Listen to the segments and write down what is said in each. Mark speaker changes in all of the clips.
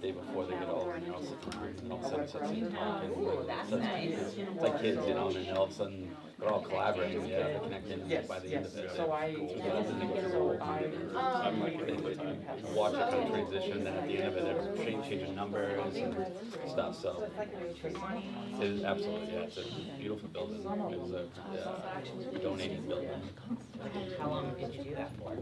Speaker 1: day before they get over, and they're all sitting there, and all of a sudden sits and talking.
Speaker 2: Ooh, that's nice.
Speaker 1: It's like kids, you know, and then all of a sudden they're all collaborating, yeah, they're connecting, and
Speaker 3: Yes,
Speaker 1: by the end
Speaker 3: yes.
Speaker 1: of it,
Speaker 3: So I
Speaker 1: watch it kind of transition, and at the end of it, they're changing numbers and stuff, so. It is absolutely, yeah, it's a beautiful building. It was a donated building.
Speaker 2: How long did you do that for?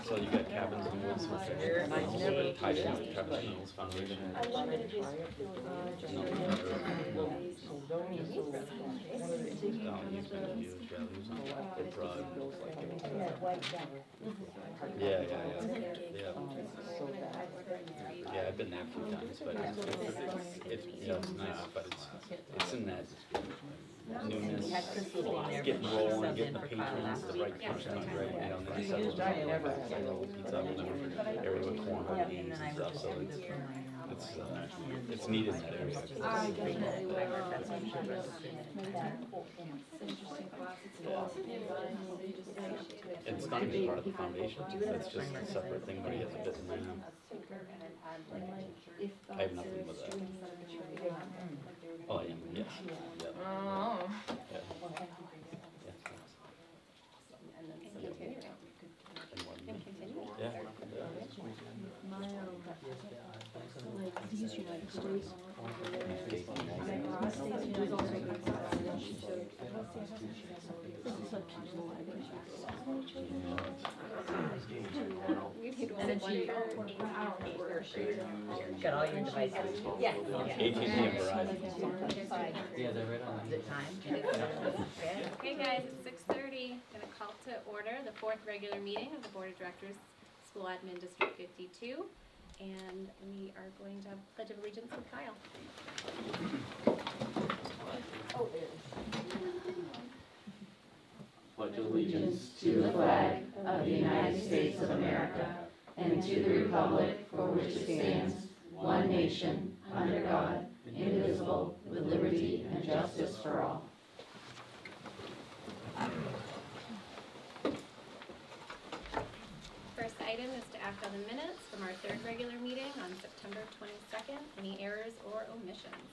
Speaker 1: So you got cabins and woods, which are tied in with Travis Mills Foundation. He's been huge, yeah, he was on the broad. Yeah. Yeah, I've been there a few times, but it's you know, it's nice, but it's in that newness, getting rolling, getting the patrons, the right person, right, you know, and then settles down, pizza area with corn on beans and stuff, so it's neat in that area. It's not even part of the foundation, it's just a separate thing where he has a bit in there. I have nothing with that. Oh, I am, yes. Yeah.
Speaker 2: Oh.
Speaker 1: Yeah. Yeah.
Speaker 4: These United States.
Speaker 2: And then she got all your devices. Yeah.
Speaker 1: AT&T and Verizon.
Speaker 5: Yeah, they're right on.
Speaker 2: Is it time?
Speaker 6: Okay guys, it's 6:30. Gonna call to order the fourth regular meeting of the Board of Directors, School Admin District 52. And we are going to have Pledge of Allegiance with Kyle.
Speaker 7: Pledge allegiance to the flag of the United States of America and to the republic for which it stands, one nation, under God, indivisible, with liberty and justice for all.
Speaker 6: First item is to act on the minutes from our third regular meeting on September 22nd. Any errors or omissions?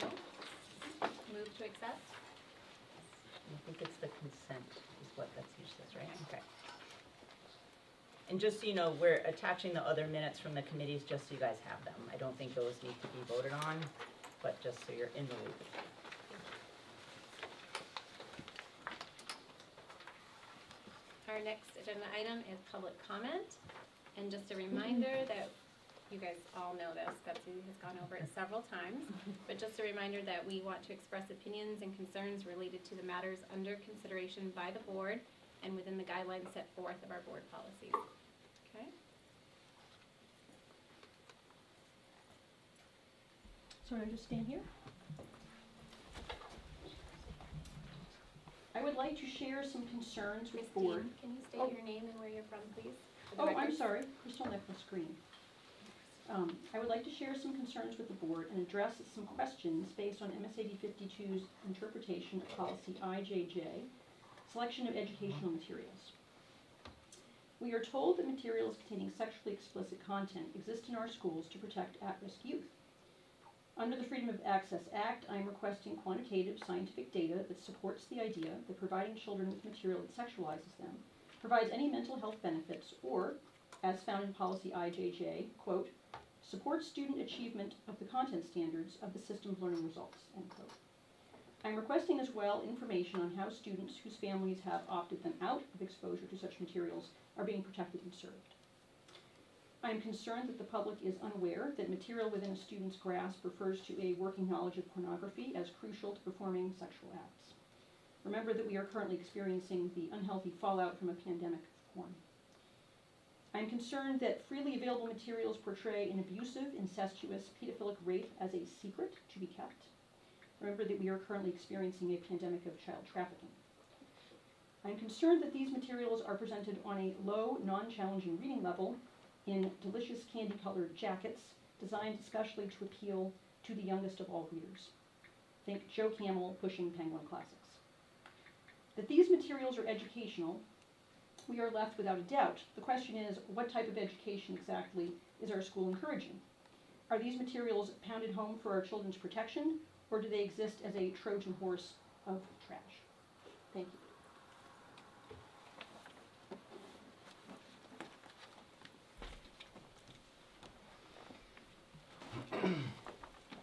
Speaker 6: No? Move to accept?
Speaker 2: I think it's the consent is what that's useless, right? Okay. And just so you know, we're attaching the other minutes from the committees just so you guys have them. I don't think those need to be voted on, but just so you're in the loop.
Speaker 6: Our next agenda item is public comment. And just a reminder that you guys all know this, Betsy has gone over it several times, but just a reminder that we want to express opinions and concerns related to the matters under consideration by the board and within the guidelines set forth of our board policies. Okay?
Speaker 4: So I just stand here. I would like to share some concerns with the board.
Speaker 6: Christine, can you state your name and where you're from, please? for the
Speaker 4: Oh, I'm
Speaker 6: record?
Speaker 4: sorry, Crystal Nicholas Green. I would like to share some concerns with the board and address some questions based on MSAD 52's interpretation of policy IJJ, selection of educational materials. We are told that materials containing sexually explicit content exist in our schools to protect at-risk youth. Under the Freedom of Access Act, I am requesting quantitative scientific data that supports the idea that providing children with material that sexualizes them provides any mental health benefits or, as found in policy IJJ, quote, supports student achievement of the content standards of the system's learning results, end quote. I'm requesting as well information on how students whose families have opted them out of exposure to such materials are being protected and served. I am concerned that the public is unaware that material within a student's grasp refers to a working knowledge of pornography as crucial to performing sexual acts. Remember that we are currently experiencing the unhealthy fallout from a pandemic of porn. I am concerned that freely available materials portray an abusive, incestuous, pedophilic rape as a secret to be kept. Remember that we are currently experiencing a pandemic of child trafficking. I am concerned that these materials are presented on a low, non-challenging reading level in delicious candy-colored jackets designed especially to appeal to the youngest of all readers. Think Joe Camel pushing Penguin Classics. That these materials are educational, we are left without a doubt. The question is, what type of education exactly is our school encouraging? Are these materials pounded home for our children's protection, or do they exist as a Trojan horse of trash? Thank you.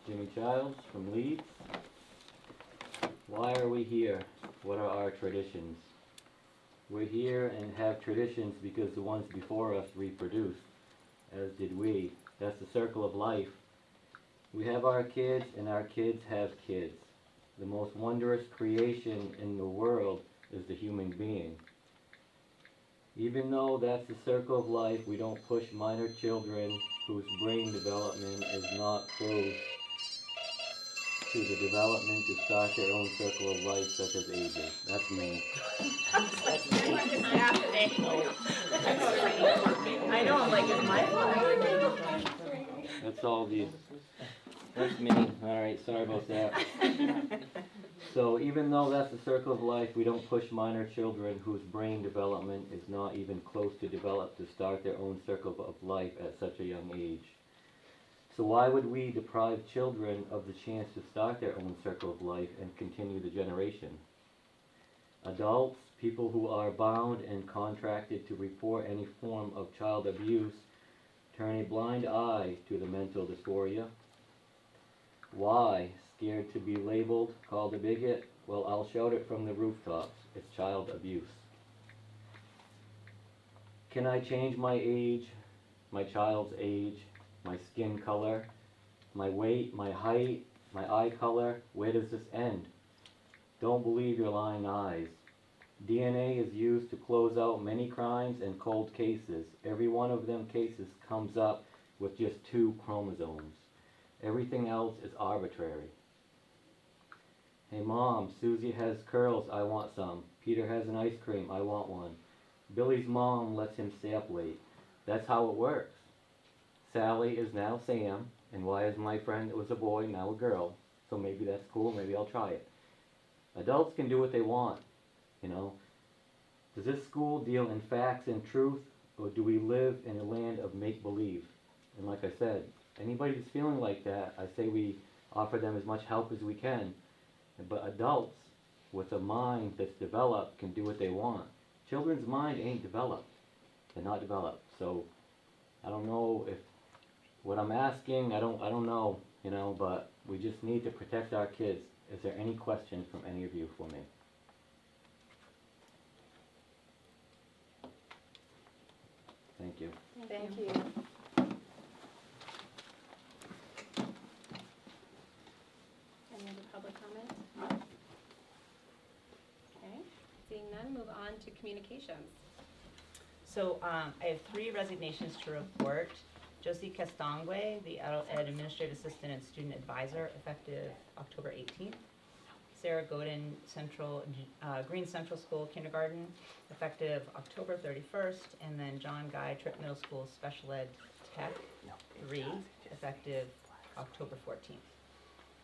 Speaker 5: Jimmy Childs from Leeds. Why are we here? What are our traditions? We're here and have traditions because the ones before us reproduced, as did we. That's the circle of life. We have our kids and our kids have kids. The most wondrous creation in the world is the human being. Even though that's the circle of life, we don't push minor children whose brain development is not close to the development to start their own circle of life, such as ages. That's me.
Speaker 2: What is happening? I know, I'm like, is my fault?
Speaker 5: That's all these. That's me. Alright, sorry about that. So even though that's the circle of life, we don't push minor children whose brain development is not even close to develop to start their own circle of life at such a young age. So why would we deprive children of the chance to start their own circle of life and continue the generation? Adults, people who are bound and contracted to report any form of child abuse, turn a blind eye to the mental dysphoria. Why? Scared to be labeled, called a bigot? Well, I'll shout it from the rooftops. It's child abuse. Can I change my age, my child's age, my skin color, my weight, my height, my eye color? Where does this end? Don't believe your lying eyes. DNA is used to close out many crimes and cold cases. Every one of them cases comes up with just 2 chromosomes. Everything else is arbitrary. Hey Mom, Susie has curls, I want some. Peter has an ice cream, I want one. Billy's mom lets him stay up late. That's how it works. Sally is now Sam, and why is my friend that was a boy now a girl? So maybe that's cool, maybe I'll try it. Adults can do what they want, you know. Does this school deal in facts and truth, or do we live in a land of make-believe? And like I said, anybody that's feeling like that, I say we offer them as much help as we can. But adults with a mind that's developed can do what they want. Children's mind ain't developed. They're not developed. So I don't know if what I'm asking, I don't know, you know, but we just need to protect our kids. Is there any questions from any of you for me? Thank you.
Speaker 6: Thank you. Any other public comment? Okay, seeing none, move on to communications.
Speaker 2: So I have 3 resignations to report. Josie Castangwe, the Adult Ed Administrative Assistant and Student Advisor, effective October 18th. Sarah Godin, Green Central School Kindergarten, effective October 31st. And then John Guy, Tripp Middle School Special Ed Tech 3, effective October 14th.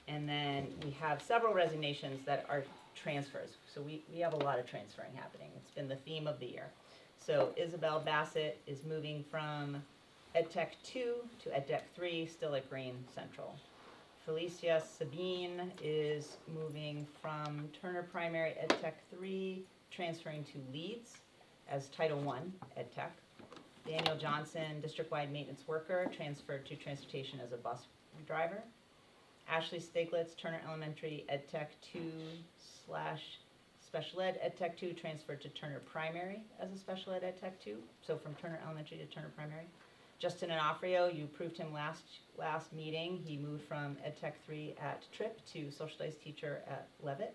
Speaker 2: And then we have several resignations that are transfers. So we have a lot of transferring happening. It's been the theme of the year. So Isabel Bassett is moving from EdTech 2 to EdTech 3, still at Green Central. Felicia Sabine is moving from Turner Primary EdTech 3, transferring to Leeds as Title I EdTech. Daniel Johnson, district-wide maintenance worker, transferred to transportation as a bus driver. Ashley Stiglitz, Turner Elementary EdTech 2 / Special Ed EdTech 2, transferred to Turner Primary as a Special Ed EdTech 2, so from Turner Elementary to Turner Primary. Justin Onofrio, you approved him last meeting. He moved from EdTech 3 at Tripp to socialized teacher at Levitt.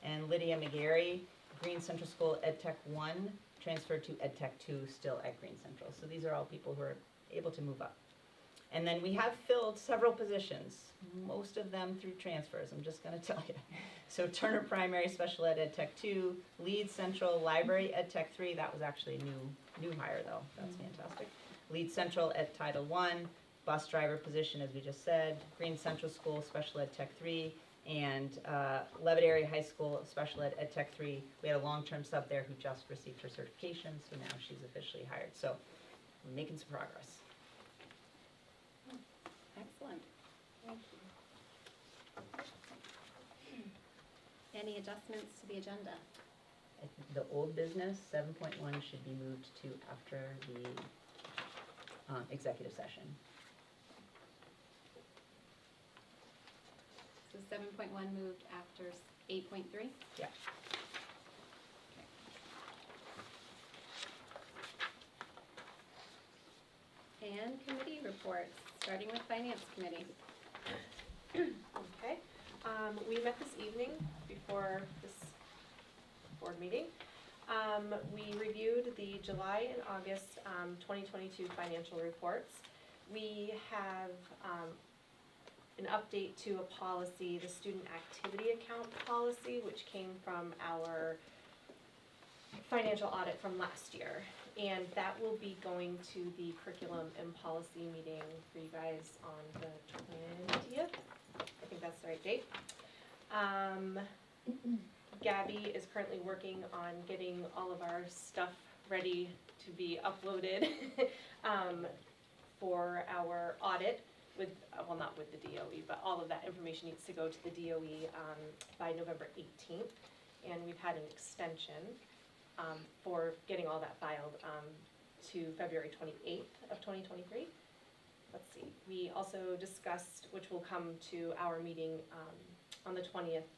Speaker 2: And Lydia McGarry, Green Central School EdTech 1, transferred to EdTech 2, still at Green Central. So these are all people who are able to move up. And then we have filled several positions, most of them through transfers, I'm just going to tell you. So Turner Primary Special Ed EdTech 2, Leeds Central Library EdTech 3, that was actually a new hire though, that's fantastic. Leeds Central Ed Title 1, bus driver position as we just said, Green Central School Special Ed Tech 3, And Levitt Area High School Special Ed Tech 3, we had a long-term sub there who just received her certification, so now she's officially hired. So we're making some progress.
Speaker 6: Excellent. Thank you. Any adjustments to the agenda?
Speaker 2: I think the old business, 7.1, should be moved to after the executive session.
Speaker 6: So 7.1 moved after 8.3?
Speaker 2: Yeah.
Speaker 6: And committee reports, starting with Finance Committee.
Speaker 3: Okay, we met this evening before this board meeting. We reviewed the July and August 2022 financial reports. We have an update to a policy, the student activity account policy, which came from our financial audit from last year. And that will be going to the curriculum and policy meeting for you guys on the 20th. I think that's the right date. Gabby is currently working on getting all of our stuff ready to be uploaded for our audit with, well, not with the DOE, but all of that information needs to go to the DOE by November 18th. And we've had an extension for getting all that filed to February 28th of 2023. Let's see, we also discussed, which will come to our meeting on the 20th,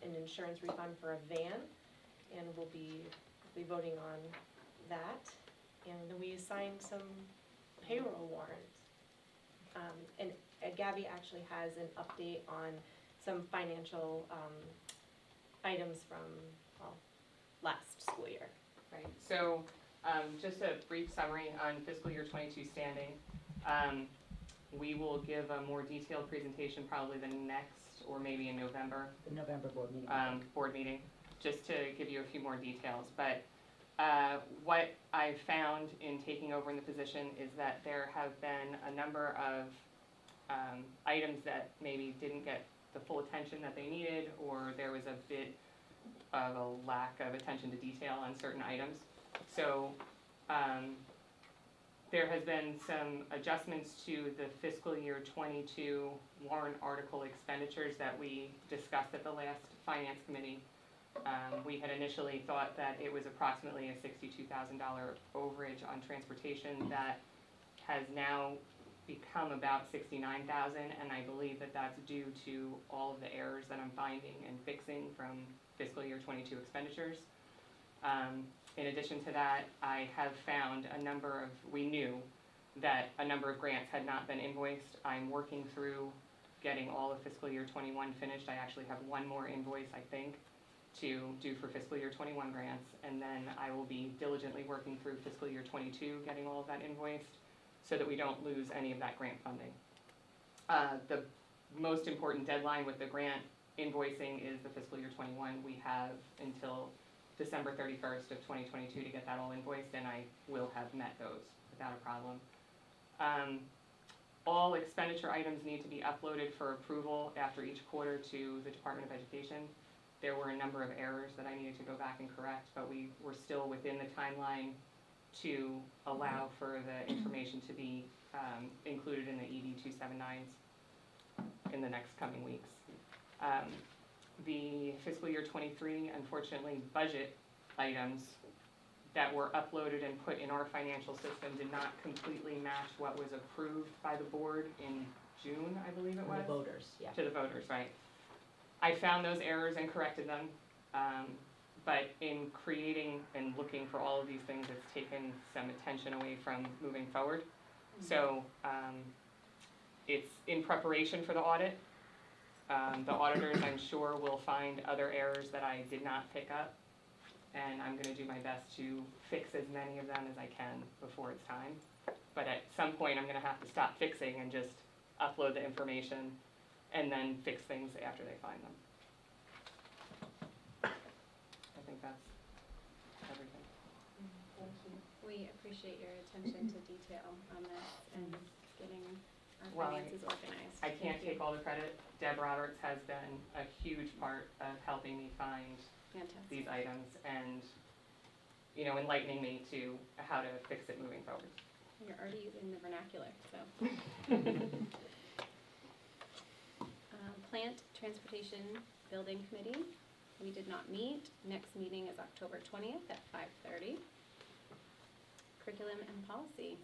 Speaker 3: an insurance refund for a van, and we'll be voting on that. And we signed some payroll warrants. And Gabby actually has an update on some financial items from, well, last school year.
Speaker 8: Right, so just a brief summary on fiscal year 22 standing. We will give a more detailed presentation probably the next, or maybe in November,
Speaker 2: The November board meeting.
Speaker 8: just to give you a few more details. But what I've found in taking over in the position is that there have been a number of items that maybe didn't get the full attention that they needed, or there was a bit of a lack of attention to detail on certain items. So there has been some adjustments to the fiscal year 22 warrant article expenditures that we discussed at the last Finance Committee. We had initially thought that it was approximately a $62,000 overage on transportation that has now become about $69,000, and I believe that that's due to all of the errors that I'm finding and fixing from fiscal year 22 expenditures. In addition to that, I have found we knew that a number of grants had not been invoiced. I'm working through getting all of fiscal year 21 finished. I actually have one more invoice, I think, to do for fiscal year 21 grants, and then I will be diligently working through fiscal year 22, getting all of that invoiced, so that we don't lose any of that grant funding. The most important deadline with the grant invoicing is the fiscal year 21. We have until December 31st of 2022 to get that all invoiced, and I will have met those without a problem. All expenditure items need to be uploaded for approval after each quarter to the Department of Education. There were a number of errors that I needed to go back and correct, but we were still within the timeline to allow for the information to be included in the ED 279s in the next coming weeks. The fiscal year 23, unfortunately, budget items that were uploaded and put in our financial system did not completely match what was approved by the board in June, I believe it was.
Speaker 2: The voters, yeah.
Speaker 8: To the voters, right. I found those errors and corrected them, but in creating and looking for all of these things, it's taken some attention away from moving forward. So it's in preparation for the audit. The auditors, I'm sure, will find other errors that I did not pick up, and I'm going to do my best to fix as many of them as I can before it's time. But at some point, I'm going to have to stop fixing and just upload the information and then fix things after they find them. I think that's everything.
Speaker 6: We appreciate your attention to detail on this and getting our
Speaker 8: Well,
Speaker 6: finances organized.
Speaker 8: I can't take all the credit. Deb Roberts has been a huge part of helping me find
Speaker 6: Fantastic.
Speaker 8: these items and, you know, enlightening me to how to fix it moving forward.
Speaker 6: You're already using the vernacular, so. Plant Transportation Building Committee, we did not meet. Next meeting is October 20th at 5:30. Curriculum and Policy.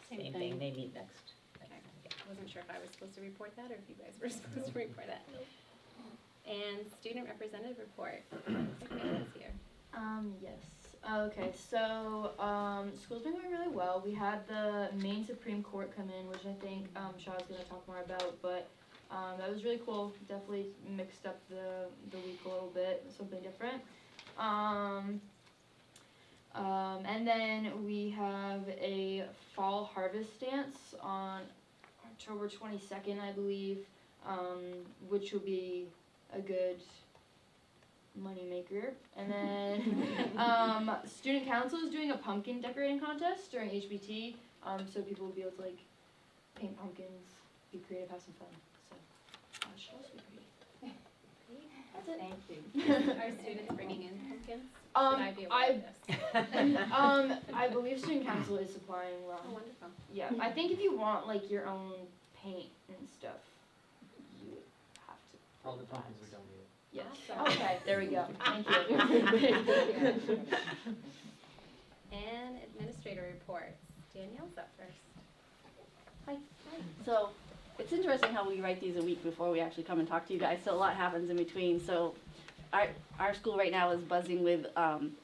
Speaker 2: Same thing, they meet next.
Speaker 6: Okay. Wasn't sure if I was supposed to report that or if you guys were supposed to report that. And Student Representative Report. Secretary's here.
Speaker 9: Yes. Okay, so, school's been going really well. We had the Maine Supreme Court come in, which I think, Shaw's gonna talk more about, but, that was really cool. Definitely mixed up the week a little bit, something different. And then we have a fall harvest dance on October 22nd, I believe, which will be a good moneymaker. And then student council is doing a pumpkin decorating contest during HBT, so people will be able to like paint pumpkins, be creative, have some fun. So it should also be pretty. That's it.
Speaker 2: Thank you.
Speaker 6: Are students bringing in pumpkins? Should I be aware of this?
Speaker 9: I believe student council is supplying one.
Speaker 6: Oh, wonderful.
Speaker 9: Yeah, I think if you want like your own paint and stuff, you would have to.
Speaker 10: All the pumpkins are donated.
Speaker 9: Yes.
Speaker 6: Awesome.
Speaker 9: Okay, there we go. Thank you.
Speaker 6: And administrator reports. Danielle's up first.
Speaker 11: Hi. So it's interesting how we write these a week before we actually come and talk to you guys, so a lot happens in between. So our school right now is buzzing with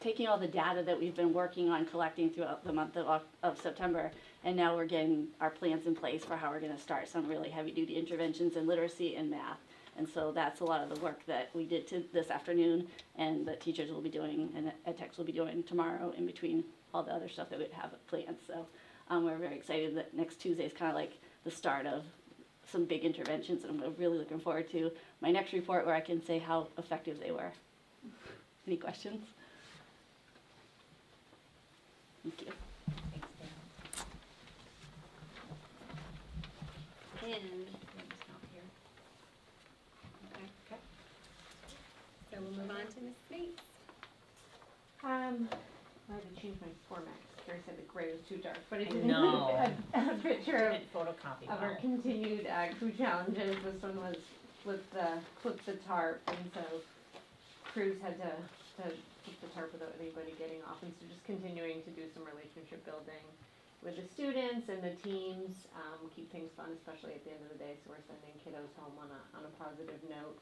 Speaker 11: taking all the data that we've been working on collecting throughout the month of September, and now we're getting our plans in place for how we're going to start some really heavy-duty interventions in literacy and math. And so that's a lot of the work that we did this afternoon, and that teachers will be doing, and ed techs will be doing tomorrow in between all the other stuff that we have planned. So we're very excited that next Tuesday is kind of like the start of some big interventions, and I'm really looking forward to my next report where I can say how effective they were. Any questions? Thank you.
Speaker 2: Thanks, Dan.
Speaker 6: And,
Speaker 2: Linda's not here.
Speaker 6: okay. So we'll move on to Ms. Bates.
Speaker 12: I had to change my format. Carrie said the gray was too dark, but it didn't
Speaker 2: No.
Speaker 12: a picture of
Speaker 2: Didn't photocopy
Speaker 12: our
Speaker 2: well.
Speaker 12: continued crew challenges. This one was with the flip the tarp, and so crews had to flip the tarp without anybody getting off, and so just continuing to do some relationship building with the students and the teams, keep things fun, especially at the end of the day. So we're sending kiddos home on a positive note.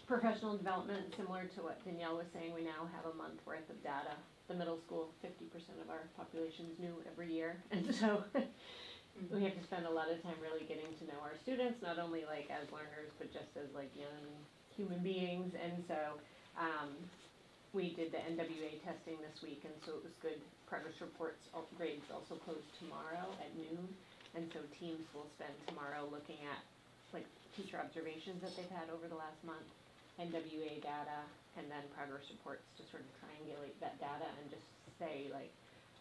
Speaker 12: Professional development, similar to what Danielle was saying, we now have a month worth of data. The middle school, 50% of our population is new every year, and so we have to spend a lot of time really getting to know our students, not only like as learners, but just as like young human beings. And so we did the NWA testing this week, and so it was good. Progress reports, grades also close tomorrow at noon, and so teams will spend tomorrow looking at like teacher observations that they've had over the last month, NWA data, and then progress reports to sort of triangulate that data and just say like,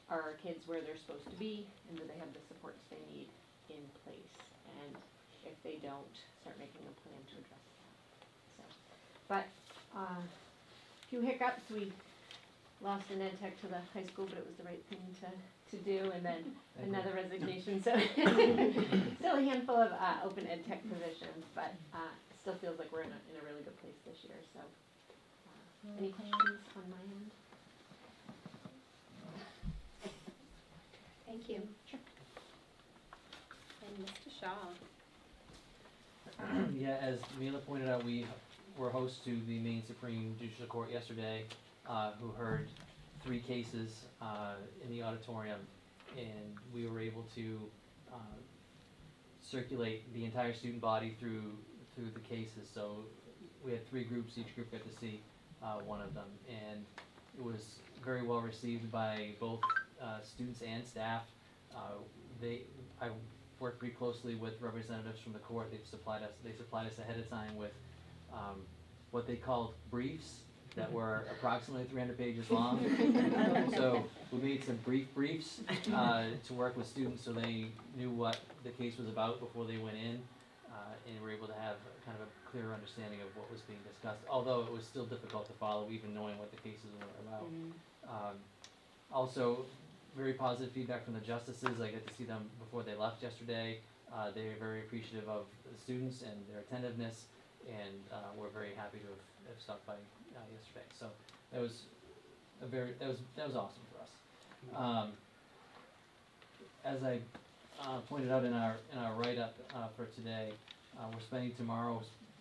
Speaker 12: are our kids where they're supposed to be, and do they have the supports they need in place? And if they don't, start making a plan to address that. So, but a few hiccups. We lost an ed tech to the high school, but it was the right thing to do, and then another resignation. So still a handful of open ed tech positions, but still feels like we're in a really good place this year. So any questions on my end?
Speaker 6: Thank you.
Speaker 12: Sure.
Speaker 6: And Mr. Shaw.
Speaker 10: Yeah, as Mila pointed out, we were hosts to the Maine Supreme Judicial Court yesterday, who heard 3 cases in the auditorium, and we were able to circulate the entire student body through the cases. So we had 3 groups, each group got to see one of them, and it was very well received by both students and staff. I worked pretty closely with representatives from the court. They supplied us ahead of time with what they called briefs, that were approximately 300 pages long. So we made some briefs to work with students so they knew what the case was about before they went in, and were able to have kind of a clearer understanding of what was being discussed, although it was still difficult to follow even knowing what the cases were about. Also, very positive feedback from the justices. I got to see them before they left yesterday. They were very appreciative of the students and their attentiveness, and we're very happy to have stopped by yesterday. So that was that was awesome for us. As I pointed out in our write-up for today,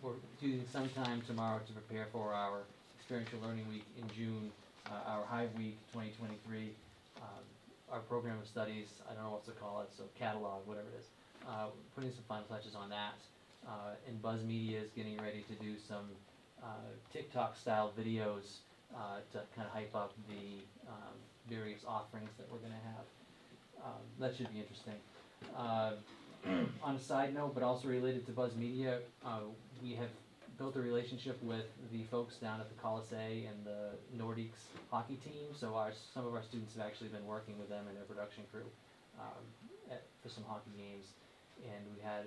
Speaker 10: we're using some time tomorrow to prepare for our experiential learning week in June, our Hive Week 2023. Our program of studies, I don't know what to call it, so catalog, whatever it is, putting some final touches on that. And Buzz Media is getting ready to do some TikTok style videos to kind of hype up the various offerings that we're going to have. That should be interesting. On a side note, but also related to Buzz Media, we have built a relationship with the folks down at the Colisée and the Nordiques hockey team. So some of our students have actually been working with them and their production crew for some hockey games. And we had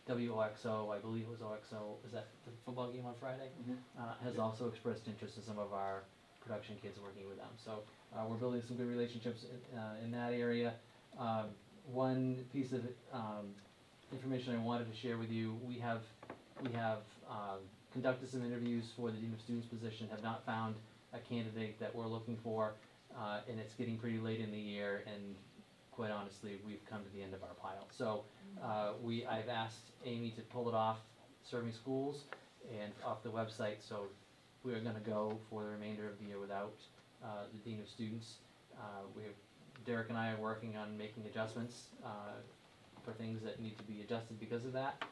Speaker 10: WOXO, I believe it was OXO, is that the football game on Friday? Has also expressed interest in some of our production kids working with them. So we're building some good relationships in that area. One piece of information I wanted to share with you, we have conducted some interviews for the Dean of Students position, have not found a candidate that we're looking for, and it's getting pretty late in the year, and quite honestly, we've come to the end of our pile. So I've asked Amy to pull it off Serving Schools and off the website, so we're gonna go for the remainder of the year without the Dean of Students. Derek and I are working on making adjustments for things that need to be adjusted because of that,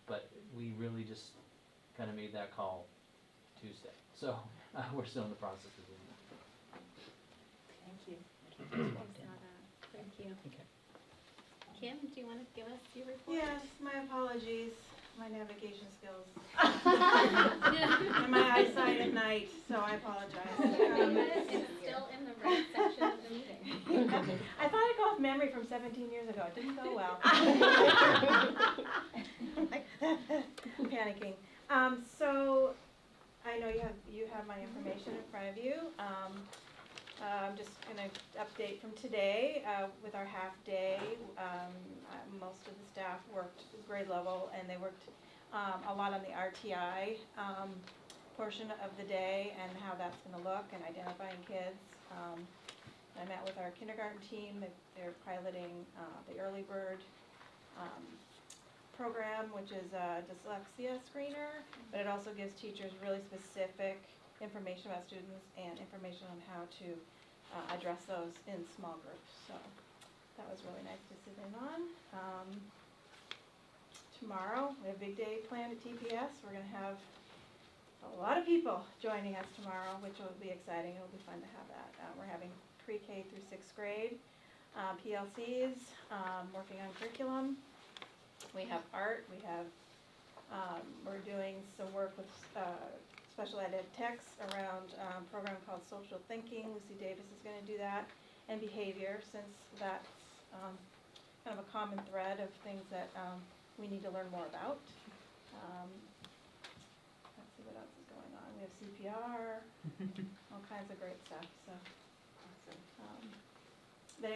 Speaker 10: but we really just kind of made that call Tuesday. So we're still in the process of doing that.
Speaker 2: Thank you.
Speaker 6: Thank you. Kim, do you want to give us your report?
Speaker 13: Yes, my apologies, my navigation skills. And my eyesight at night, so I apologize.
Speaker 6: It's still in the right section of the meeting.
Speaker 13: I thought I'd go off memory from 17 years ago, it didn't go well. Panicking. So, I know you have my information in front of you. I'm just gonna update from today, with our half day. Most of the staff worked grade level, and they worked a lot on the RTI portion of the day and how that's gonna look and identifying kids. I met with our kindergarten team. They're piloting the Early Bird program, which is a dyslexia screener, but it also gives teachers really specific information about students and information on how to address those in small groups. So that was really nice to sit in on. Tomorrow, we have a big day planned at TPS. We're going to have a lot of people joining us tomorrow, which will be exciting. It'll be fun to have that. We're having pre-K through 6th grade, PLCs, working on curriculum. We have art. We have, we're doing some work with special ed techs around a program called Social Thinking. Lucy Davis is going to do that. And behavior, since that's kind of a common thread of things that we need to learn more about. Let's see what else is going on. We have CPR, all kinds of great stuff. So,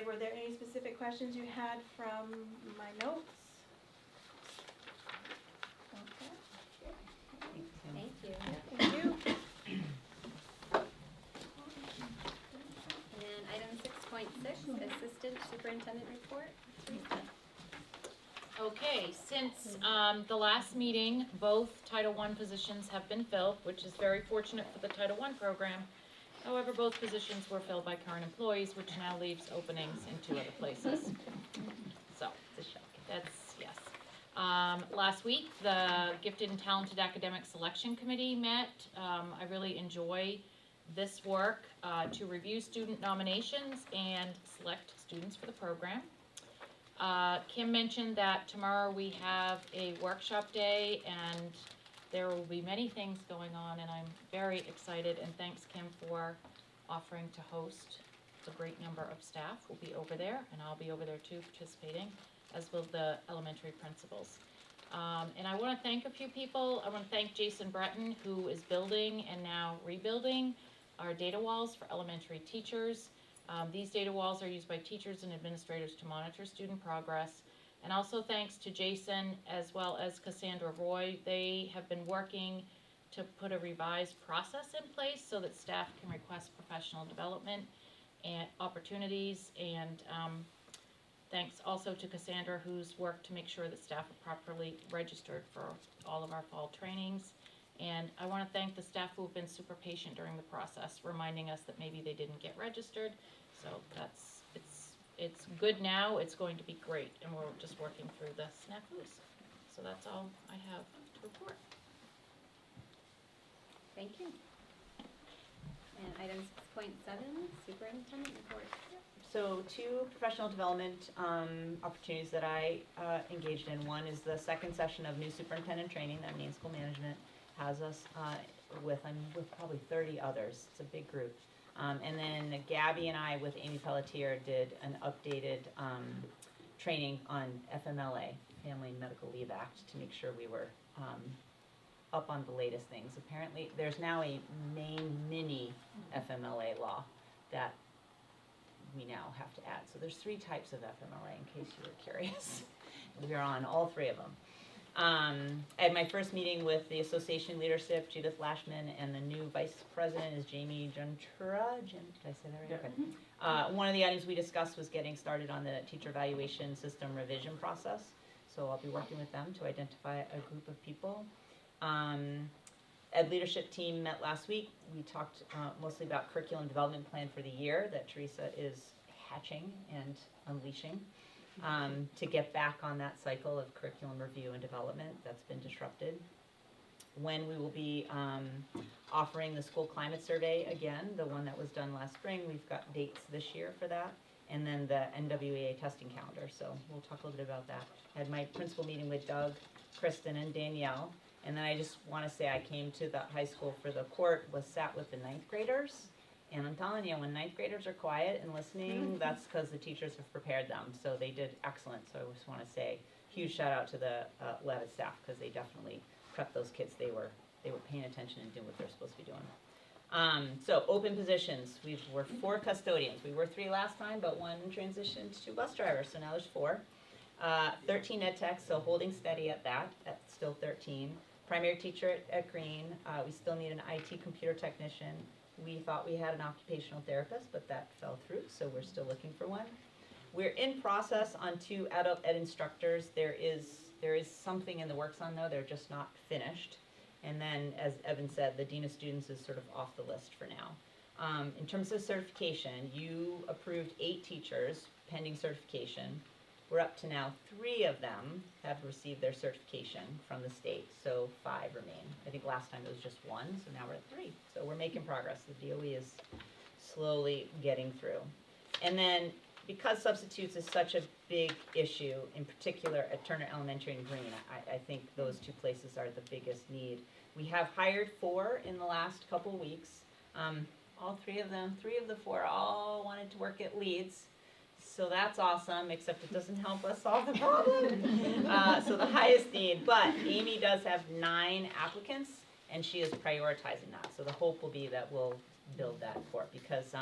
Speaker 13: were there any specific questions you had from my notes? Okay.
Speaker 6: Thank you.
Speaker 13: Thank you.
Speaker 6: And item 6.6, Assistant Superintendent Report. Teresa.
Speaker 14: Okay, since the last meeting, both Title I positions have been filled, which is very fortunate for the Title I program. However, both positions were filled by current employees, which now leaves openings in 2 other places. So,
Speaker 6: It's a shock.
Speaker 14: that's, yes. Last week, the Gifted and Talented Academic Selection Committee met. I really enjoy this work to review student nominations and select students for the program. Kim mentioned that tomorrow we have a workshop day, and there will be many things going on, and I'm very excited, and thanks, Kim, for offering to host. A great number of staff will be over there, and I'll be over there too, participating, as will the elementary principals. And I want to thank a few people. I want to thank Jason Breton, who is building and now rebuilding our data walls for elementary teachers. These data walls are used by teachers and administrators to monitor student progress. And also thanks to Jason as well as Cassandra Roy. They have been working to put a revised process in place so that staff can request professional development and opportunities. And thanks also to Cassandra, who's worked to make sure that staff are properly registered for all of our fall trainings. And I want to thank the staff who have been super patient during the process, reminding us that maybe they didn't get registered. So it's good now, it's going to be great, and we're just working through the snafus. So that's all I have to report.
Speaker 6: Thank you. And item 6.7, superintendent report.
Speaker 2: So 2 professional development opportunities that I engaged in. One is the second session of new superintendent training that Maine School Management has us with. I'm with probably 30 others. It's a big group. And then Gabby and I with Amy Pelletier did an updated training on FMLA, Family Medical Leave Act, to make sure we were up on the latest things. Apparently, there's now a Maine mini FMLA law that we now have to add. So there's 3 types of FMLA, in case you were curious. We're on all 3 of them. I had my first meeting with the association leadership, Judith Lashman, and the new vice president is Jamie Gentura. Did I say that right?
Speaker 4: Yeah.
Speaker 2: Okay. One of the items we discussed was getting started on the teacher evaluation system revision process. So I'll be working with them to identify a group of people. Ed leadership team met last week. We talked mostly about curriculum development plan for the year that Teresa is hatching and unleashing. To get back on that cycle of curriculum review and development that's been disrupted. When we will be offering the school climate survey again, the one that was done last spring, we've got dates this year for that, and then the NWEA testing calendar, so we'll talk a little bit about that. I had my principal meeting with Doug, Kristen, and Danielle, and then I just want to say I came to the high school for the court, sat with the 9th graders. And I'm telling you, when 9th graders are quiet and listening, that's because the teachers have prepared them. So they did excellent. So I just want to say huge shout out to the Levitt staff, because they definitely prepped those kids. They were paying attention and doing what they're supposed to be doing. So open positions. We're 4 custodians. We were 3 last time, but 1 transitioned to bus drivers. So now there's 4. 13 ed techs, so holding steady at that. That's still 13. Primary teacher at Green. We still need an IT computer technician. We thought we had an occupational therapist, but that fell through, so we're still looking for one. We're in process on 2 adult ed instructors. There is something in the works on, though. They're just not finished. And then, as Evan said, the Dean of Students is sort of off the list for now. In terms of certification, you approved 8 teachers pending certification. We're up to now 3 of them have received their certification from the state, so 5 remain. I think last time it was just 1, so now we're at 3. So we're making progress. The DOE is slowly getting through. And then, because substitutes is such a big issue, in particular at Turner Elementary and Green, I think those 2 places are the biggest need. We have hired 4 in the last couple weeks. All 3 of the 4 all wanted to work at Leeds. So that's awesome, except it doesn't help us solve the problem. So the highest need, but Amy does have 9 applicants, and she is prioritizing that. So the hope will be that we'll build that court, because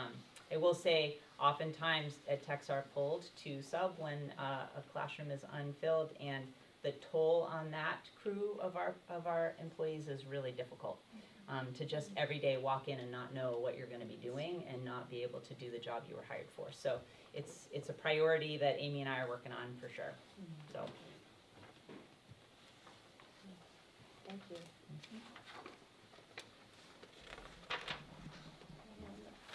Speaker 2: I will say oftentimes ed techs are pulled to sub when a classroom is unfilled, and the toll on that crew of our employees is really difficult. To just every day walk in and not know what you're going to be doing and not be able to do the job you were hired for. So it's a priority that Amy and I are working on for sure. So.
Speaker 6: Thank you.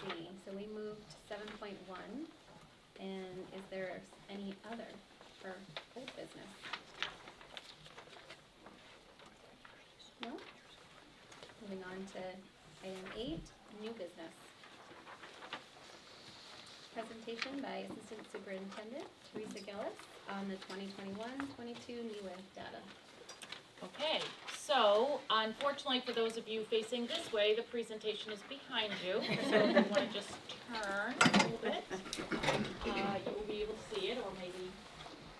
Speaker 6: Let's see, so we moved to 7.1, and is there any other for old business? No? Moving on to item 8, new business. Presentation by Assistant Superintendent Teresa Gillis on the 2021-22 NEWIF data.
Speaker 14: Okay, so unfortunately for those of you facing this way, the presentation unfortunately for those of you facing this way, the presentation is behind you. So if you want to just turn a little bit, you will be able to see it, or maybe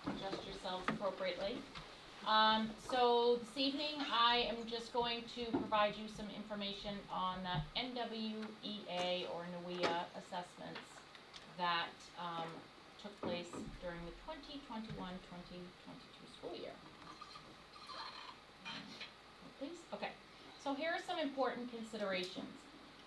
Speaker 14: adjust yourselves appropriately. So this evening I am just going to provide you some information on the NWEA or NWEA assessments that took place during the 2021-2022 school year. Please? Okay. So here are some important considerations.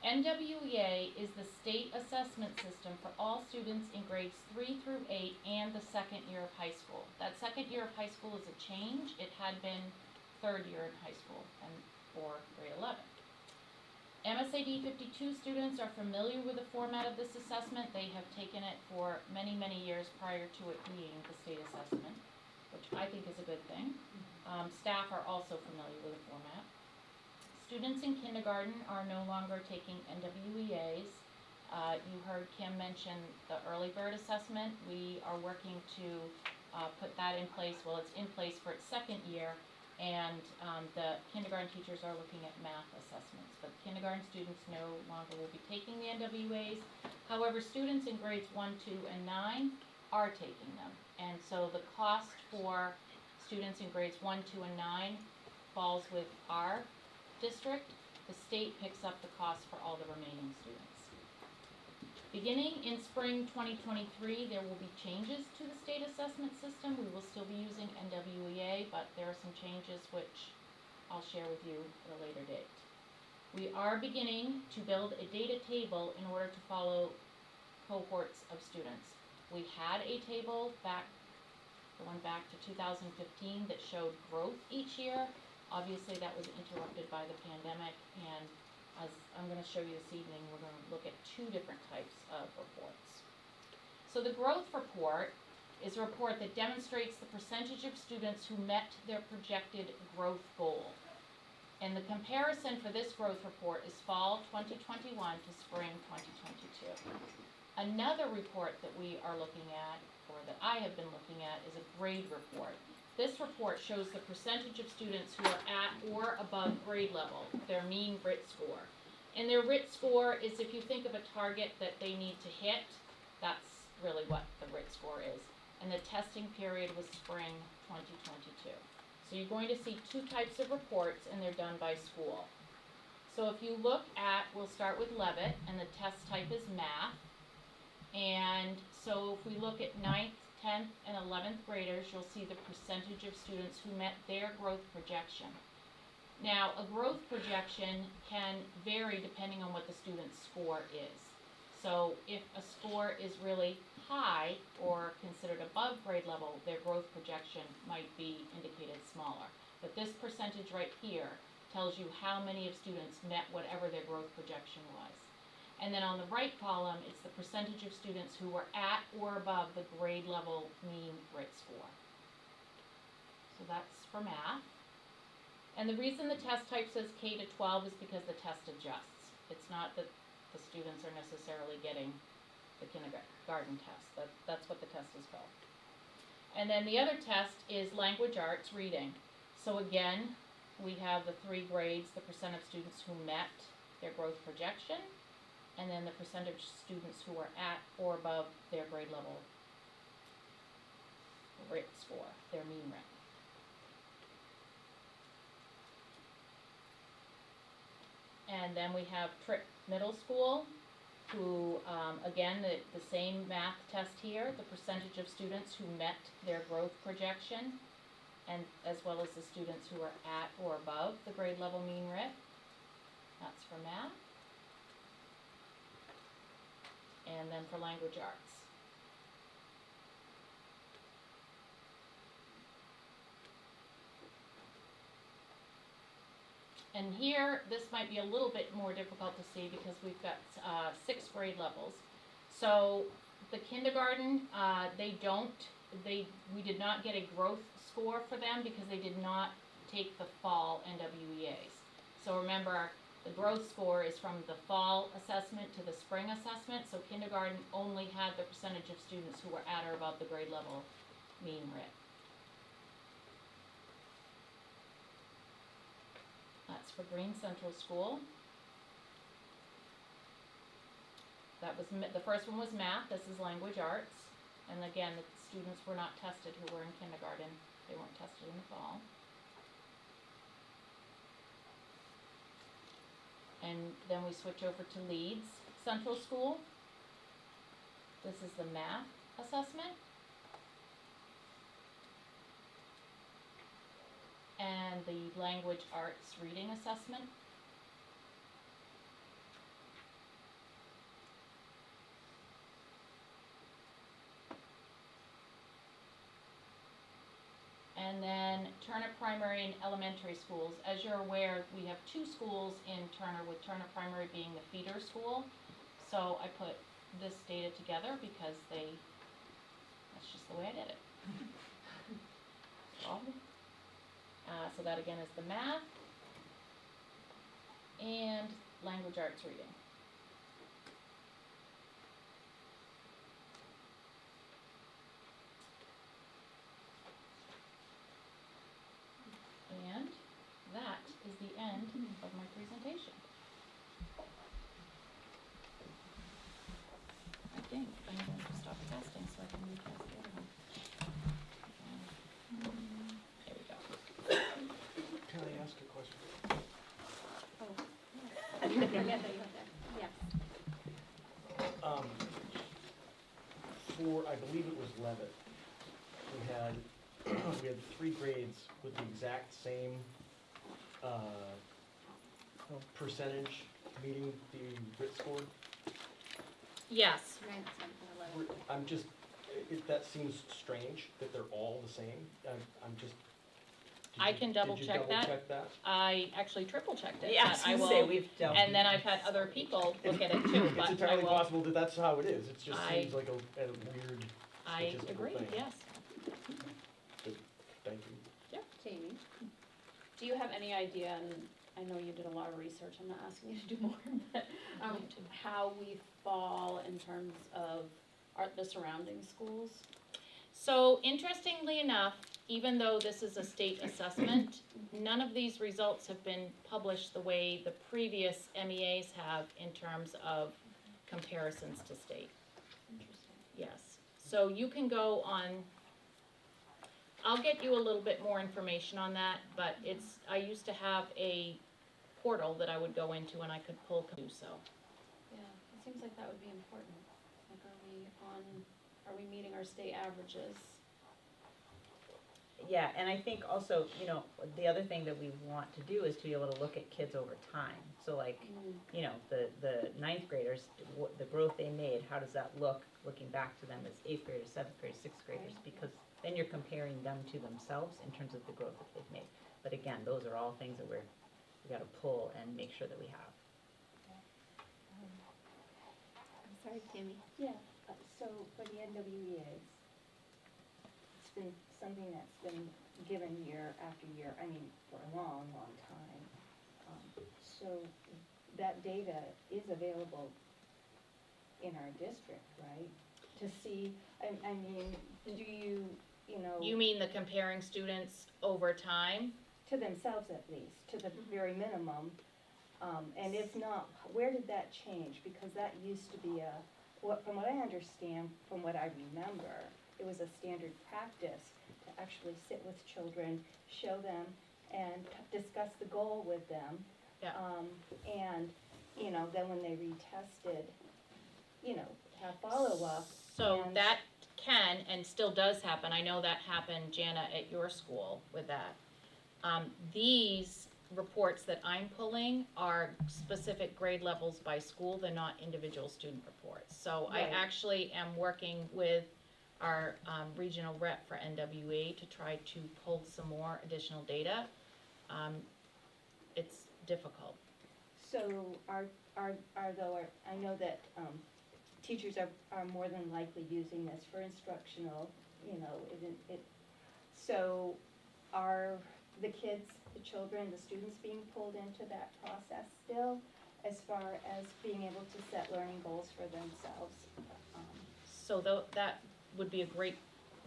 Speaker 14: NWEA is the state assessment system for all students in grades 3 through 8 and the second year of high school. That second year of high school is a change. It had been third year in high school and for grade 11. MSAD 52 students are familiar with the format of this assessment. They have taken it for many, many years prior to it being the state assessment, which I think is a good thing. Staff are also familiar with the format. Students in kindergarten are no longer taking NWEAs. You heard Kim mention the early bird assessment. We are working to put that in place. Well, it's in place for its second year, and the kindergarten teachers are looking at math assessments. But kindergarten students no longer will be taking the NWEAs. However, students in grades 1, 2, and 9 are taking them. And so the cost for students in grades 1, 2, and 9 falls with our district. The state picks up the cost for all the remaining students. Beginning in spring 2023, there will be changes to the state assessment system. We will still be using NWEA, but there are some changes which I'll share with you at a later date. We are beginning to build a data table in order to follow cohorts of students. We had a table going back to 2015 that showed growth each year. Obviously, that was interrupted by the pandemic, and as I'm going to show you this evening, we're going to look at two different types of reports. So the growth report is a report that demonstrates the percentage of students who met their projected growth goal. And the comparison for this growth report is fall 2021 to spring 2022. Another report that we are looking at, or that I have been looking at, is a grade report. This report shows the percentage of students who are at or above grade level, their mean RIT score. And their RIT score is, if you think of a target that they need to hit, that's really what the RIT score is. And the testing period was spring 2022. So you're going to see two types of reports, and they're done by school. So if you look at, we'll start with Levitt, and the test type is math. And so if we look at 9th, 10th, and 11th graders, you'll see the percentage of students who met their growth projection. Now, a growth projection can vary depending on what the student's score is. So if a score is really high or considered above grade level, their growth projection might be indicated smaller. But this percentage right here tells you how many of students met whatever their growth projection was. And then on the right column, it's the percentage of students who were at or above the grade level mean RIT score. So that's for math. And the reason the test type says K to 12 is because the test adjusts. It's not that the students are necessarily getting the kindergarten test. That's what the test is called. And then the other test is language arts reading. So again, we have the three grades, the percent of students who met their growth projection, and then the percentage of students who are at or above their grade level RIT score, their mean RIT. And then we have Tripp Middle School, who, again, the same math test here, the percentage of students who met their growth projection, and as well as the students who are at or above the grade level mean RIT. That's for math. And then for language arts. And here, this might be a little bit more difficult to see because we've got 6 grade levels. So the kindergarten, we did not get a growth score for them because they did not take the fall NWEAs. So remember, the growth score is from the fall assessment to the spring assessment, so kindergarten only had the percentage of students who were at or above the grade level mean RIT. for Green Central School. That was, the first one was math, this is language arts. And again, the students were not tested who were in kindergarten, they weren't tested in the fall. And then we switch over to Leeds Central School. This is the math assessment. And the language arts reading assessment. And then Turner Primary and Elementary Schools. As you're aware, we have two schools in Turner, with Turner Primary being the feeder school. So I put this data together because that's just the way I did it. So that again is the math and language arts reading. And that is the end of my presentation. I think I'm going to stop casting so I can recast the other one. There we go.
Speaker 15: Can I ask a question?
Speaker 12: Yes.
Speaker 15: For, I believe it was Levitt, we had 3 grades with the exact same percentage meeting the grit score.
Speaker 14: Yes.
Speaker 15: I'm just, that seems strange that they're all the same. I'm just.
Speaker 14: I can double
Speaker 15: Did you
Speaker 14: check that.
Speaker 15: double check that?
Speaker 14: I actually triple checked it.
Speaker 2: Yeah,
Speaker 14: but I will,
Speaker 2: say we've done.
Speaker 14: and then I've had other people look at it too, but
Speaker 15: It's
Speaker 14: I
Speaker 15: entirely
Speaker 14: will.
Speaker 15: possible that that's how it is. It just
Speaker 14: I-
Speaker 15: seems like a weird
Speaker 14: I
Speaker 15: statistical
Speaker 14: agree,
Speaker 15: thing.
Speaker 14: yes.
Speaker 15: Thank you.
Speaker 11: Jamie, do you have any idea, and I know you did a lot of research, I'm not asking you to do more, but how we fall in terms of the surrounding schools?
Speaker 14: So interestingly enough, even though this is a state assessment, none of these results have been published the way the previous MEAs have in terms of comparisons to state.
Speaker 11: Interesting.
Speaker 14: Yes, so you can go on, I'll get you a little bit more information on that, but I used to have a portal that I would go into and I could pull, so.
Speaker 11: Yeah, it seems like that would be important. Like, are we meeting our state averages?
Speaker 2: Yeah, and I think also, the other thing that we want to do is to be able to look at kids over time. So like, the 9th graders, the growth they made, how does that look looking back to them as 8th graders, 7th graders, 6th graders? Because then you're comparing them to themselves in terms of the growth that they've made. But again, those are all things that we gotta pull and make sure that we have.
Speaker 6: I'm sorry, Tammy.
Speaker 16: Yeah, so for the NWEAs, it's been something that's been given year after year, I mean, for a long, long time. So that data is available in our district, right? To see, I mean, do you know.
Speaker 14: You mean the comparing students over time?
Speaker 16: To themselves at least, to the very minimum. And if not, where did that change? Because that used to be from what I understand, from what I remember, it was a standard practice to actually sit with children, show them, and discuss the goal with them.
Speaker 14: Yeah.
Speaker 16: And, then when they retested, have follow-up.
Speaker 14: So
Speaker 16: and-
Speaker 14: that can and still does happen. I know that happened, Jana, at your school with that. These reports that I'm pulling are specific grade levels by school. They're not individual student reports. So I
Speaker 16: Right.
Speaker 14: actually am working with our regional rep for NWA to try to pull some more additional data. It's difficult.
Speaker 16: So I know that teachers are more than likely using this for instructional, so are the kids, the children, the students being pulled into that process still, as far as being able to set learning goals for themselves?
Speaker 14: So that would be a great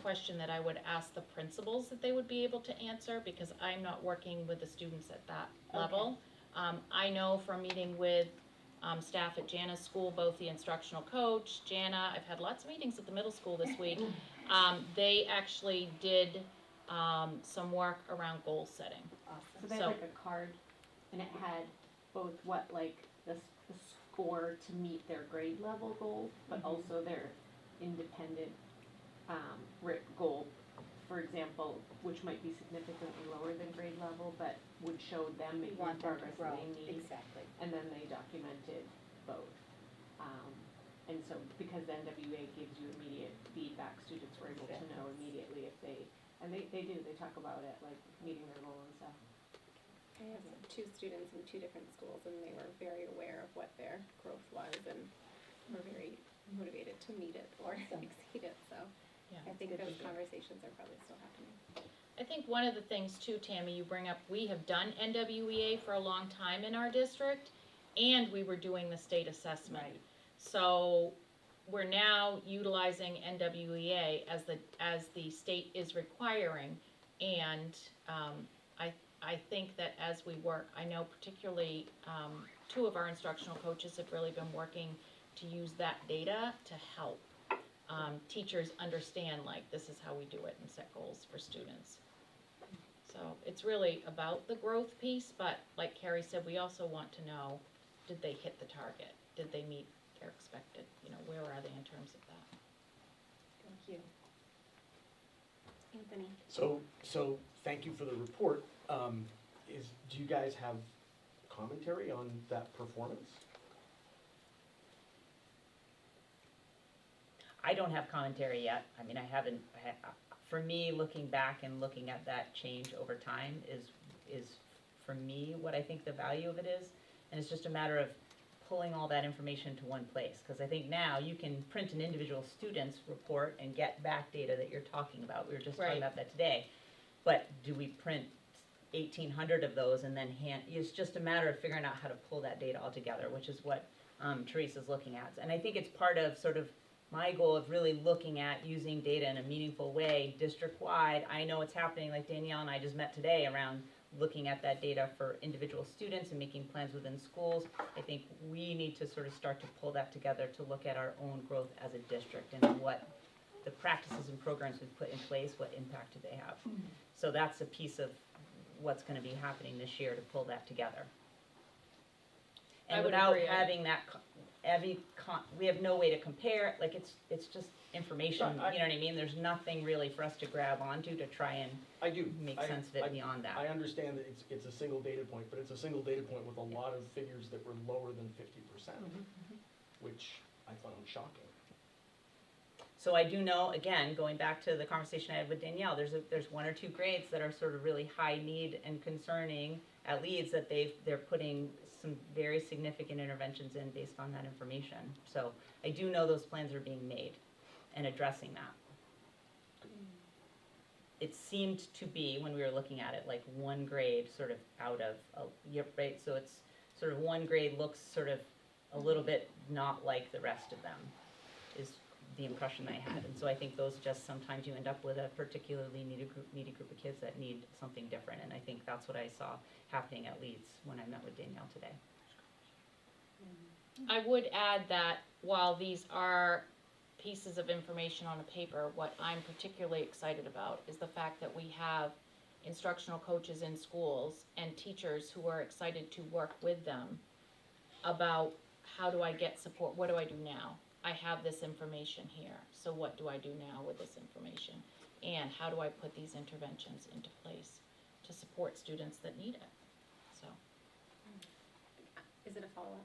Speaker 14: question that I would ask the principals that they would be able to answer, because I'm not working with the students at that level. I know from meeting with staff at Jana's school, both the instructional coach, Jana, I've had lots of meetings at the middle school this week. They actually did some work around goal setting.
Speaker 12: So they had like a card, and it had both what, like, the score to meet their grade level goal, but also their independent, RIP goal, for example, which might be significantly lower than grade level, but would show them making the progress that they need.
Speaker 2: Exactly.
Speaker 12: And then they documented both. And so, because the NWA gives you immediate feedback, students were able to know immediately if they, and they do, they talk about it, like meeting their goal and stuff.
Speaker 6: I have 2 students in 2 different schools, and they were very aware of what their growth was and were very motivated to meet it or exceed it, so
Speaker 14: Yeah,
Speaker 6: I think those conversations are probably still happening.
Speaker 14: I think one of the things too, Tammy, you bring up, we have done NWEA for a long time in our district, and we were doing the state assessment.
Speaker 2: Right.
Speaker 14: So we're now utilizing NWEA as the state is requiring, and I think that as we work, I know particularly 2 of our instructional coaches have really been working to use that data to help teachers understand, like, this is how we do it and set goals for students. So it's really about the growth piece, but like Carrie said, we also want to know, did they hit the target? Did they meet their expected, where are they in terms of that?
Speaker 6: Thank you. Anthony?
Speaker 15: So thank you for the report. Do you guys have commentary on that performance?
Speaker 2: I don't have commentary yet. I mean, I haven't, for me, looking back and looking at that change over time is for me what I think the value of it is. And it's just a matter of pulling all that information to one place. Because I think now you can print an individual student's report and get back data that you're talking about. We were just talking about that today. But do we print 1,800 of those and then it's just a matter of figuring out how to pull that data all together, which is what Teresa's looking at. And I think it's part of sort of my goal of really looking at using data in a meaningful way district-wide. I know it's happening, like Danielle and I just met today, around looking at that data for individual students and making plans within schools. I think we need to sort of start to pull that together to look at our own growth as a district and what the practices and programs we've put in place, what impact do they have. So that's a piece of what's going to be happening this year to pull that together. And without having that, we have no way to compare, like it's just information, you know what I mean? There's nothing really for us to grab onto to try and make sense of it beyond that.
Speaker 15: I understand that it's a single data point, but it's a single data point with a lot of figures that were lower than 50%, which I found shocking.
Speaker 2: So I do know, again, going back to the conversation I had with Danielle, there's 1 or 2 grades that are sort of really high need and concerning at Leeds that they're putting some very significant interventions in based on that information. So I do know those plans are being made and addressing that. It seemed to be, when we were looking at it, like 1 grade sort of out of, right? So it's sort of 1 grade looks sort of a little bit not like the rest of them, is the impression I had. And so I think those just sometimes you end up with a particularly needy group of kids that need something different. And I think that's what I saw happening at Leeds when I met with Danielle today.
Speaker 14: I would add that while these are pieces of information on a paper, what I'm particularly excited about is the fact that we have instructional coaches in schools and teachers who are excited to work with them about how do I get support, what do I do now? I have this information here, so what do I do now with this information? And how do I put these interventions into place to support students that need it? So.
Speaker 6: Is it a follow-up?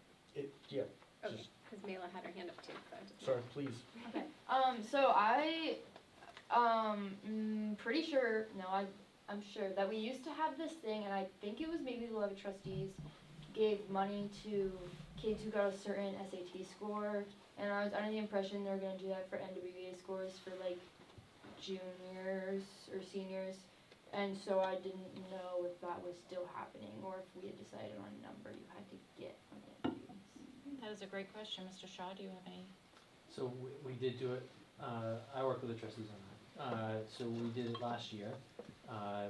Speaker 15: Yeah.
Speaker 6: Okay, because Mayla had her hand up too, so I just.
Speaker 15: Sorry, please.
Speaker 9: Okay, so pretty sure, I'm sure that we used to have this thing, and I think it was maybe the levy trustees gave money to kids who got a certain SAT score, and I was under the impression they were gonna do that for NWEA scores for like juniors or seniors, and so I didn't know if that was still happening, or if we had decided on a number you had to get on the NWEAs.
Speaker 14: That is a great question. Mr. Shaw, do you have any?
Speaker 10: So we did do it, I work with the trustees on that. So we did it last year.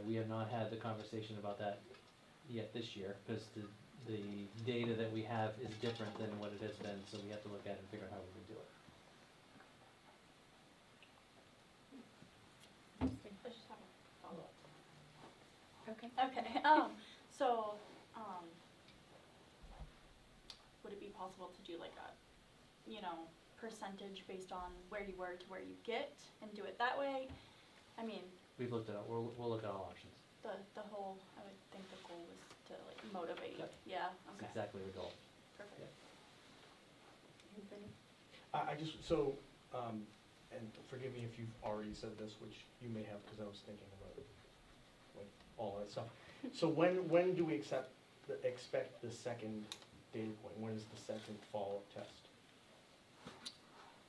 Speaker 10: We have not had the conversation about that yet this year, because the data that we have is different than what it has been, so we have to look at it and figure out how we can do it.
Speaker 17: I just have a follow-up.
Speaker 6: Okay.
Speaker 17: Okay, so, would it be possible to do like a, percentage based on where you were to where you get and do it that way? I mean,
Speaker 10: We've looked at, we'll look at all options.
Speaker 17: the whole, I would think the goal was to like motivate,
Speaker 10: Yep.
Speaker 17: yeah,
Speaker 10: That's
Speaker 17: okay,
Speaker 10: exactly the goal.
Speaker 17: perfect.
Speaker 6: Anthony?
Speaker 15: I just, so, and forgive me if you've already said this, which you may have, because I was thinking about like all that stuff. So when do we expect the second data point? When is the second follow-up test?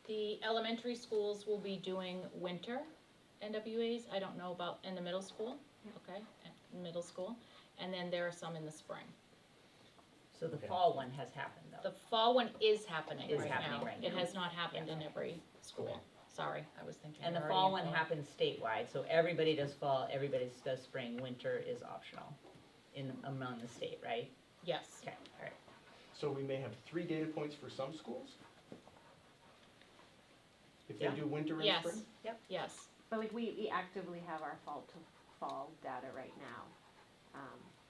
Speaker 14: The elementary schools will be doing winter NWAs. I don't know about in the middle school, okay, middle school. And then there are some in the spring.
Speaker 2: So the
Speaker 15: Okay.
Speaker 2: fall one has happened though.
Speaker 14: The fall one is happening
Speaker 2: Is
Speaker 14: right
Speaker 2: happening
Speaker 14: now.
Speaker 2: right
Speaker 14: It
Speaker 2: now.
Speaker 14: has not happened in every school. Sorry, I was thinking.
Speaker 2: And the
Speaker 14: already
Speaker 2: fall
Speaker 14: in
Speaker 2: one
Speaker 14: fall.
Speaker 2: happens statewide, so everybody does fall, everybody does spring, winter is optional among the state, right?
Speaker 14: Yes.
Speaker 2: Okay, all right.
Speaker 15: So we may have 3 data points for some schools? If they
Speaker 14: Yeah.
Speaker 15: do winter and
Speaker 14: Yes.
Speaker 15: spring?
Speaker 14: Yes.
Speaker 12: But like we actively have our fall to fall data right now.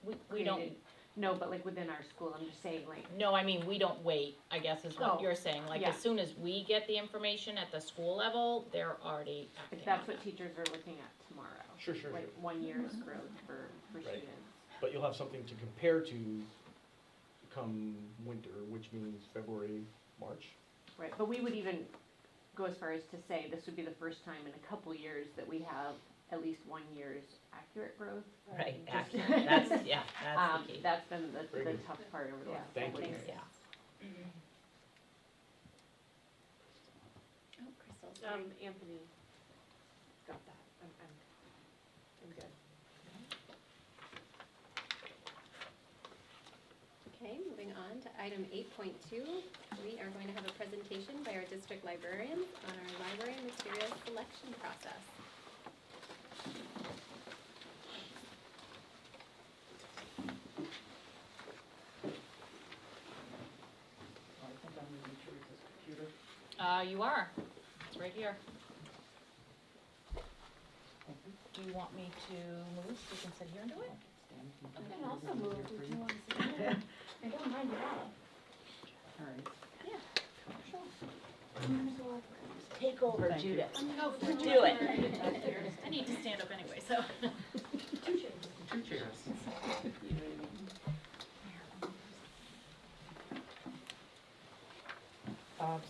Speaker 14: We don't,
Speaker 12: created- No, but like within our school, I'm just saying like,
Speaker 14: no, I mean, we don't wait, I guess is what
Speaker 12: Oh,
Speaker 14: you're saying. Like
Speaker 12: yeah.
Speaker 14: as soon as we get the information at the school level, they're already acting
Speaker 12: if that's
Speaker 14: on
Speaker 12: what
Speaker 14: it.
Speaker 12: teachers are looking at tomorrow.
Speaker 15: Sure.
Speaker 12: Like 1 year's growth for
Speaker 15: Right.
Speaker 12: students.
Speaker 15: But you'll have something to compare to come winter, which means February, March?
Speaker 12: Right, but we would even go as far as to say this would be the first time in a couple years that we have at least 1 year's accurate growth.
Speaker 2: Right,
Speaker 12: Just-
Speaker 2: accurate. That's the key.
Speaker 12: That's been
Speaker 15: Very
Speaker 12: the
Speaker 15: good.
Speaker 12: tough part over the
Speaker 2: Yeah.
Speaker 12: last
Speaker 15: Thank
Speaker 12: couple
Speaker 15: you.
Speaker 12: years.
Speaker 2: Yeah.
Speaker 6: Oh, Crystal's
Speaker 3: Anthony got that, I'm good.
Speaker 6: Okay, moving on to item 8.2. We are going to have a presentation by our district librarians on our library material selection process.
Speaker 2: I think I'm moving to this computer.
Speaker 14: You are, it's right here. Do you want me to move so you can sit here and do it?
Speaker 17: You can also move if you want to sit there. I don't mind at all.
Speaker 2: All right.
Speaker 17: Sure.
Speaker 2: Take over,
Speaker 15: Thank you.
Speaker 2: Judith.
Speaker 14: Go for it.
Speaker 2: Do it.
Speaker 14: I need to stand up anyway, so.
Speaker 15: Two chairs.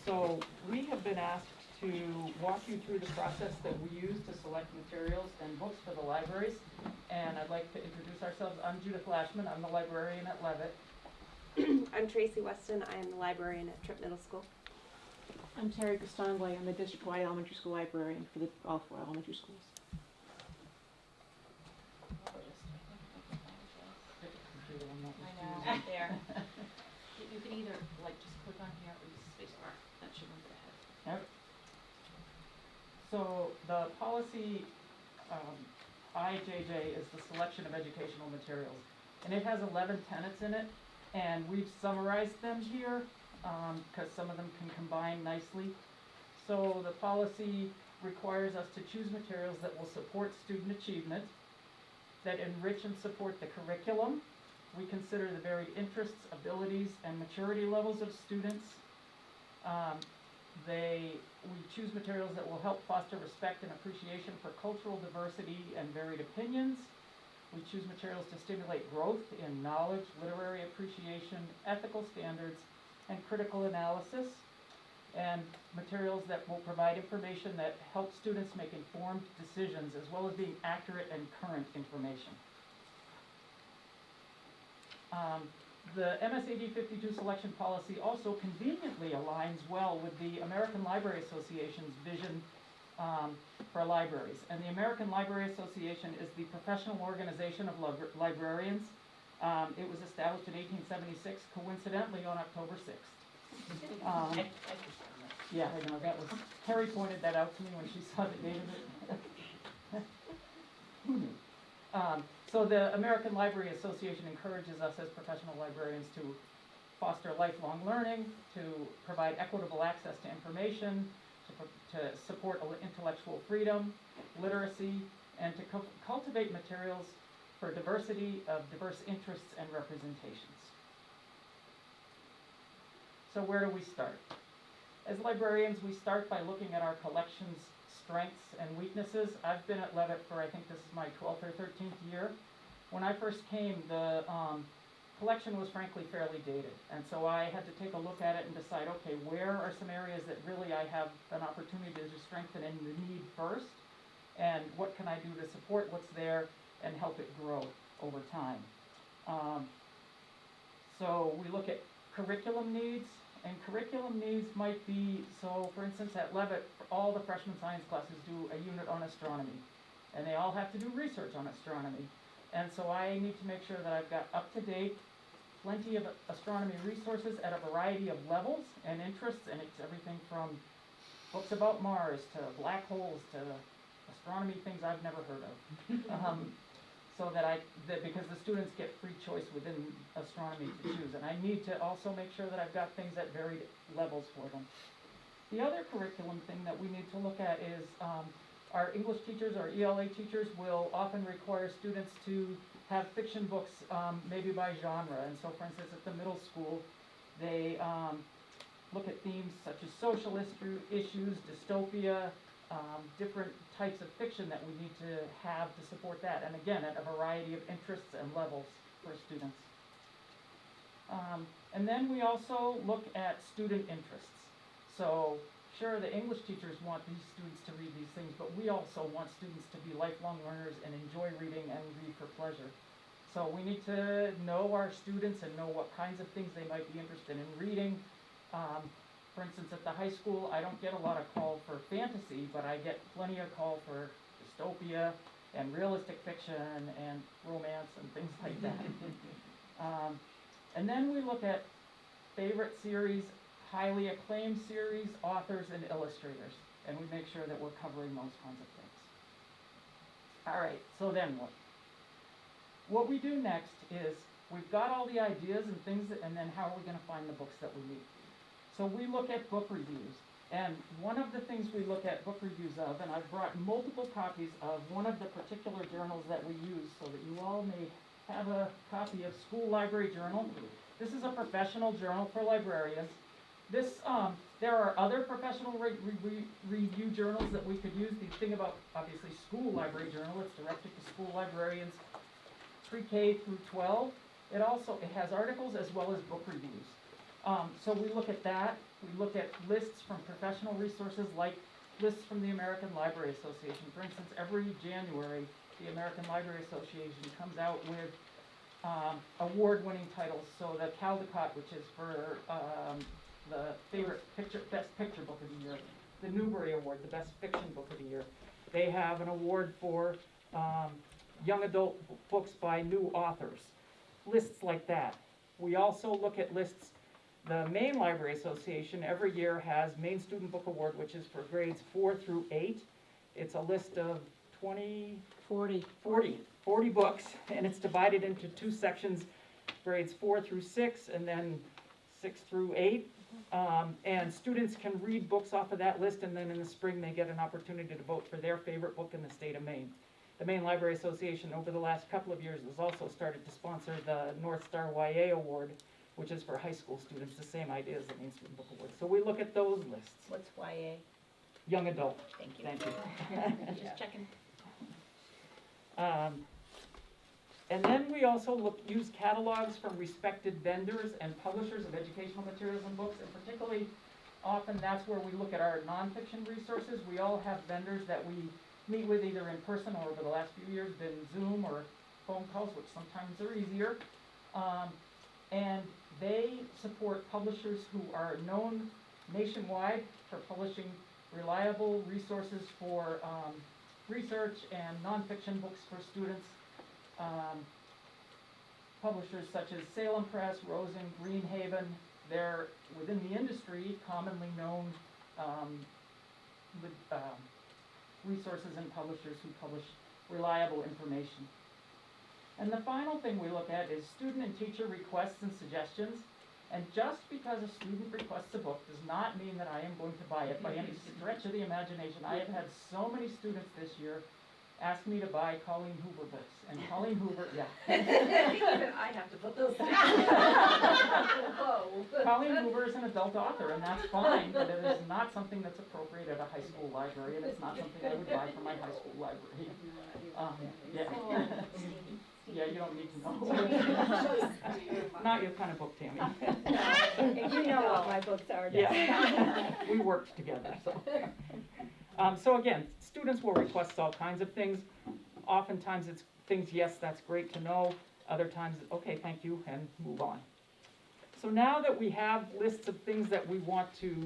Speaker 18: So we have been asked to walk you through the process that we use to select materials and books for the libraries. And I'd like to introduce ourselves. I'm Judith Lashman. I'm the librarian at Levitt.
Speaker 3: I'm Tracy Weston, I am the librarian at Tripp Middle School.
Speaker 19: I'm Terry Costangli. I'm the district-wide elementary school librarian for all 4 elementary schools.
Speaker 14: Right there. You can either like just click on here or use space bar. That should move it ahead.
Speaker 18: Yep. So the policy, IJJ is the selection of educational materials. And it has 11 tenets in it, and we've summarized them here, because some of them can combine nicely. So the policy requires us to choose materials that will support student achievement, that enrich and support the curriculum. We consider the varied interests, abilities, and maturity levels of students. We choose materials that will help foster respect and appreciation for cultural diversity and varied opinions. We choose materials to stimulate growth in knowledge, literary appreciation, ethical standards, and critical analysis. And materials that will provide information that help students make informed decisions as well as being accurate and current information. The MSAD 52 selection policy also conveniently aligns well with the American Library Association's vision for libraries. And the American Library Association is the professional organization of librarians. It was established in 1876, coincidentally on October 6th. Yeah, I know, that was, Terry pointed that out to me when she saw the date of it. So the American Library Association encourages us as professional librarians to foster lifelong learning, to provide equitable access to information, to support intellectual freedom, literacy, and to cultivate materials for diversity of diverse interests and representations. So where do we start? As librarians, we start by looking at our collection's strengths and weaknesses. I've been at Levitt for, I think this is my 12th or 13th year. When I first came, the collection was frankly fairly dated. And so I had to take a look at it and decide, okay, where are some areas that really I have an opportunity to strengthen in the need first? And what can I do to support what's there and help it grow over time? So we look at curriculum needs, and curriculum needs might be, so for instance at Levitt, all the freshman science classes do a unit on astronomy, and they all have to do research on astronomy. And so I need to make sure that I've got up-to-date, plenty of astronomy resources at a variety of levels and interests, and it's everything from books about Mars to black holes to astronomy things I've never heard of. So that because the students get free choice within astronomy to choose, and I need to also make sure that I've got things at varied levels for them. The other curriculum thing that we need to look at is our English teachers or ELA teachers will often require students to have fiction books maybe by genre, and so for instance at the middle school they look at themes such as social issues, dystopia, different types of fiction that we need to have to support that, and again at a variety of interests and levels for students. And then we also look at student interests. So sure, the English teachers want these students to read these things, but we also want students to be lifelong learners and enjoy reading and read for pleasure. So we need to know our students and know what kinds of things they might be interested in reading. For instance, at the high school, I don't get a lot of call for fantasy, but I get plenty of call for dystopia and realistic fiction and romance and things like that. And then we look at favorite series, highly acclaimed series, authors, and illustrators, and we make sure that we're covering those kinds of things. All right, so then what? What we do next is we've got all the ideas and things, and then how are we going to find the books that we need? So we look at book reviews, and one of the things we look at book reviews of, and I've brought multiple copies of one of the particular journals that we use so that you all may have a copy of School Library Journal. This is a professional journal for librarians. This, there are other professional review journals that we could use. The thing about, obviously, School Library Journal, it's directed to school librarians pre-K through 12. It has articles as well as book reviews. So we look at that. We look at lists from professional resources like lists from the American Library Association. For instance, every January, the American Library Association comes out with award-winning titles. So the Caldecott, which is for the best picture book of the year, the Newbery Award, the best fiction book of the year. They have an award for young adult books by new authors, lists like that. We also look at lists. The Maine Library Association every year has Maine Student Book Award, which is for grades 4 through 8. It's a list of 40 books, and it's divided into two sections, grades 4 through 6, and then 6 through 8. And students can read books off of that list, and then in the spring they get an opportunity to vote for their favorite book in the state of Maine. The Maine Library Association over the last couple of years has also started to sponsor the North Star YA Award, which is for high school students, the same idea as the Maine Student Book Award. So we look at those lists.
Speaker 2: What's YA?
Speaker 18: Young adult.
Speaker 2: Thank you.
Speaker 18: Thank you.
Speaker 14: Just checking.
Speaker 18: And then we also use catalogs from respected vendors and publishers of educational materials and books, and particularly often that's where we look at our nonfiction resources. We all have vendors that we meet with either in person or over the last few years been Zoom or phone calls, which sometimes are easier. And they support publishers who are known nationwide for publishing reliable resources for research and nonfiction books for students. Publishers such as Salem Press, Rosen, Greenhaven, they're within the industry commonly known with resources and publishers who publish reliable information. And the final thing we look at is student and teacher requests and suggestions. And just because a student requests a book does not mean that I am going to buy it by any stretch of the imagination. I have had so many students this year ask me to buy Colleen Hoover books. And Colleen Hoover, yeah.
Speaker 2: Even I have to put those down. Whoa.
Speaker 18: Colleen Hoover is an adult author, and that's fine, but it is not something that's appropriate at a high school library, and it's not something I would buy for my high school library. Yeah. Yeah, you don't need to know. Not your kind of book, Tammy.
Speaker 16: And you know what my books are.
Speaker 18: Yeah. We worked together, so. So again, students will request all kinds of things. Oftentimes it's things, yes, that's great to know. Other times, okay, thank you, and move on. So now that we have lists of things that we want to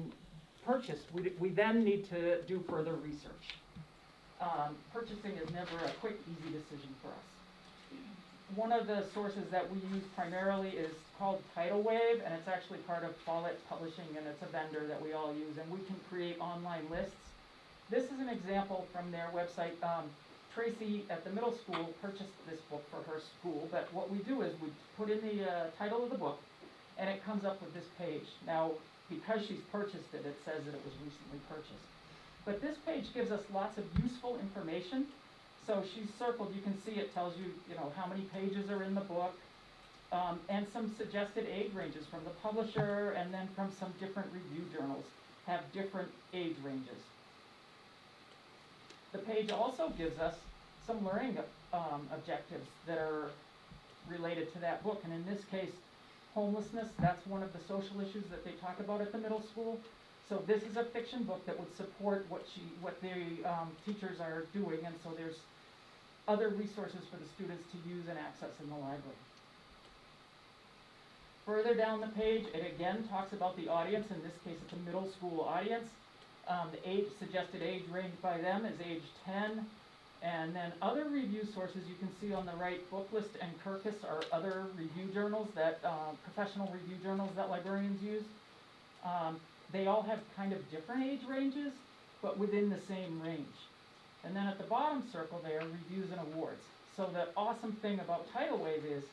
Speaker 18: purchase, we then need to do further research. Purchasing is never a quick, easy decision for us. One of the sources that we use primarily is called Tidal Wave, and it's actually part of Follett Publishing, and it's a vendor that we all use, and we can create online lists. This is an example from their website. Tracy at the middle school purchased this book for her school, but what we do is we put in the title of the book, and it comes up with this page. Now, because she's purchased it, it says that it was recently purchased. But this page gives us lots of useful information. So she's circled, you can see it tells you, how many pages are in the book, and some suggested age ranges from the publisher, and then from some different review journals have different age ranges. The page also gives us some learning objectives that are related to that book, and in this case, homelessness, that's one of the social issues that they talk about at the middle school. So this is a fiction book that would support what the teachers are doing, and so there's other resources for the students to use and access in the library. Further down the page, it again talks about the audience. In this case, it's a middle school audience. The suggested age range by them is age 10. And then other review sources you can see on the right, Booklist and Kirkus are other review journals that, professional review journals that librarians use. They all have kind of different age ranges, but within the same range. And then at the bottom circle there, reviews and awards. So the awesome thing about Tidal Wave is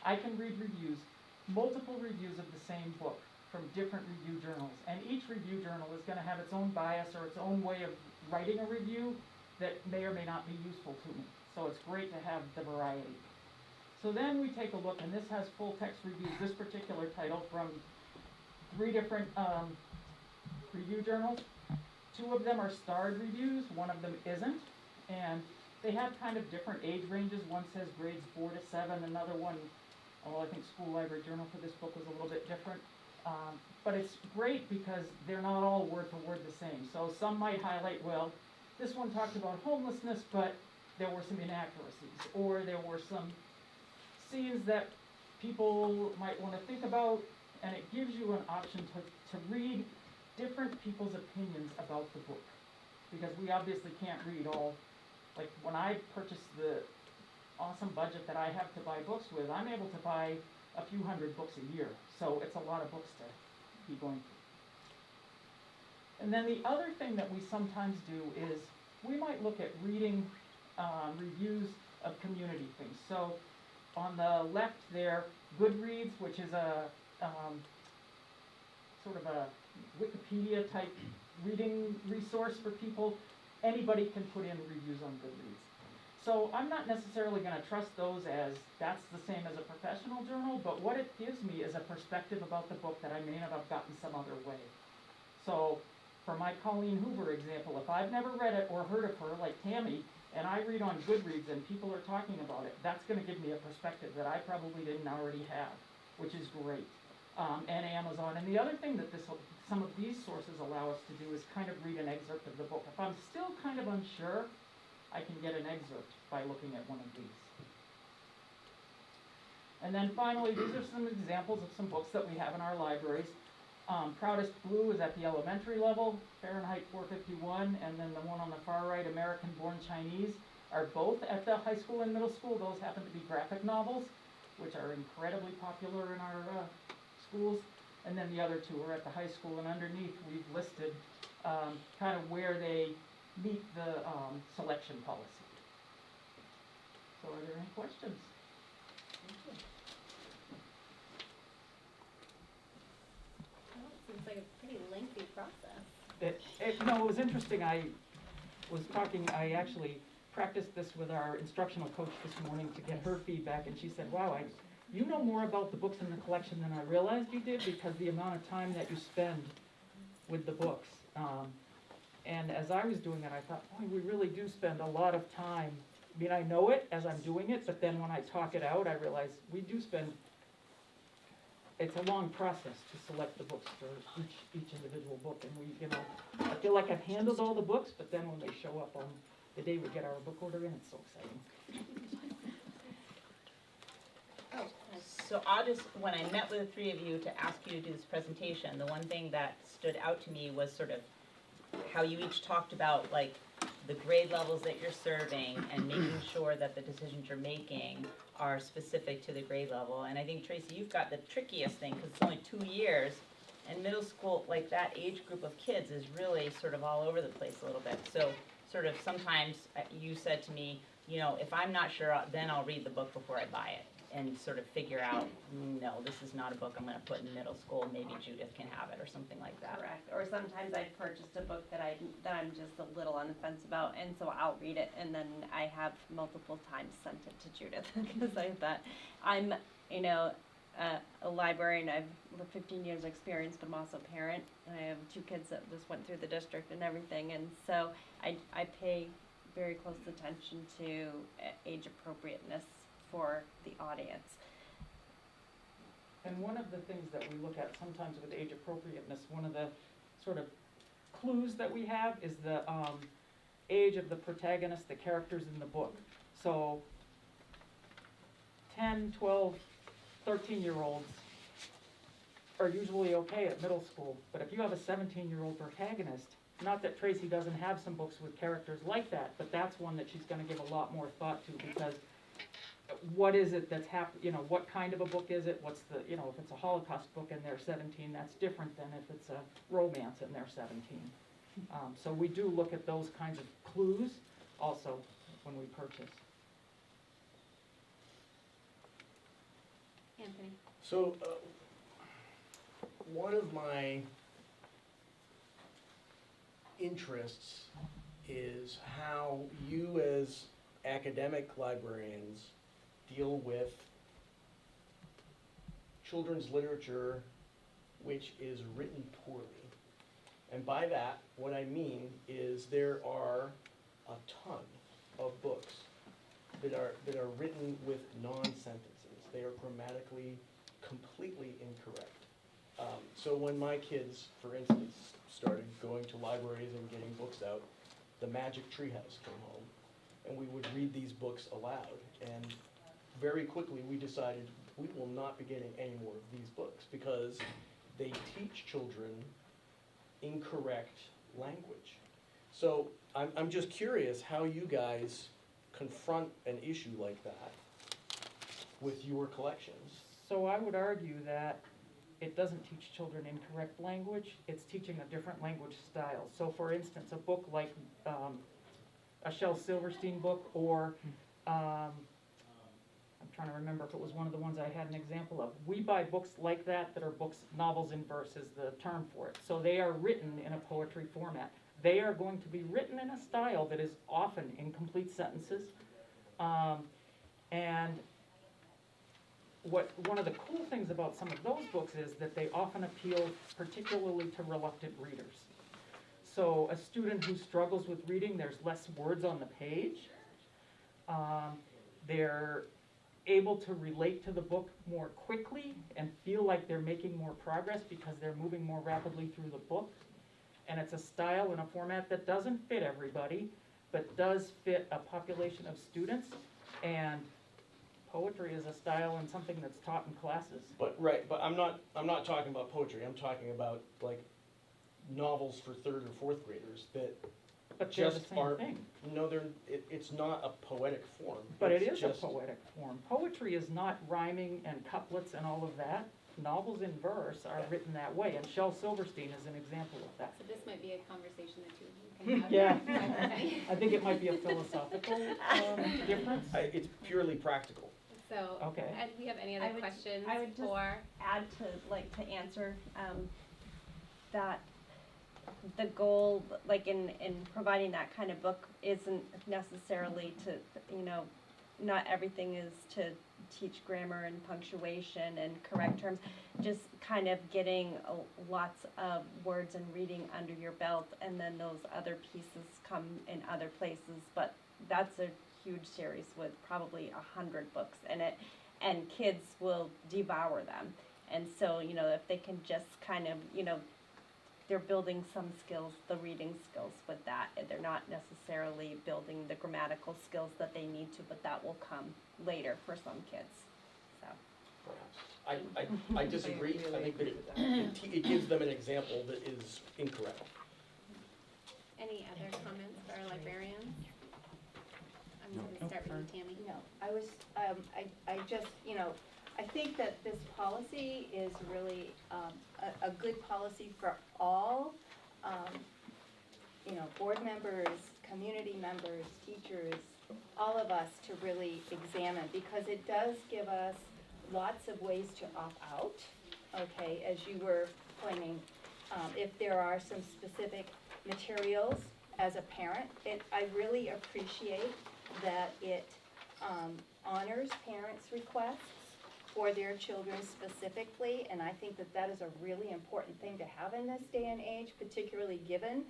Speaker 18: I can read reviews, multiple reviews of the same book from different review journals. And each review journal is going to have its own bias or its own way of writing a review that may or may not be useful to me. So it's great to have the variety. So then we take a look, and this has full text reviews, this particular title from 3 different review journals. 2 of them are starred reviews, 1 of them isn't, and they have kind of different age ranges. One says grades 4 to 7, another one, I think School Library Journal for this book was a little bit different. But it's great because they're not all word for word the same. So some might highlight, well, this one talked about homelessness, but there were some inaccuracies, or there were some scenes that people might want to think about, and it gives you an option to read different people's opinions about the book, because we obviously can't read all. Like when I purchase the awesome budget that I have to buy books with, I'm able to buy a few hundred books a year, so it's a lot of books to be going through. And then the other thing that we sometimes do is we might look at reading reviews of community things. So on the left there, Goodreads, which is a sort of a Wikipedia type reading resource for people. Anybody can put in reviews on Goodreads. So I'm not necessarily going to trust those as that's the same as a professional journal, but what it gives me is a perspective about the book that I may not have gotten some other way. So for my Colleen Hoover example, if I've never read it or heard of her like Tammy, and I read on Goodreads and people are talking about it, that's going to give me a perspective that I probably didn't already have, which is great. And Amazon. And the other thing that some of these sources allow us to do is kind of read an excerpt of the book. If I'm still kind of unsure, I can get an excerpt by looking at one of these. And then finally, these are some examples of some books that we have in our libraries. Proudest Blue is at the elementary level, Fahrenheit 451, and then the one on the far right, American Born Chinese, are both at the high school and middle school. Those happen to be graphic novels, which are incredibly popular in our schools. And then the other 2 are at the high school, and underneath we've listed kind of where they meet the selection policy. So are there any questions?
Speaker 6: Well, it seems like a pretty lengthy process.
Speaker 18: No, it was interesting, I actually practiced this with our instructional coach this morning to get her feedback, and she said, wow, you know more about the books in the collection than I realized you did, because the amount of time that you spend with the books. And as I was doing it, I thought, boy, we really do spend a lot of time. I mean, I know it as I'm doing it, but then when I talk it out, I realize we do spend, it's a long process to select the books for each individual book. And we, I feel like I've handled all the books, but then when they show up on the day we get our book order in, it's so exciting.
Speaker 2: So when I met with the three of you to ask you to do this presentation, the one thing that stood out to me was sort of how you each talked about like the grade levels that you're serving and making sure that the decisions you're making are specific to the grade level. And I think, Tracy, you've got the trickiest thing, because it's only 2 years, and middle school, like that age group of kids is really sort of all over the place a little bit. So sort of sometimes you said to me, if I'm not sure, then I'll read the book before I buy it and sort of figure out, no, this is not a book I'm gonna put in middle school, maybe Judith can have it, or something like that.
Speaker 20: Correct. Or sometimes I've purchased a book that I'm just a little on the fence about, and so I'll read it, and then I have multiple times sent it to Judith because I thought I'm, a librarian. I've 15 years experience, but I'm also a parent. I have 2 kids that just went through the district and everything, and so I pay very close attention to age appropriateness for the audience.
Speaker 18: And one of the things that we look at sometimes with age appropriateness, one of the sort of clues that we have is the age of the protagonist, the characters in the book. So 10, 12, 13-year-olds are usually okay at middle school, but if you have a 17-year-old protagonist, not that Tracy doesn't have some books with characters like that, but that's one that she's going to give a lot more thought to, because what is it that's what kind of a book is it? What's the, if it's a Holocaust book and they're 17, that's different than if it's a romance and they're 17. So we do look at those kinds of clues also when we purchase.
Speaker 6: Anthony?
Speaker 15: So, one of my interests is how you as academic librarians deal with children's literature which is written poorly. And by that, what I mean is there are a ton of books that are written with non-sentences. They are grammatically completely incorrect. So when my kids, for instance, started going to libraries and getting books out, The Magic Treehouse came home, and we would read these books aloud. And very quickly we decided we will not be getting any more of these books because they teach children incorrect language. So I'm just curious how you guys confront an issue like that with your collections.
Speaker 18: So I would argue that it doesn't teach children incorrect language, it's teaching a different language style. So for instance, a book like a Shel Silverstein book, or I'm trying to remember if it was one of the ones I had an example of. We buy books like that are books, novels in verse is the term for it. So they are written in a poetry format. They are going to be written in a style that is often incomplete sentences. And one of the cool things about some of those books is that they often appeal particularly to reluctant readers. So a student who struggles with reading, there's less words on the page. They're able to relate to the book more quickly and feel like they're making more progress because they're moving more rapidly through the book. And it's a style and a format that doesn't fit everybody, but does fit a population of students. And poetry is a style and something that's taught in classes.
Speaker 15: But I'm not talking about poetry. I'm talking about like novels for 3rd or 4th graders that
Speaker 18: But they're
Speaker 15: just
Speaker 18: the same
Speaker 15: aren't.
Speaker 18: thing.
Speaker 15: No, it's not a poetic form.
Speaker 18: But it
Speaker 15: It's
Speaker 18: is a
Speaker 15: just-
Speaker 18: poetic form. Poetry is not rhyming and couplets and all of that. Novels in verse are written that way, and Shel Silverstein is an example of that.
Speaker 6: So this might be a conversation that you can have.
Speaker 18: Yeah, I think it might be a philosophical difference.
Speaker 15: It's purely practical.
Speaker 6: So,
Speaker 18: Okay.
Speaker 6: do we have any
Speaker 20: I
Speaker 6: other
Speaker 20: would-
Speaker 6: questions
Speaker 20: I would just
Speaker 6: for?
Speaker 20: add to, like, to answer, that the goal, like in providing that kind of book isn't necessarily to, you know, not everything is to teach grammar and punctuation and correct terms, just kind of getting lots of words and reading under your belt, and then those other pieces come in other places, but that's a huge series with probably 100 books in it, and kids will devour them. And so, you know, if they can just kind of, you know, they're building some skills, the reading skills with that, and they're not necessarily building the grammatical skills that they need to, but that will come later for some kids, so.
Speaker 15: Perhaps. I disagree. I think that it gives them an example that is incorrect.
Speaker 6: Any other comments for our librarians? I'm gonna start with you, Tammy.
Speaker 16: No, I was, I just, you know, I think that this policy is really a good policy for all, you know, board members, community members, teachers, all of us to really examine, because it does give us lots of ways to opt out, okay, as you were pointing. If there are some specific materials as a parent, I really appreciate that it honors parents' requests for their children specifically, and I think that that is a really important thing to have in this day and age, particularly given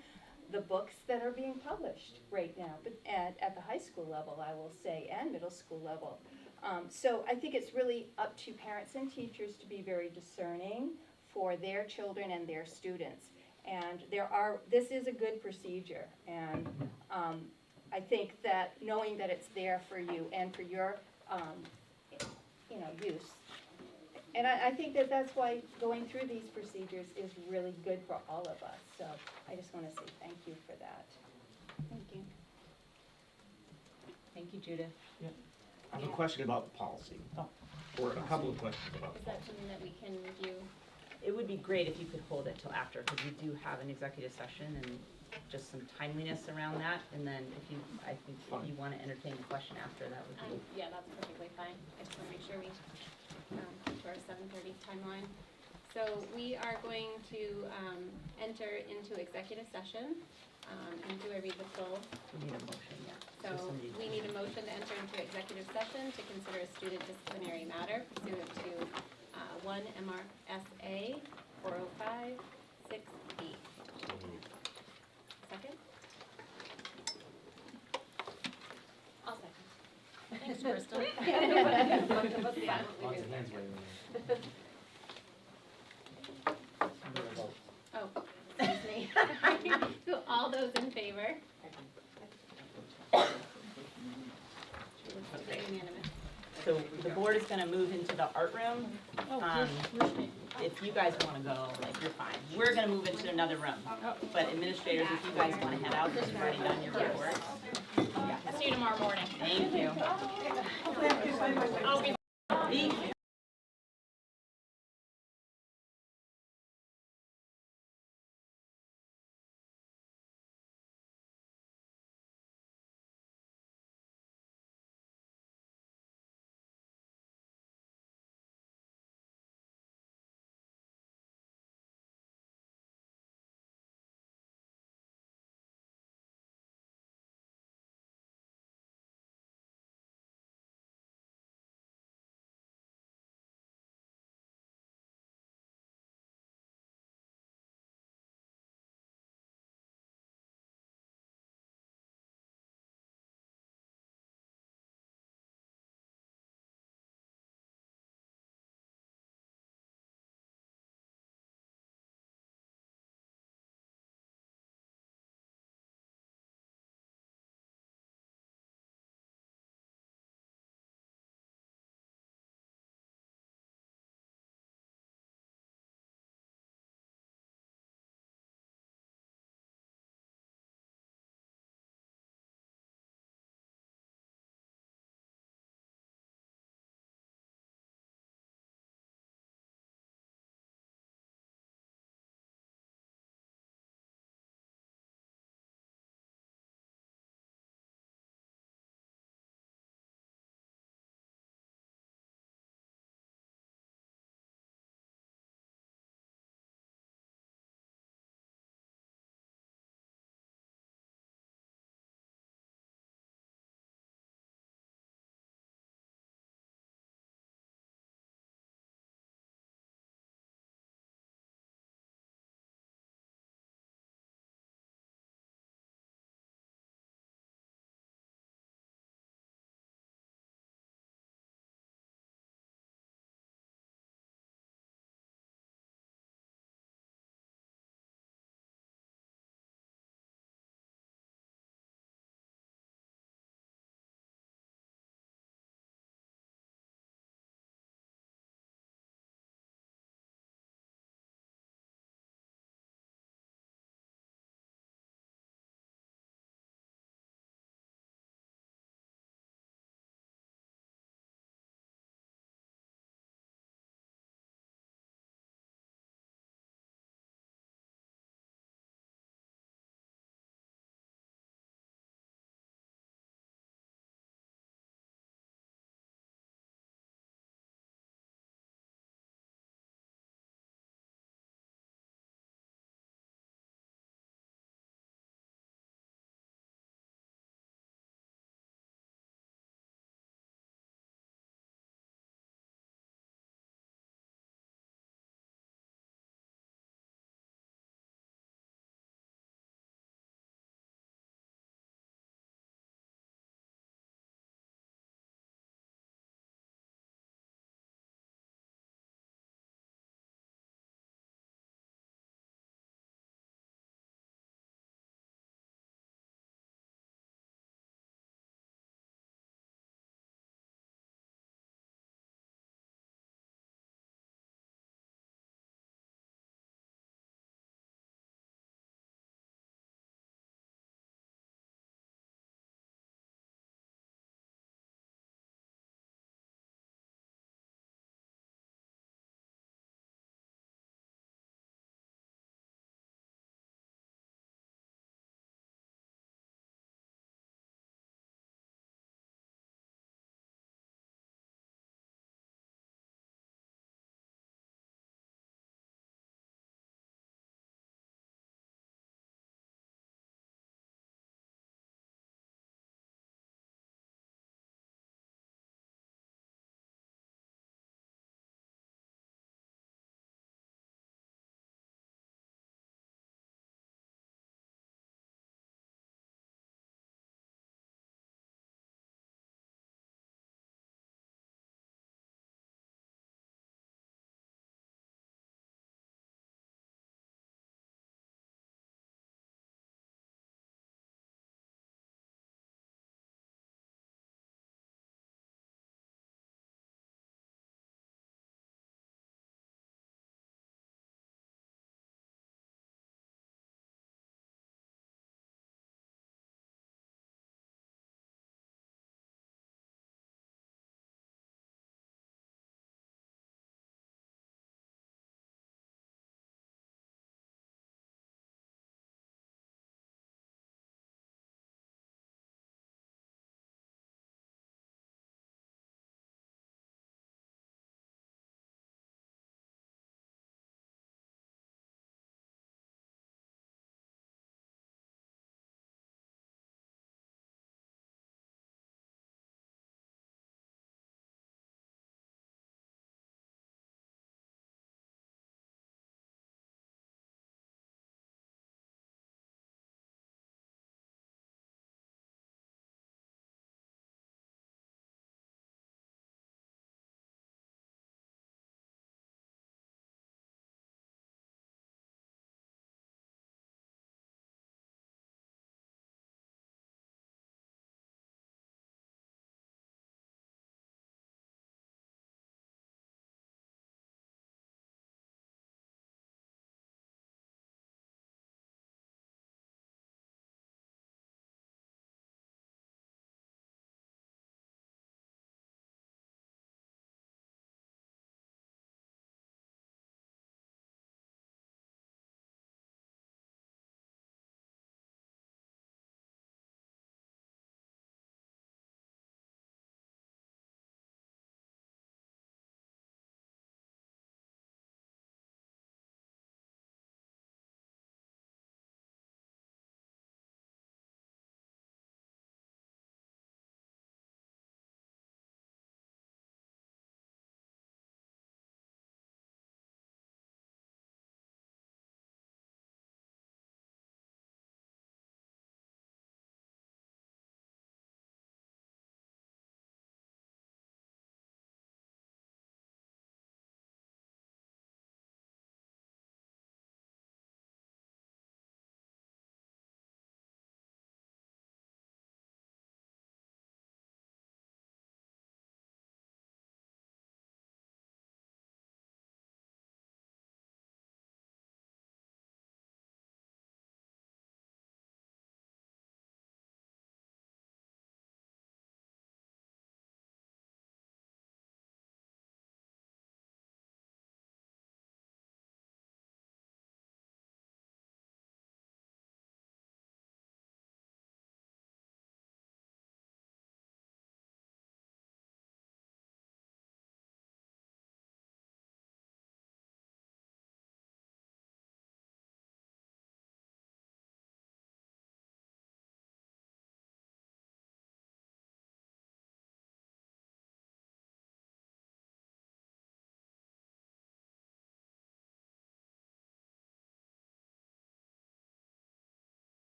Speaker 16: the books that are being published right now, but at the high school level, I will say, and middle school level. So I think it's really up to parents and teachers to be very discerning for their children and their students. And this is a good procedure, and I think that knowing that it's there for you and for your, you know, use. And I think that that's why going through these procedures is really good for all of us. So I just want to say thank you for that.
Speaker 2: Thank you. Thank you, Judith.
Speaker 15: I have a question about the policy, or a couple of questions about
Speaker 6: Is
Speaker 15: the
Speaker 6: that
Speaker 15: policy.
Speaker 6: something that we can review?
Speaker 2: It would be great if you could hold it till after, because we do have an executive session and just some timeliness around that. And then I think if you want to entertain the question after, that would be.
Speaker 6: Yeah, that's perfectly fine. I just wanna make sure we, keep to our 7:30 timeline. So we are going to, enter into executive session, and do I read the full?
Speaker 2: We need a motion, yeah.
Speaker 6: So we need a motion to enter into executive session to consider a student disciplinary matter pursuant to, 1 MRSA 405-6B. Second? I'll second. Thanks, Crystal.
Speaker 5: Lots of hands waving.
Speaker 6: Oh, excuse me. All those in favor? Unanimous.
Speaker 2: So the board is gonna move into the art room. If you guys wanna go, like, you're fine. We're gonna move into another room. But administrators, if you guys wanna head out, just writing down your report.
Speaker 14: See you tomorrow morning.
Speaker 2: Thank you.
Speaker 14: I'll be
Speaker 2: Be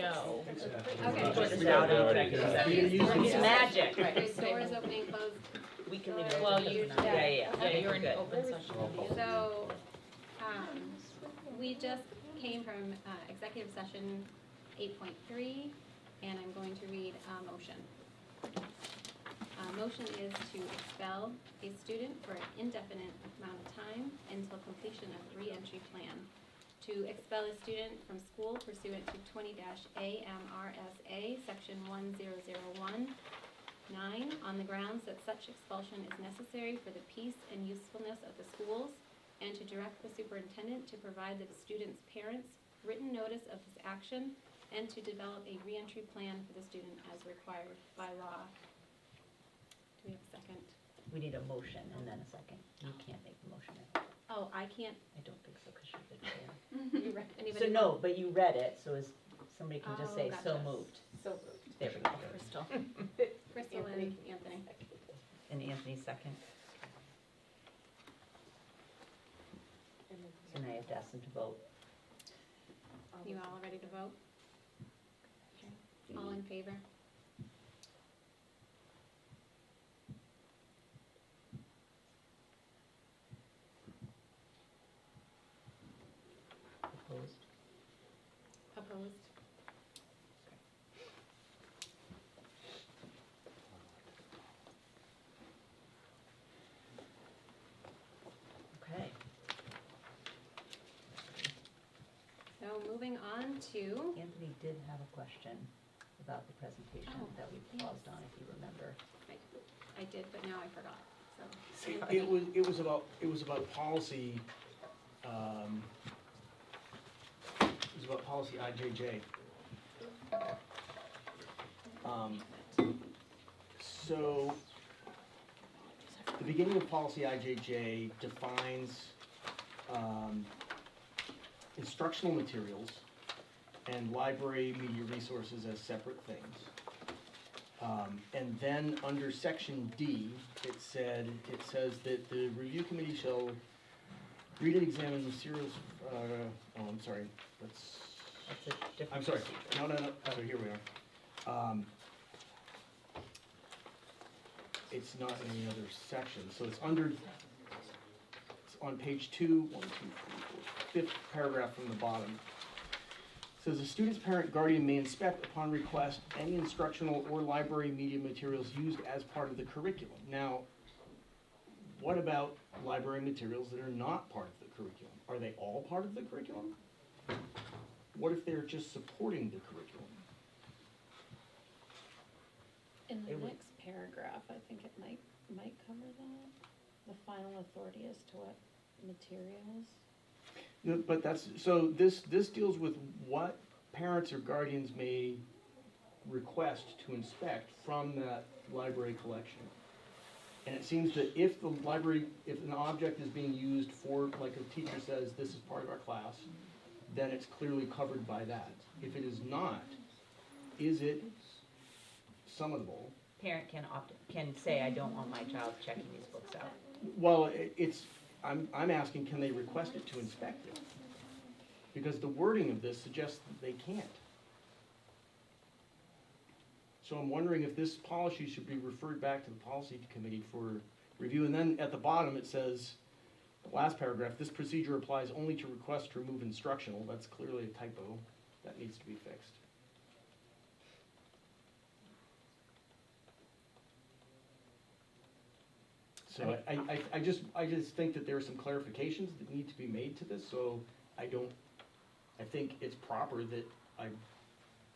Speaker 14: No.
Speaker 6: Okay.
Speaker 2: Put this out in executive session. It's magic.
Speaker 6: Right, doors opening, closed.
Speaker 2: We can leave it
Speaker 14: Well,
Speaker 2: open.
Speaker 14: you,
Speaker 2: Yeah,
Speaker 14: you're in
Speaker 2: good.
Speaker 14: open session.
Speaker 6: So, we just came from, executive session 8.3, and I'm going to read a motion. Motion is to expel a student for an indefinite amount of time until completion of re-entry plan. To expel a student from school pursuant to 20-AMRSA, section 10019, on the grounds that such expulsion is necessary for the peace and usefulness of the schools, and to direct the superintendent to provide the student's parents written notice of this action, and to develop a re-entry plan for the student as required by law. Do we have a second?
Speaker 2: We need a motion and then a second. You can't make the motion.
Speaker 6: Oh, I can't.
Speaker 2: I don't think so, because you didn't.
Speaker 6: You read,
Speaker 2: So
Speaker 6: anybody?
Speaker 2: no, but you read it, so is, somebody can just
Speaker 6: Oh,
Speaker 2: say, so
Speaker 6: gotcha.
Speaker 2: moved.
Speaker 14: So moved.
Speaker 2: There we go.
Speaker 6: Crystal. Crystal and Anthony.
Speaker 2: And Anthony second. So now you have to ask them to vote.
Speaker 6: You all ready to vote? Okay. All in favor?
Speaker 2: Opposed?
Speaker 6: Opposed?
Speaker 2: Okay.
Speaker 6: So moving on to,
Speaker 2: Anthony did have a question about the presentation
Speaker 6: Oh,
Speaker 2: that we paused on, if you remember.
Speaker 6: I did, but now I forgot, so.
Speaker 15: It was about policy, it was about policy IJJ. So, the beginning of policy IJJ defines, instructional materials and library media resources as separate things. And then under section D, it says that the review committee shall read and examine materials, I'm sorry,
Speaker 2: That's a different
Speaker 15: I'm sorry,
Speaker 2: procedure.
Speaker 15: no, so here we are. It's not in any other section, so it's on page 2, 1, 2, 3, 4, fifth paragraph from the bottom. Says a student's parent guardian may inspect upon request any instructional or library media materials used as part of the curriculum. Now, what about library materials that are not part of the curriculum? Are they all part of the curriculum? What if they're just supporting the curriculum?
Speaker 12: In the
Speaker 2: It would-
Speaker 12: next paragraph, I think it might cover that, the final authority as to what materials.
Speaker 15: No, but that's, so this deals with what parents or guardians may request to inspect from that library collection. And it seems that if the library, if an object is being used for, like a teacher says, this is part of our class, then it's clearly covered by that. If it is not, is it summonable?
Speaker 2: Parent can say, I don't want my child checking these books out.
Speaker 15: Well, I'm asking, can they request it to inspect it? Because the wording of this suggests that they can't. So I'm wondering if this policy should be referred back to the policy committee for review. And then at the bottom, it says, the last paragraph, this procedure applies only to requests to remove instructional. That's clearly a typo. That needs to be fixed. So I just think that there are some clarifications that need to be made to this, so I think it's proper that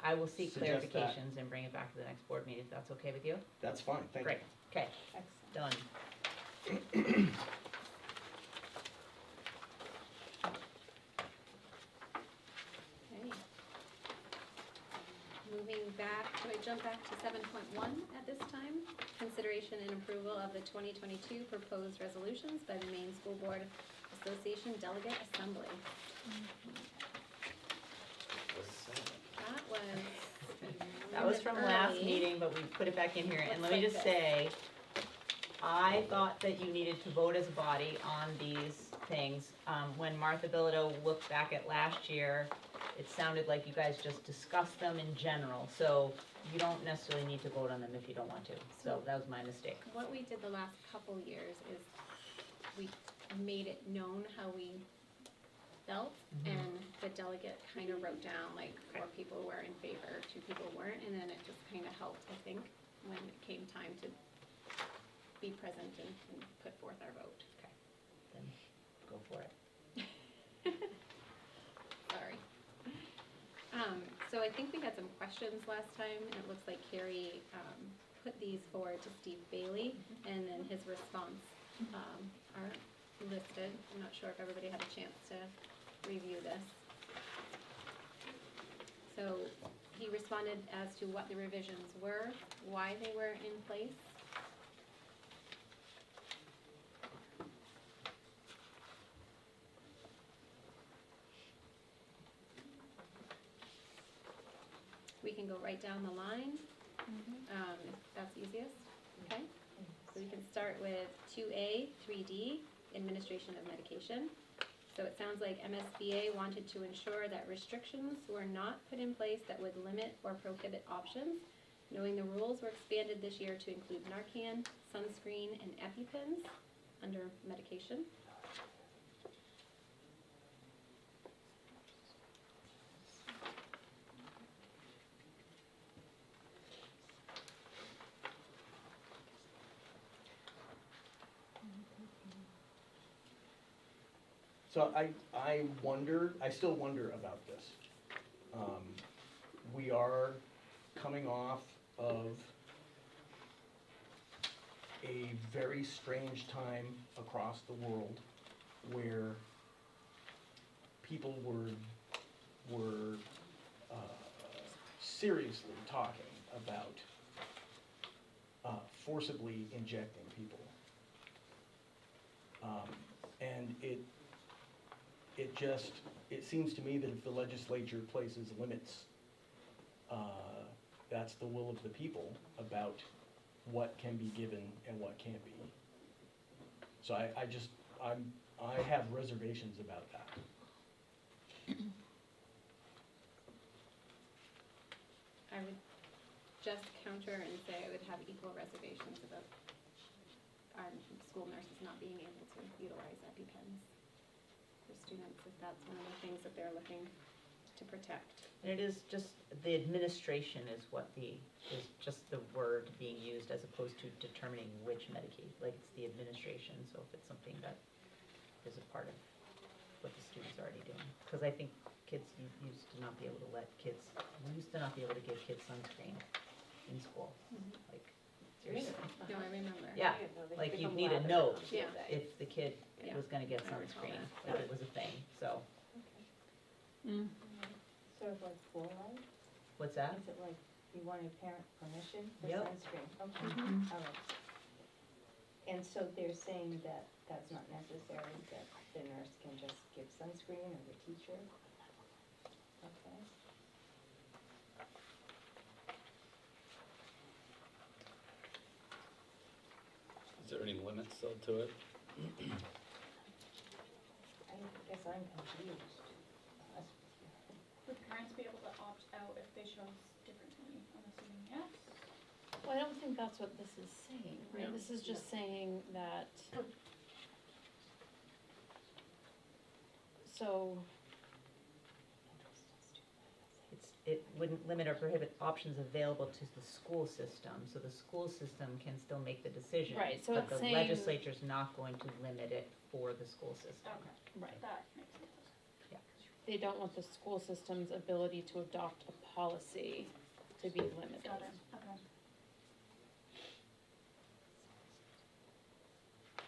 Speaker 2: I will seek
Speaker 15: Suggest that.
Speaker 2: clarifications and bring it back to the next board meeting, if that's okay with you?
Speaker 15: that's fine, thank you.
Speaker 2: Great, okay, done.
Speaker 6: Okay. Moving back, do I jump back to 7.1 at this time? Consideration and approval of the 2022 proposed resolutions by the Maine School Board Association Delegate Assembly.
Speaker 2: That was from last
Speaker 6: early.
Speaker 2: meeting, but we put it back in here, and let
Speaker 6: Looks
Speaker 2: me
Speaker 6: like
Speaker 2: just
Speaker 6: this.
Speaker 2: say, I thought that you needed to vote as a body on these things. When Martha Bilodeau looked back at last year, it sounded like you guys just discussed them in general, so you don't necessarily need to vote on them if you don't want to. So that was my mistake.
Speaker 6: What we did the last couple years is we made it known how we felt, and the delegate kind of wrote down like 4 people were in favor, 2 people weren't, and then it just kind of helped, I think, when it came time to be present and put forth our vote.
Speaker 2: Okay, then go for it.
Speaker 6: Sorry. So I think we had some questions last time, and it looks like Carrie put these forward to Steve Bailey, and then his response are listed. I'm not sure if everybody had a chance to review this. So he responded as to what the revisions were, why they were in place. We can go right down the line, if that's easiest, okay? So we can start with 2A, 3D, administration of medication. So it sounds like MSBA wanted to ensure that restrictions were not put in place that would limit or prohibit options. Knowing the rules were expanded this year to include Narcan, sunscreen, and EpiPens under medication.
Speaker 15: So I still wonder about this. We are coming off of a very strange time across the world where people were seriously talking about forcibly injecting people. And it seems to me that if the legislature places limits, that's the will of the people about what can be given and what can't be. So I have reservations about that.
Speaker 6: I would just counter and say I would have equal reservations about our school nurses not being able to utilize EpiPens for students, if that's one of the things that they're looking to protect.
Speaker 2: And it is just, the administration is just the word being used as opposed to determining which Medicaid, like it's the administration, so if it's something that is a part of what the student's already doing. Because I think we used to not be able to give kids sunscreen in school, like, seriously.
Speaker 6: No, I remember.
Speaker 2: Yeah, like you'd need a note
Speaker 6: Yeah.
Speaker 2: if the kid
Speaker 6: Yeah.
Speaker 2: was gonna get
Speaker 6: I recall
Speaker 2: sunscreen,
Speaker 6: that.
Speaker 2: like it was a thing, so,
Speaker 16: Sort of like fluoride?
Speaker 2: what's that?
Speaker 16: Is it like you wanted parent permission for
Speaker 2: Yep.
Speaker 16: sunscreen? Okay,
Speaker 2: Mhm.
Speaker 16: all right. And so they're saying that that's not necessary, that the nurse can just give sunscreen or the teacher? Okay.
Speaker 1: Is there any limits though to it?
Speaker 16: I guess I'm confused. Honest with you.
Speaker 17: Would parents be able to opt out if they chose differently? I'm assuming yes.
Speaker 12: Well, I don't think that's what this is saying, right?
Speaker 6: No.
Speaker 12: This is just saying that, so,
Speaker 2: It wouldn't limit or prohibit options available to the school system, so the school system can still make the decision.
Speaker 12: Right, so
Speaker 2: But
Speaker 12: it's
Speaker 2: the
Speaker 12: saying-
Speaker 2: legislature's not going to limit it for the school system.
Speaker 17: Okay,
Speaker 12: right.
Speaker 17: that makes sense.
Speaker 12: They don't want the school system's ability to adopt a policy to be limited.
Speaker 17: Got it, okay.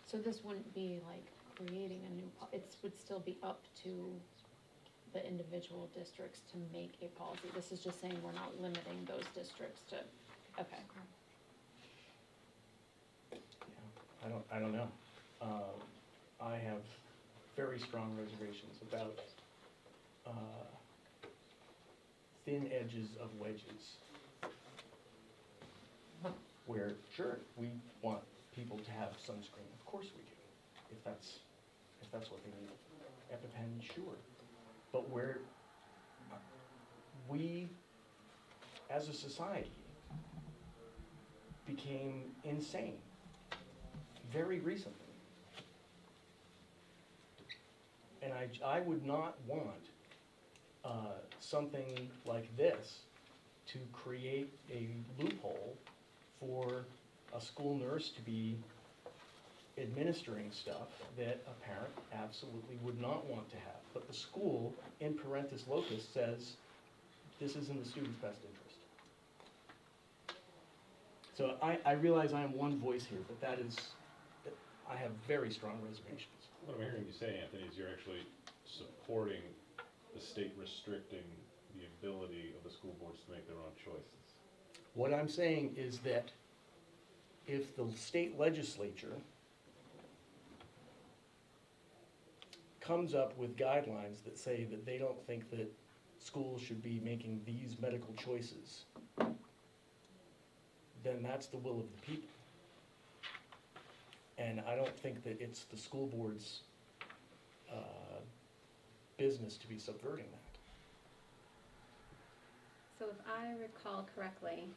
Speaker 12: So this wouldn't be like creating a new, it would still be up to the individual districts to make a policy. This is just saying we're not limiting those districts to, okay.
Speaker 15: Yeah, I don't know. I have very strong reservations about thin edges of wedges. Where, sure, we want people to have sunscreen, of course we do, if that's what they need. EpiPen, sure. But where, we, as a society, became insane very recently. And I would not want something like this to create a loophole for a school nurse to be administering stuff that a parent absolutely would not want to have. But the school, in parentis locus, says this is in the student's best interest. So I realize I am one voice here, but that is, I have very strong reservations.
Speaker 2: What I'm hearing you say, Anthony, is you're actually supporting the state restricting the ability of the school boards to make their own choices.
Speaker 15: What I'm saying is that if the state legislature comes up with guidelines that say that they don't think that schools should be making these medical choices, then that's the will of the people. And I don't think that it's the school board's business to be subverting that.
Speaker 6: So if I recall correctly,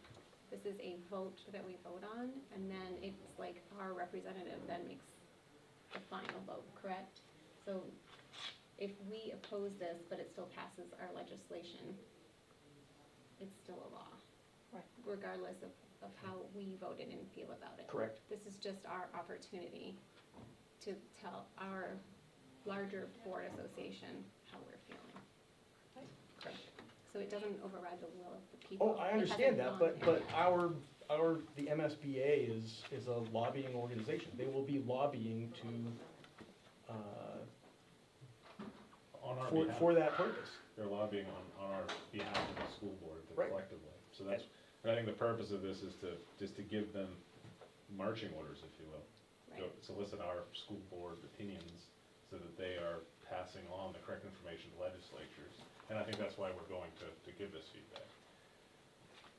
Speaker 6: this is a vote that we vote on, and then it's like our representative then makes the final vote, correct? So if we oppose this, but it still passes our legislation, it's still a law.
Speaker 4: Right.
Speaker 6: Regardless of how we voted and feel about it.
Speaker 15: Correct.
Speaker 6: This is just our opportunity to tell our larger board association how we're feeling.
Speaker 15: Correct.
Speaker 6: So it doesn't override the will of the people.
Speaker 15: Oh, I
Speaker 6: It
Speaker 15: understand
Speaker 6: hasn't
Speaker 15: that,
Speaker 6: gone
Speaker 15: but the MSBA is a lobbying organization. They will be lobbying to,
Speaker 2: On our behalf.
Speaker 15: for that purpose.
Speaker 2: They're lobbying on our behalf of the school board
Speaker 15: Right.
Speaker 2: collectively. So that's, and I think the purpose of this is to give them marching orders, if you will. To solicit our school board opinions so that they are passing on the correct information to legislatures. And I think that's why we're going to give this feedback.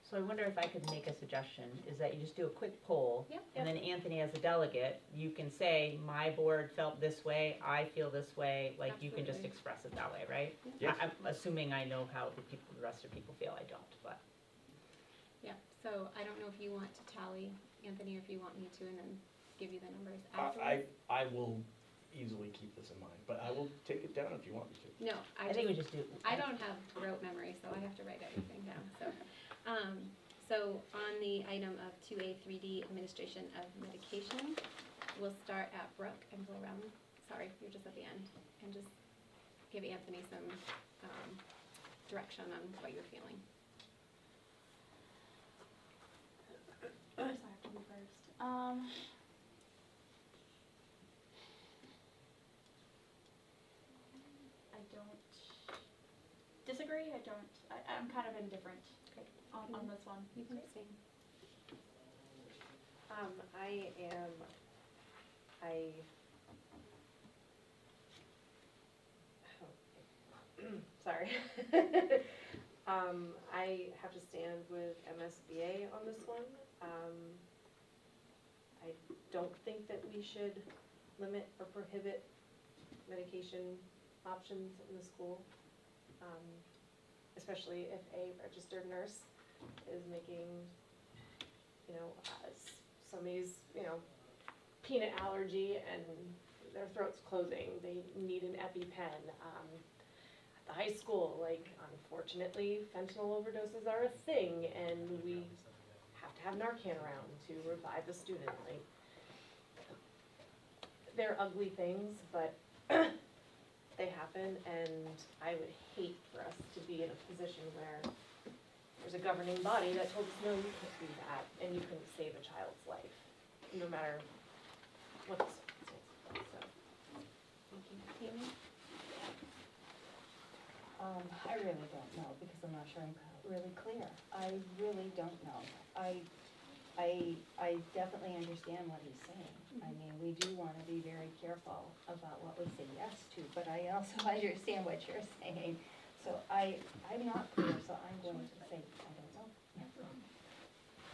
Speaker 2: So I wonder if I could make a suggestion, is that you just do a quick poll.
Speaker 6: Yep.
Speaker 2: And then Anthony, as a delegate, you can say, my board felt this way, I feel this way, like you can just
Speaker 6: Absolutely.
Speaker 2: express it that way, right?
Speaker 15: Yes.
Speaker 2: I'm assuming I know how the rest of people feel, I don't, but.
Speaker 6: Yeah, so I don't know if you want to tally, Anthony, or if you want me to, and then give you the numbers afterwards.
Speaker 15: I will easily keep this in mind, but I will take it down if you want me to.
Speaker 6: No,
Speaker 2: I think we just do.
Speaker 6: I don't have rote memory, so I have to write everything down, so. So on the item of 2A, 3D, administration of medication, we'll start at Brooke and go around, sorry, you're just at the end, and just give Anthony some, direction on what you're feeling.
Speaker 9: Sorry, I'll be first. I don't disagree. I'm kind of indifferent on this one.
Speaker 6: You can abstain.
Speaker 3: Sorry. I have to stand with MSBA on this one. I don't think that we should limit or prohibit medication options in the school, especially if a registered nurse is making, somebody's, peanut allergy and their throat's closing, they need an EpiPen. At the high school, unfortunately, fentanyl overdoses are a thing, and we have to have Narcan around to revive the student. They're ugly things, but they happen, and I would hate for us to be in a position where there's a governing body that told us, no, you can't do that, and you couldn't save a child's life, no matter what the circumstances was, so.
Speaker 6: Thank you. Tammy?
Speaker 16: I really don't know, because I'm not sure I'm really clear. I really don't know. I definitely understand what he's saying. I mean, we do want to be very careful about what we say yes to, but I also understand what you're saying. So I'm not clear, so I'm going to say, I don't know.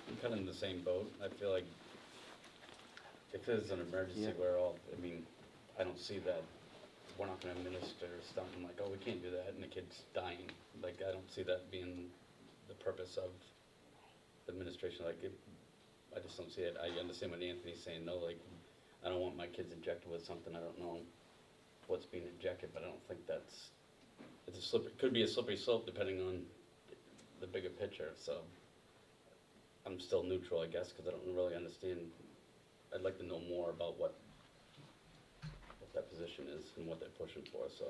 Speaker 1: I'm kind of in the same boat. I feel like if there's an emergency,
Speaker 5: Yeah.
Speaker 1: I don't see that we're not gonna administer something like, oh, we can't do that, and the kid's dying. Like, I don't see that being the purpose of administration, like, I just don't see it. I understand what Anthony's saying, no, like, I don't want my kids injected with something, I don't know what's being injected, but I don't think that's, it could be a slippery slope depending on the bigger picture, so I'm still neutral, I guess, because I don't really understand. I'd like to know more about what that position is and what they're pushing for, so.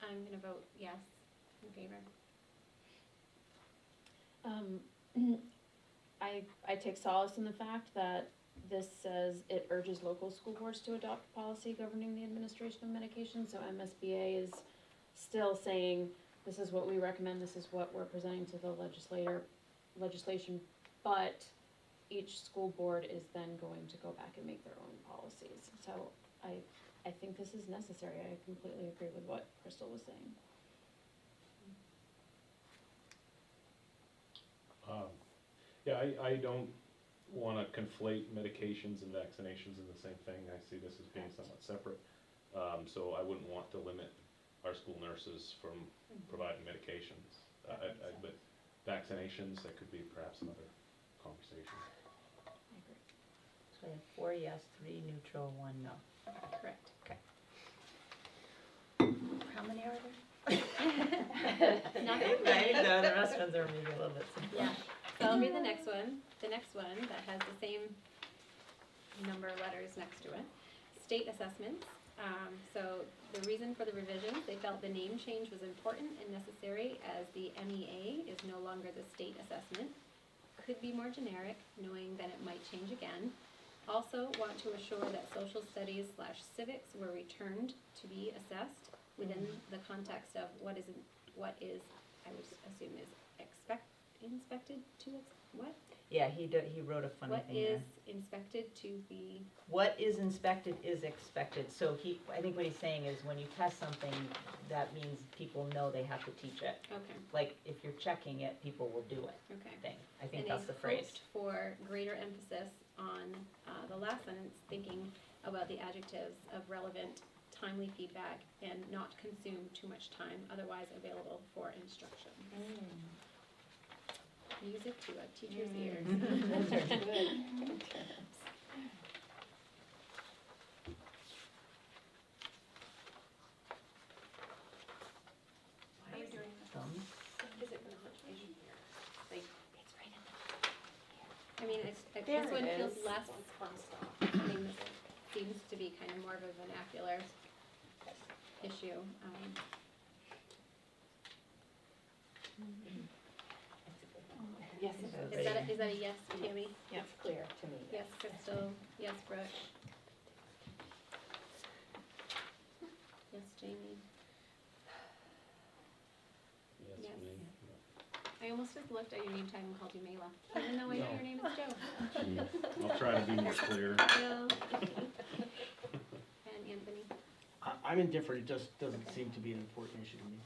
Speaker 6: I'm gonna vote yes in favor.
Speaker 9: I take solace in the fact that this says it urges local school boards to adopt policy governing the administration of medication, so MSBA is still saying, this is what we recommend, this is what we're presenting to the legislation, but each school board is then going to go back and make their own policies. So I think this is necessary. I completely agree with what Crystal was saying.
Speaker 2: Yeah, I don't want to conflate medications and vaccinations in the same thing. I see this as being somewhat separate. So I wouldn't want to limit our school nurses from providing medications. But vaccinations, that could be perhaps another conversation. I agree. So I have 4 yes, 3 neutral, 1 no.
Speaker 6: Correct.
Speaker 2: Okay. How many are there?
Speaker 6: Nothing.
Speaker 2: Right, the rest ones are maybe a little bit simpler.
Speaker 6: Yeah, so I'll read the next one. The next one that has the same number of letters next to it. State assessments. So the reason for the revision, they felt the name change was important and necessary as the MEA is no longer the state assessment. Could be more generic, knowing that it might change again. Also want to assure that social studies / civics were returned to be assessed within the context of what is, I would assume is inspected to, what?
Speaker 2: Yeah, he wrote a funny
Speaker 6: What
Speaker 2: thing there.
Speaker 6: is inspected to be,
Speaker 2: What is inspected is expected, so I think what he's saying is when you test something, that means people know they have to teach it.
Speaker 6: okay,
Speaker 2: Like, if you're checking it, people will do it,
Speaker 6: okay.
Speaker 2: thing. I think
Speaker 6: And
Speaker 2: that's
Speaker 6: they
Speaker 2: the phrase.
Speaker 6: hoped for greater emphasis on the last sentence, thinking about the adjectives of relevant, timely feedback, and not consume too much time otherwise available for instruction. Music to a teacher's ears.
Speaker 16: Those are good.
Speaker 3: How are you doing?
Speaker 2: Thumbs.
Speaker 3: Is it gonna put in here? Like,
Speaker 16: It's right in the.
Speaker 6: I mean,
Speaker 16: There
Speaker 6: this one
Speaker 16: it
Speaker 6: feels
Speaker 16: is.
Speaker 6: less, I mean, this seems to be kind of more of a vernacular issue.
Speaker 16: Yes,
Speaker 6: Is that a yes, Tammy?
Speaker 16: It's clear to me.
Speaker 6: Yes, Crystal, yes, Brooke. Yes, Jamie.
Speaker 1: Yes,
Speaker 6: Yes.
Speaker 1: me.
Speaker 6: I almost just looked at your name tag and called you Mayla, even though I know
Speaker 2: No.
Speaker 6: your name is Joe.
Speaker 2: Jeez. I'll try to be more clear.
Speaker 6: Bill. And Anthony.
Speaker 15: I'm indifferent, it just doesn't
Speaker 6: Okay.
Speaker 15: seem to be an important issue to me.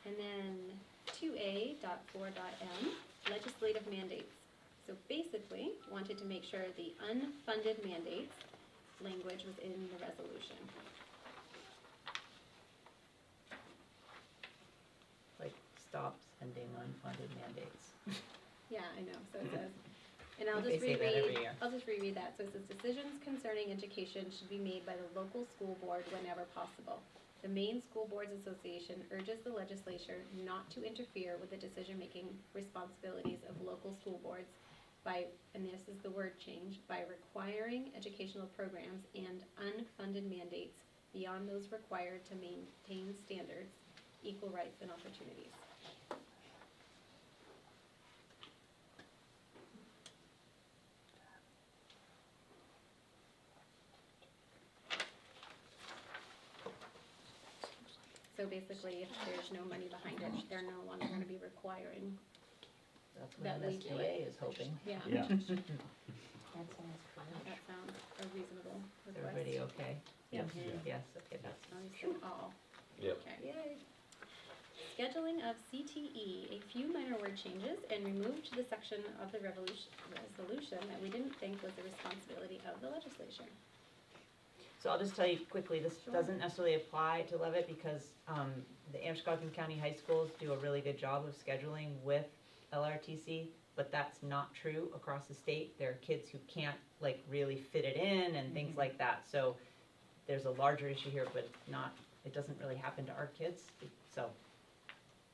Speaker 6: And then 2A.4.m, legislative mandates. So basically, wanted to make sure the unfunded mandates language was in the resolution.
Speaker 2: Like, stop sending unfunded mandates.
Speaker 6: Yeah, I know, so it says, and I'll
Speaker 2: They
Speaker 6: just
Speaker 2: say that every
Speaker 6: reread,
Speaker 2: year.
Speaker 6: I'll just reread that. So it says, decisions concerning education should be made by the local school board whenever possible. The Maine School Boards Association urges the legislature not to interfere with the decision-making responsibilities of local school boards by, and this is the word change, by requiring educational programs and unfunded mandates beyond those required to maintain standards, equal rights and opportunities. So basically, if there's no money behind it, they're no longer gonna be requiring
Speaker 2: That's
Speaker 6: that
Speaker 2: what
Speaker 6: we do
Speaker 2: MSBA
Speaker 6: it.
Speaker 2: is hoping.
Speaker 6: Yeah.
Speaker 15: Yeah.
Speaker 16: That sounds correct.
Speaker 6: That sounds a reasonable
Speaker 2: Is
Speaker 6: request.
Speaker 2: everybody okay?
Speaker 6: Yep.
Speaker 2: Yes, okay, that's.
Speaker 6: Obviously, all.
Speaker 1: Yep.
Speaker 6: Okay.
Speaker 2: Yay.
Speaker 6: scheduling of CTE, a few minor word changes, and removed the section of the resolution that we didn't think was the responsibility of the legislature.
Speaker 2: So I'll just tell you quickly, this doesn't necessarily apply to Levitt because the Androscoggin County High Schools do a really good job of scheduling with LRTC, but that's not true across the state. There are kids who can't like really fit it in and things like that. So there's a larger issue here, but not, it doesn't really happen to our kids. So,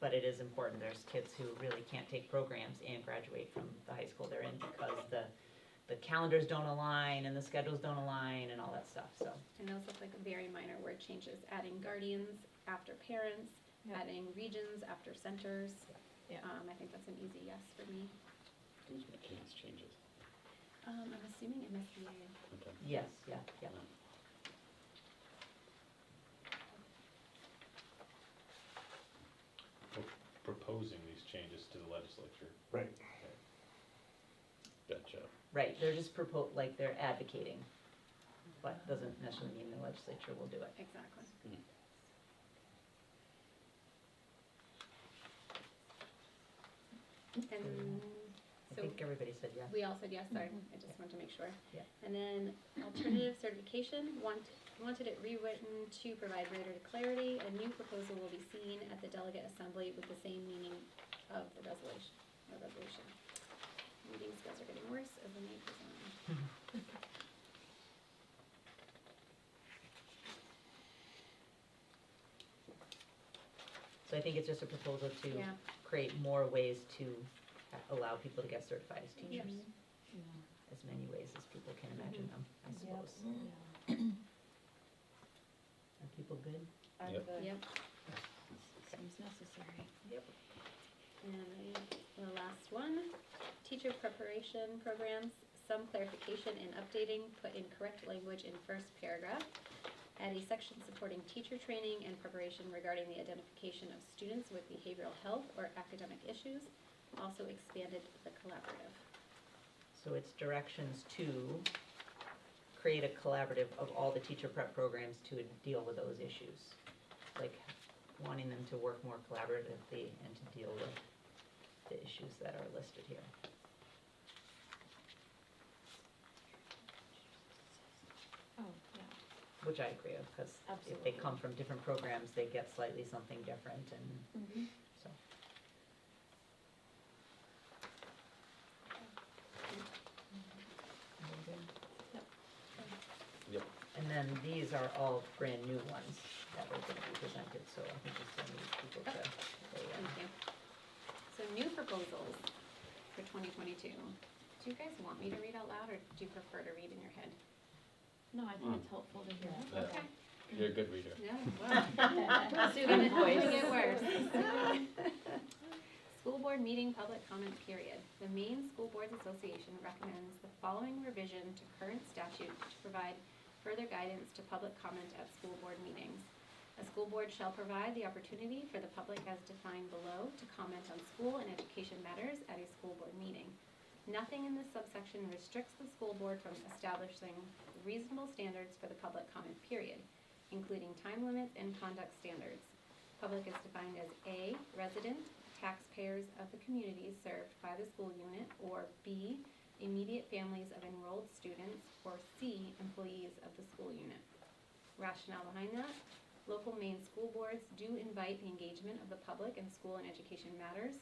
Speaker 2: but it is important. There's kids who really can't take programs and graduate from the high school they're in because the calendars don't align and the schedules don't align and all that stuff, so.
Speaker 6: And those look like very minor word changes, adding guardians after parents, adding regions after centers.
Speaker 12: Yeah.
Speaker 6: I think that's an easy yes for me.
Speaker 1: Who's making these changes?
Speaker 6: I'm assuming MSBA.
Speaker 1: Okay.
Speaker 2: Yes, yeah.
Speaker 21: Proposing these changes to the legislature.
Speaker 15: Right.
Speaker 21: Gotcha.
Speaker 2: Right, they're just like they're advocating, but doesn't necessarily mean the legislature will do it.
Speaker 6: Exactly. And
Speaker 2: I think everybody said yes.
Speaker 6: we all said yes, sorry, I just wanted to make sure.
Speaker 2: Yeah.
Speaker 6: And then alternative certification, wanted it rewritten to provide greater clarity. A new proposal will be seen at the delegate assembly with the same meaning of the resolution. Reading skills are getting worse as the night goes on.
Speaker 2: So I think it's just a proposal to
Speaker 6: Yeah.
Speaker 2: create more ways to allow people to get certified as teachers. As many ways as people can imagine them, I suppose. Are people good?
Speaker 6: I'm
Speaker 1: Yep.
Speaker 6: good. Yep.
Speaker 11: Seems necessary.
Speaker 6: Yep. And the last one, teacher preparation programs, some clarification and updating, put in correct language in first paragraph. Add a section supporting teacher training and preparation regarding the identification of students with behavioral health or academic issues. Also expanded the collaborative.
Speaker 2: So it's directions to create a collaborative of all the teacher prep programs to deal with those issues. Like wanting them to work more collaboratively and to deal with the issues that are listed here.
Speaker 12: Oh, yeah.
Speaker 2: Which I agree with, because if they come from different programs, they get slightly something different and so.
Speaker 1: Yep.
Speaker 2: And then these are all brand new ones that are gonna be presented, so I think we still need people to,
Speaker 6: Thank you. So new proposals for 2022. Do you guys want me to read out loud or do you prefer to read in your head?
Speaker 12: No, I think it's helpful to hear.
Speaker 6: Okay.
Speaker 1: You're a good reader.
Speaker 6: Yeah, well. Soon it will get worse. School board meeting public comment period. The Maine School Boards Association recommends the following revision to current statute to provide further guidance to public comment at school board meetings. A school board shall provide the opportunity for the public as defined below to comment on school and education matters at a school board meeting. Nothing in this subsection restricts the school board from establishing reasonable standards for the public comment period, including time limits and conduct standards. Public is defined as A, resident, taxpayers of the communities served by the school unit, or B, immediate families of enrolled students, or C, employees of the school unit. Rationale behind that, local Maine school boards do invite the engagement of the public in school and education matters.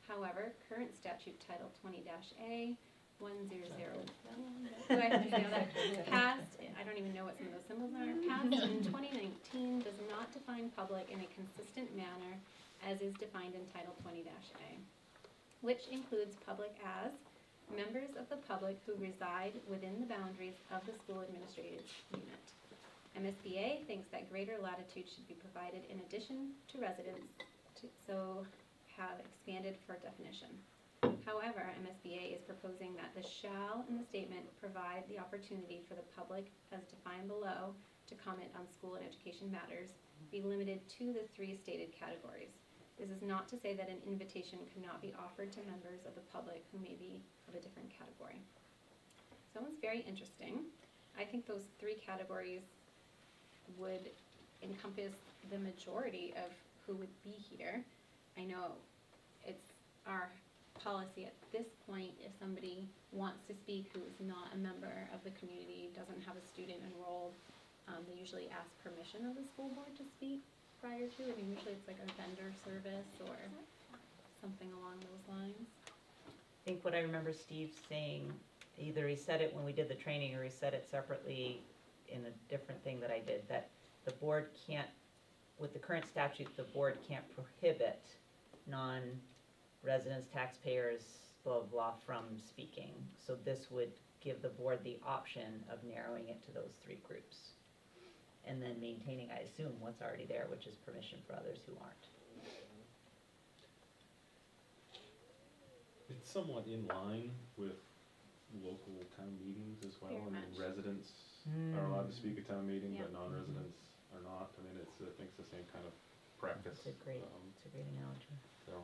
Speaker 6: However, current statute title 20-A 1001, do I have to say all that? Passed, I don't even know what some of those symbols are, passed in 2019 does not define public in a consistent manner as is defined in title 20-A, which includes public as members of the public who reside within the boundaries of the school administrative unit. MSBA thinks that greater latitude should be provided in addition to residents, so have expanded for definition. However, MSBA is proposing that the shall in the statement provide the opportunity for the public as defined below to comment on school and education matters be limited to the three stated categories. This is not to say that an invitation could not be offered to members of the public who may be of a different category. So that one's very interesting. I think those three categories would encompass the majority of who would be here. I know it's our policy at this point, if somebody wants to speak who is not a member of the community, doesn't have a student enrolled, they usually ask permission of the school board to speak prior to, I mean, usually it's like a vendor service or something along those lines.
Speaker 2: I think what I remember Steve saying, either he said it when we did the training or he said it separately in a different thing that I did, that the board can't, with the current statute, the board can't prohibit non-residents, taxpayers, blah, blah, from speaking. So this would give the board the option of narrowing it to those three groups. And then maintaining, I assume, what's already there, which is permission for others who aren't.
Speaker 21: It's somewhat in line with local town meetings as well.
Speaker 6: Very
Speaker 21: I mean,
Speaker 6: much.
Speaker 21: residents are allowed to speak at town meeting,
Speaker 6: Yeah.
Speaker 21: but non-residents are not. I mean, I think it's the same kind of practice.
Speaker 2: It's a great analogy.
Speaker 21: So,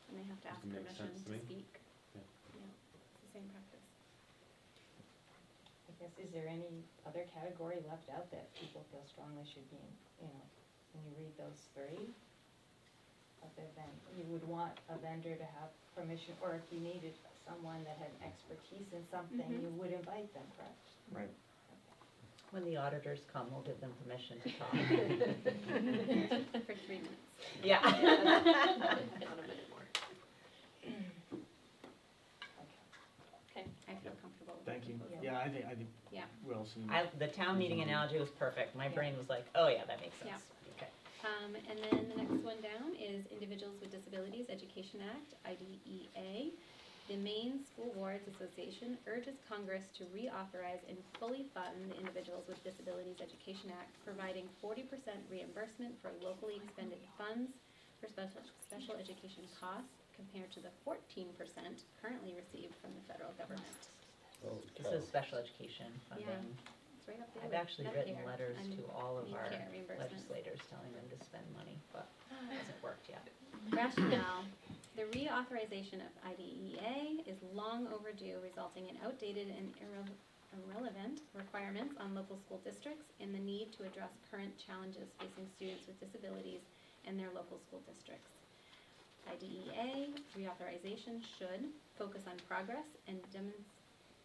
Speaker 6: And they have to ask
Speaker 21: Does it make
Speaker 6: permission
Speaker 21: sense to
Speaker 6: to
Speaker 21: me?
Speaker 6: speak.
Speaker 21: Yeah.
Speaker 6: Yeah, it's the same practice.
Speaker 16: I guess, is there any other category left out that people feel strongly should be, in, when you read those three? Other than, you would want a vendor to have permission, or if you needed someone that had expertise in something,
Speaker 6: Mhm.
Speaker 16: you would invite them, correct?
Speaker 2: Right. When the auditors come, we'll give them permission to talk.
Speaker 6: For 3 minutes.
Speaker 2: Yeah.
Speaker 12: Not a minute more.
Speaker 6: Okay, I feel comfortable with
Speaker 15: Thank you.
Speaker 6: that proposal.
Speaker 15: Yeah, I think
Speaker 6: Yeah.
Speaker 15: Wilson.
Speaker 2: The town meeting analogy was perfect. My brain was like, oh yeah, that makes sense.
Speaker 6: Yeah.
Speaker 2: Okay.
Speaker 6: And then the next one down is Individuals with Disabilities Education Act, IDEA. The Maine School Boards Association urges Congress to reauthorize and fully fund the Individuals with Disabilities Education Act, providing 40% reimbursement for locally expended funds for special education costs compared to the 14% currently received from the federal government.
Speaker 2: This is special education funding.
Speaker 6: It's right up there
Speaker 2: I've
Speaker 6: with
Speaker 2: actually written
Speaker 6: Medicare
Speaker 2: letters
Speaker 6: and
Speaker 2: to all of our
Speaker 6: Medicare reimbursement.
Speaker 2: legislators telling them to spend money, but it hasn't worked yet.
Speaker 6: Rationale. The reauthorization of IDEA is long overdue, resulting in outdated and irrelevant requirements on local school districts and the need to address current challenges facing students with disabilities and their local school districts. IDEA reauthorization should focus on progress and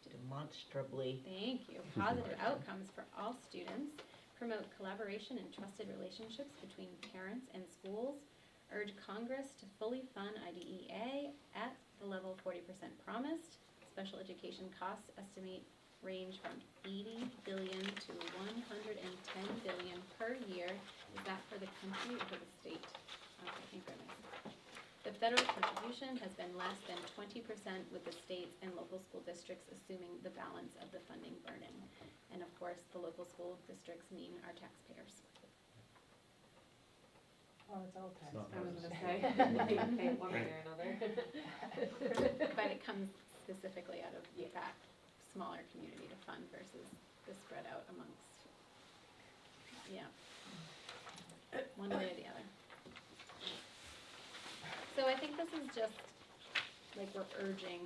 Speaker 2: Demonstrably.
Speaker 6: Thank you. Positive outcomes for all students, promote collaboration and trusted relationships between parents and schools, urge Congress to fully fund IDEA at the level 40% promised. Special education costs estimate range from $80 billion to $110 billion per year. Is that for the country or for the state? Okay, thank goodness. The federal contribution has been less than 20%, with the states and local school districts assuming the balance of the funding burden. And of course, the local school districts mean our taxpayers.
Speaker 16: Well, it's all tax.
Speaker 12: I was gonna say, they pay one way or another.
Speaker 6: But it comes specifically out of that smaller community to fund versus the spread out amongst, one way or the other. So I think this is just, like, we're urging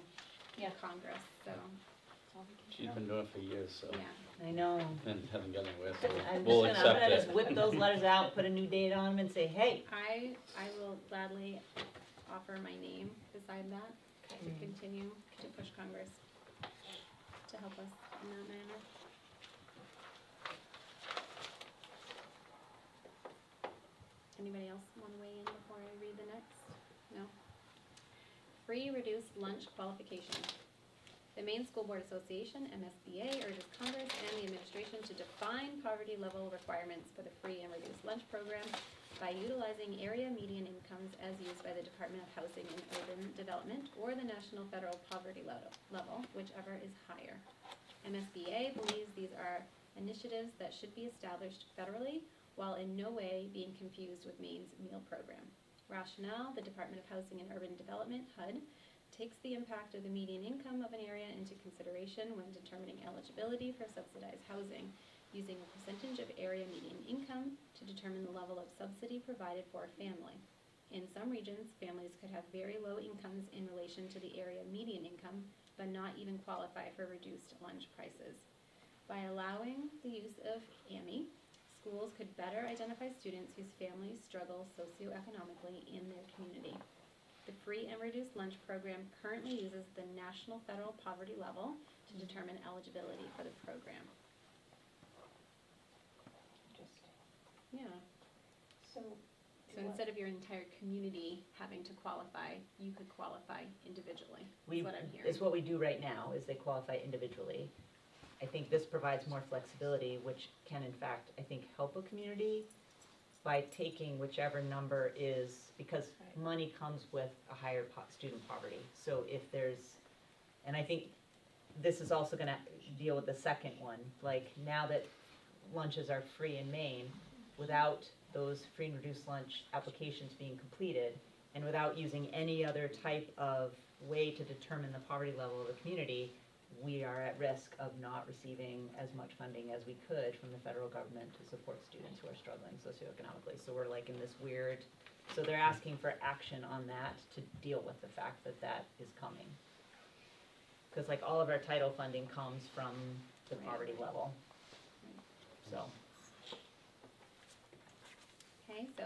Speaker 6: Congress, so,
Speaker 1: She's been doing it for years, so,
Speaker 6: yeah.
Speaker 2: I know.
Speaker 1: and hasn't gotten anywhere, so
Speaker 2: I'm
Speaker 1: we'll
Speaker 2: just gonna
Speaker 1: accept
Speaker 2: just
Speaker 1: it.
Speaker 2: whip those letters out, put a new date on them and say, hey.
Speaker 6: I will gladly offer my name beside that to continue to push Congress to help us in that manner. Anybody else want to weigh in before I read the next? No? Free reduced lunch qualification. The Maine School Board Association, MSBA, urges Congress and the administration to define poverty level requirements for the free and reduced lunch program by utilizing area median incomes as used by the Department of Housing and Urban Development or the National Federal Poverty level, whichever is higher. MSBA believes these are initiatives that should be established federally while in no way being confused with Maine's meal program. Rationale: the Department of Housing and Urban Development, HUD, takes the impact of the median income of an area into consideration when determining eligibility for subsidized housing, using a percentage of area median income to determine the level of subsidy provided for a family. In some regions, families could have very low incomes in relation to the area median income, but not even qualify for reduced lunch prices. By allowing the use of AMI, school schools could better identify students whose families struggle socioeconomically in their community. The free and reduced lunch program currently uses the national federal poverty level to determine eligibility for the program.
Speaker 16: Interesting.
Speaker 6: Yeah.
Speaker 16: So.
Speaker 6: So instead of your entire community having to qualify, you could qualify individually, is what I'm hearing.
Speaker 2: It's what we do right now, is they qualify individually. I think this provides more flexibility, which can in fact, I think, help a community by taking whichever number is, because money comes with a higher student poverty. So if there's, and I think this is also gonna deal with the second one, like now that lunches are free in Maine, without those free and reduced lunch applications being completed, and without using any other type of way to determine the poverty level of a community, we are at risk of not receiving as much funding as we could from the federal government to support students who are struggling socioeconomically. So we're like in this weird, so they're asking for action on that to deal with the fact that that is coming. Because like all of our title funding comes from the poverty level. So.
Speaker 6: Okay, so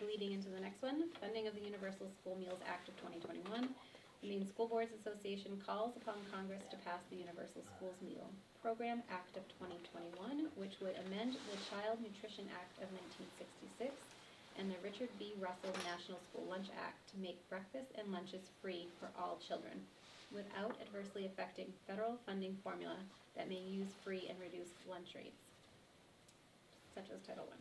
Speaker 6: leading into the next one, funding of the Universal School Meals Act of 2021. The Maine School Boards Association calls upon Congress to pass the Universal Schools Meal Program Act of 2021, which would amend the Child Nutrition Act of 1966 and the Richard B. Russell National School Lunch Act to make breakfast and lunches free for all children, without adversely affecting federal funding formula that may use free and reduced lunch rates, such as Title I.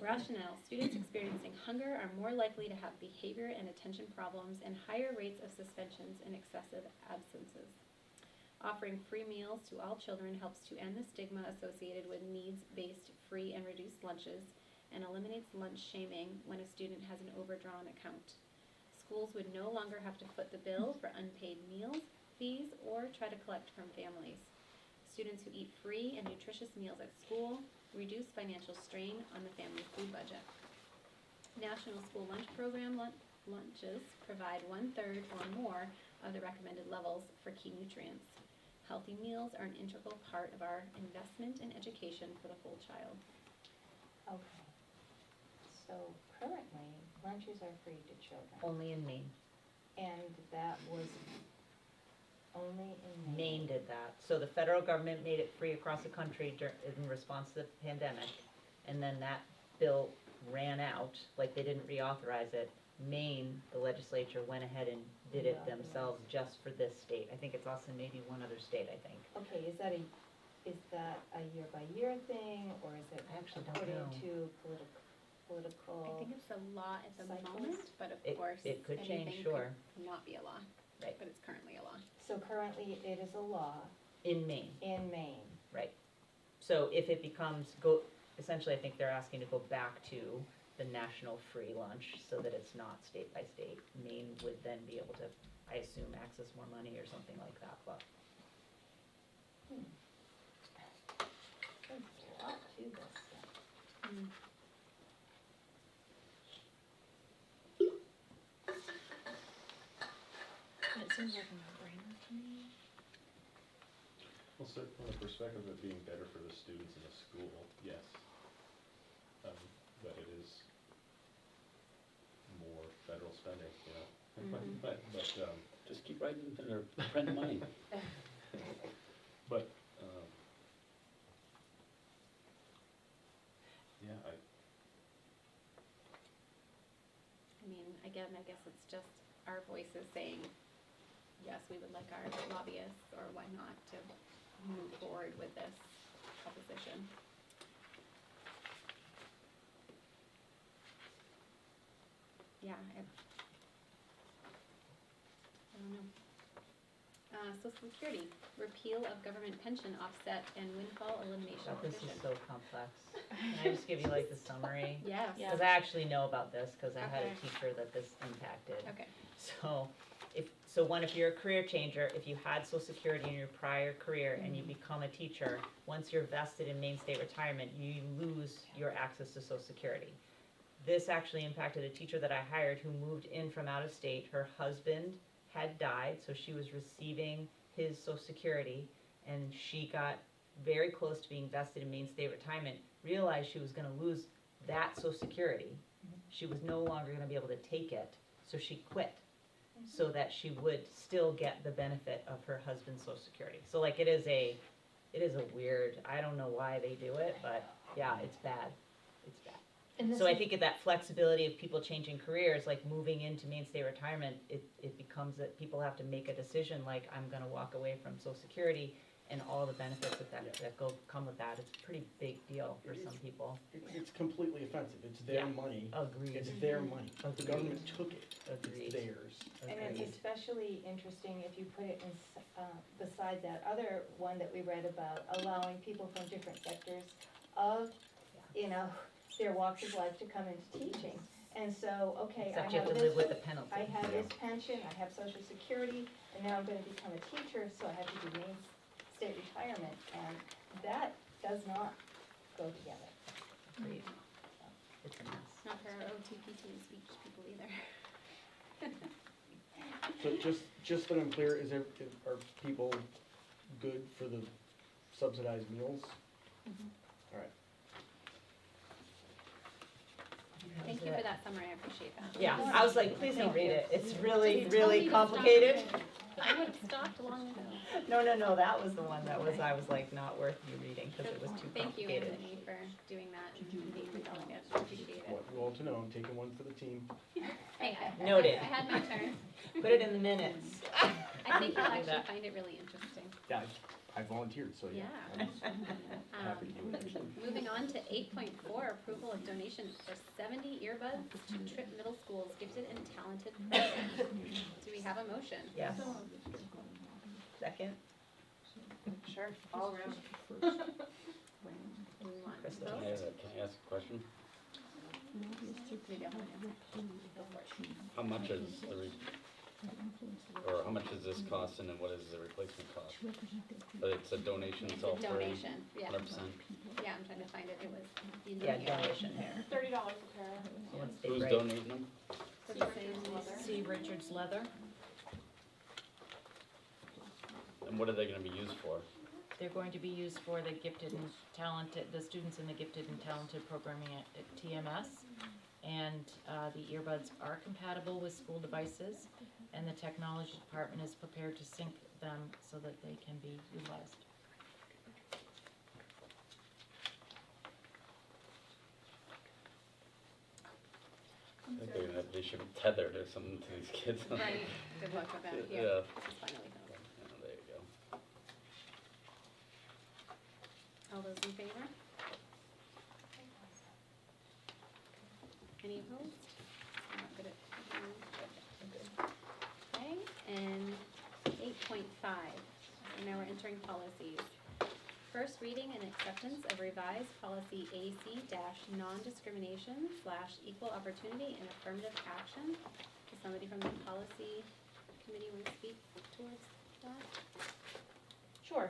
Speaker 6: Rationale: students experiencing hunger are more likely to have behavior and attention problems and higher rates of suspensions and excessive absences. Offering free meals to all children helps to end the stigma associated with needs-based free and reduced lunches and eliminates lunch shaming when a student has an overdrawn account. Schools would no longer have to foot the bill for unpaid meals, fees, or try to collect from families. Students who eat free and nutritious meals at school reduce financial strain on the family food budget. National School Lunch Program lunches provide 1/3 or more of the recommended levels for key nutrients. Healthy meals are an integral part of our investment in education for the whole child.
Speaker 16: Okay. So currently, lunches are free to children.
Speaker 2: Only in Maine.
Speaker 16: And that was only in Maine.
Speaker 2: Maine did that. So the federal government made it free across the country in response to the pandemic, and then that bill ran out, like they didn't reauthorize it. Maine, the legislature went ahead and did it themselves just for this state. I think it's also maybe one other state, I think.
Speaker 16: Okay, is that a year-by-year thing, or is it
Speaker 2: I actually don't
Speaker 16: according
Speaker 2: know.
Speaker 16: to political?
Speaker 6: I think it's a law at the
Speaker 16: cycles?
Speaker 6: moment, but of
Speaker 2: It-
Speaker 6: course,
Speaker 2: it could change,
Speaker 6: anything
Speaker 2: sure.
Speaker 6: could not be a law.
Speaker 2: Right.
Speaker 6: But it's currently a law.
Speaker 16: So currently, it is a law
Speaker 2: In Maine,
Speaker 16: in Maine.
Speaker 2: right. So if it becomes, essentially I think they're asking to go back to the national free lunch so that it's not state by state. Maine would then be able to, I assume, access more money or something like that, but.
Speaker 16: There's a lot to this stuff.
Speaker 6: Mm.
Speaker 14: It seems like a no-brainer to me.
Speaker 21: Well, so from the perspective of it being better for the students in the school, yes. But it is more federal spending, you know? But,
Speaker 1: Just keep writing, or print money.
Speaker 21: but, yeah,
Speaker 6: I mean, again, I guess it's just our voices saying, yes, we would like our lobbyists or whatnot to move forward with this proposition. Yeah, I don't know. Social Security, repeal of government pension offset and windfall elimination
Speaker 2: This
Speaker 6: provision.
Speaker 2: is so complex. Can I just give you like the summary?
Speaker 6: Yes.
Speaker 2: Because I actually know about this, because I had a
Speaker 6: Okay.
Speaker 2: teacher that this impacted.
Speaker 6: Okay.
Speaker 2: So, if you're a career changer, if you had Social Security in your prior career and you become a teacher, once you're vested in Maine State Retirement, you lose your access to Social Security. This actually impacted a teacher that I hired who moved in from out of state. Her husband had died, so she was receiving his Social Security, and she got very close to being vested in Maine State Retirement. realized she was gonna lose that social security. She was no longer gonna be able to take it, so she quit, so that she would still get the benefit of her husband's social security. So like, it is a weird, I don't know why they do it, but yeah, it's bad, it's bad.
Speaker 12: And this
Speaker 2: So I
Speaker 12: is-
Speaker 2: think that flexibility of people changing careers, like moving into mainstay retirement, it becomes that people have to make a decision, like, I'm gonna walk away from social security and all the benefits that come with that. It's a pretty big deal for some people.
Speaker 15: It's completely offensive, it's their
Speaker 2: Yeah.
Speaker 15: money.
Speaker 2: Agreed.
Speaker 15: It's their money. The
Speaker 2: Agreed.
Speaker 15: government took it,
Speaker 2: Agreed.
Speaker 15: it's theirs.
Speaker 16: And it's especially interesting if you put it in, beside that other one that we read about, allowing people from different sectors of, you know, their walks of life to come into teaching. And so, okay, I
Speaker 2: Except you
Speaker 16: have
Speaker 2: have to
Speaker 16: this,
Speaker 2: live with the penalty.
Speaker 16: I have this pension, I have social security, and now I'm gonna become a teacher, so I have to do state retirement, and that does not go together.
Speaker 2: Agreed. It's a mess.
Speaker 6: Not for our OTPT and speech people either.
Speaker 15: So just that I'm clear, are people good for the subsidized meals? All right.
Speaker 6: Thank you for that summary, I appreciate that.
Speaker 2: Yeah, I was like, please don't read it. It's really,
Speaker 6: Just tell me
Speaker 2: really
Speaker 6: to stop.
Speaker 2: complicated.
Speaker 6: I would have stopped long ago.
Speaker 2: No, that was the one that was, I was like, not worth you reading, because it was too
Speaker 6: Thank you,
Speaker 2: complicated.
Speaker 6: Anthony, for doing that and being resolved. I appreciate it.
Speaker 15: Want you all to know, I'm taking one for the team.
Speaker 6: Hey,
Speaker 2: Noted.
Speaker 6: I had my turn.
Speaker 2: Put it in the minutes.
Speaker 6: I think you'll
Speaker 2: Do
Speaker 6: actually
Speaker 2: that.
Speaker 6: find it really interesting.
Speaker 15: Yeah, I volunteered, so yeah.
Speaker 6: Yeah.
Speaker 15: I'm happy to do it, actually.
Speaker 6: Moving on to 8.4, approval of donation for 70 earbuds to Tripp Middle School's gifted and talented program. Do we have a motion?
Speaker 2: Yes. Second?
Speaker 12: Sure, all around.
Speaker 6: Do we want to
Speaker 2: Krista.
Speaker 6: vote?
Speaker 1: Can I ask a question?
Speaker 6: Maybe I'll have an answer. Go for it.
Speaker 1: How much is or how much is this costing and what is the replacement cost? But it's a donation, it's all
Speaker 6: It's a
Speaker 1: free,
Speaker 6: donation, yeah.
Speaker 1: 100%.
Speaker 6: Yeah, I'm trying to find it. It was the
Speaker 2: Yeah,
Speaker 6: Indian
Speaker 2: donation here.
Speaker 12: $30 a pair.
Speaker 2: So let's take
Speaker 1: Who's
Speaker 2: break.
Speaker 1: donating them?
Speaker 14: C. Richards Leather.
Speaker 1: And what are they gonna be used for?
Speaker 14: They're going to be used for the gifted and talented, the students in the gifted and talented programming at TMS. And the earbuds are compatible with school devices, and the technology department is prepared to sync them so that they can be utilized.
Speaker 1: I think they should be tethered or something to these kids.
Speaker 6: Right, good luck with that.
Speaker 1: Yeah.
Speaker 6: Here, it's finally found.
Speaker 1: Yeah, there you go.
Speaker 6: All those in favor? Any opposed? I'm not good at. Okay, and 8.5, so now we're entering policies. First reading and acceptance of revised policy AC-non-discrimination / equal opportunity and affirmative action. Does somebody from the policy committee want to speak towards that?
Speaker 7: Sure.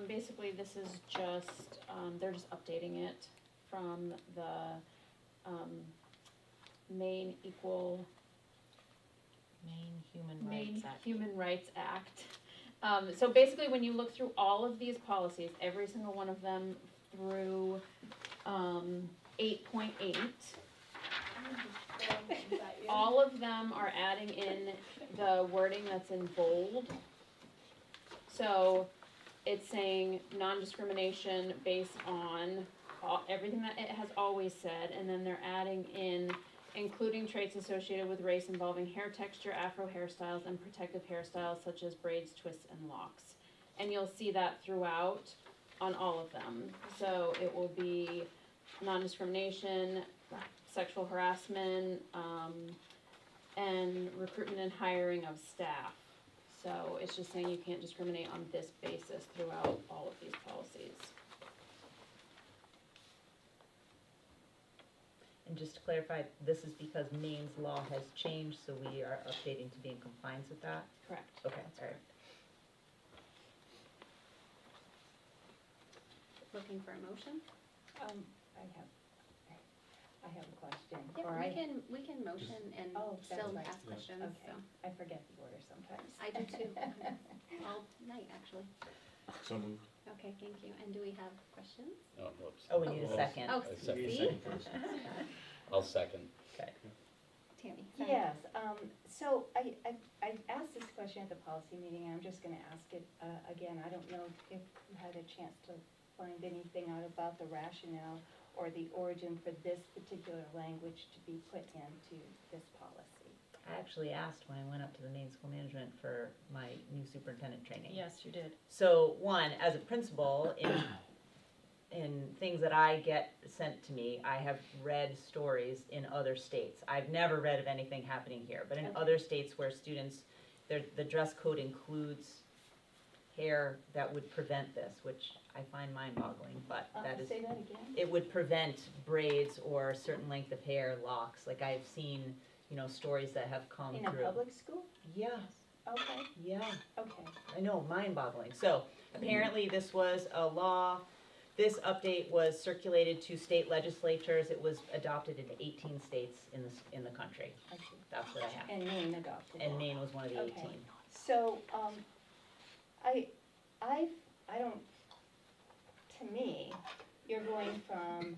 Speaker 7: Basically, this is just, they're just updating it from the, Maine Human Rights Act. So basically, when you look through all of these policies, every single one of them through, 8.8, all of them are adding in the wording that's in bold. So it's saying non-discrimination based on everything that it has always said, and then they're adding in including traits associated with race involving hair texture, afro hairstyles, and protective hairstyles such as braids, twists, and locks. And you'll see that throughout on all of them. So it will be non-discrimination, sexual harassment, and recruitment and hiring of staff. So it's just saying you can't discriminate on this basis throughout all of these policies.
Speaker 2: And just to clarify, this is because Maine's law has changed, so we are updating to be in compliance with that?
Speaker 7: Correct.
Speaker 2: Okay, all right.
Speaker 6: Looking for a motion?
Speaker 16: I have a question.
Speaker 6: Yep,
Speaker 16: Or
Speaker 6: we can motion and
Speaker 16: Oh, that's
Speaker 6: still
Speaker 16: right.
Speaker 6: ask questions,
Speaker 16: Okay.
Speaker 6: so.
Speaker 16: I forget the order sometimes.
Speaker 6: I do too. All night, actually.
Speaker 15: So moved.
Speaker 6: Okay, thank you. And do we have questions?
Speaker 1: Oh, whoops.
Speaker 2: Oh, we need a second.
Speaker 6: Oh,
Speaker 1: A second.
Speaker 6: see?
Speaker 15: Second first.
Speaker 1: I'll second.
Speaker 2: Okay.
Speaker 6: Tammy, sorry.
Speaker 16: Yes, so I asked this question at the policy meeting, and I'm just gonna ask it, again. I don't know if you had a chance to find anything out about the rationale or the origin for this particular language to be put into this policy.
Speaker 2: I actually asked when I went up to the main school management for my new superintendent training.
Speaker 14: Yes, you did.
Speaker 2: So one, as a principal, in things that I get sent to me, I have read stories in other states. I've never read of anything happening here, but in
Speaker 16: Okay.
Speaker 2: other states where students, the dress code includes hair that would prevent this, which I find mind-boggling, but that is,
Speaker 16: Say that again?
Speaker 2: it would prevent braids or a certain length of hair, locks. Like I've seen, stories that have come
Speaker 16: In a
Speaker 2: through.
Speaker 16: public school?
Speaker 2: Yeah,
Speaker 16: Okay,
Speaker 2: yeah.
Speaker 16: okay.
Speaker 2: I know, mind-boggling. So apparently this was a law. This update was circulated to state legislatures. It was adopted in 18 states in the country.
Speaker 16: I see.
Speaker 2: That's what I have.
Speaker 16: And Maine adopted it.
Speaker 2: And Maine was one of the 18.
Speaker 16: Okay. So, I don't, to me, you're going from,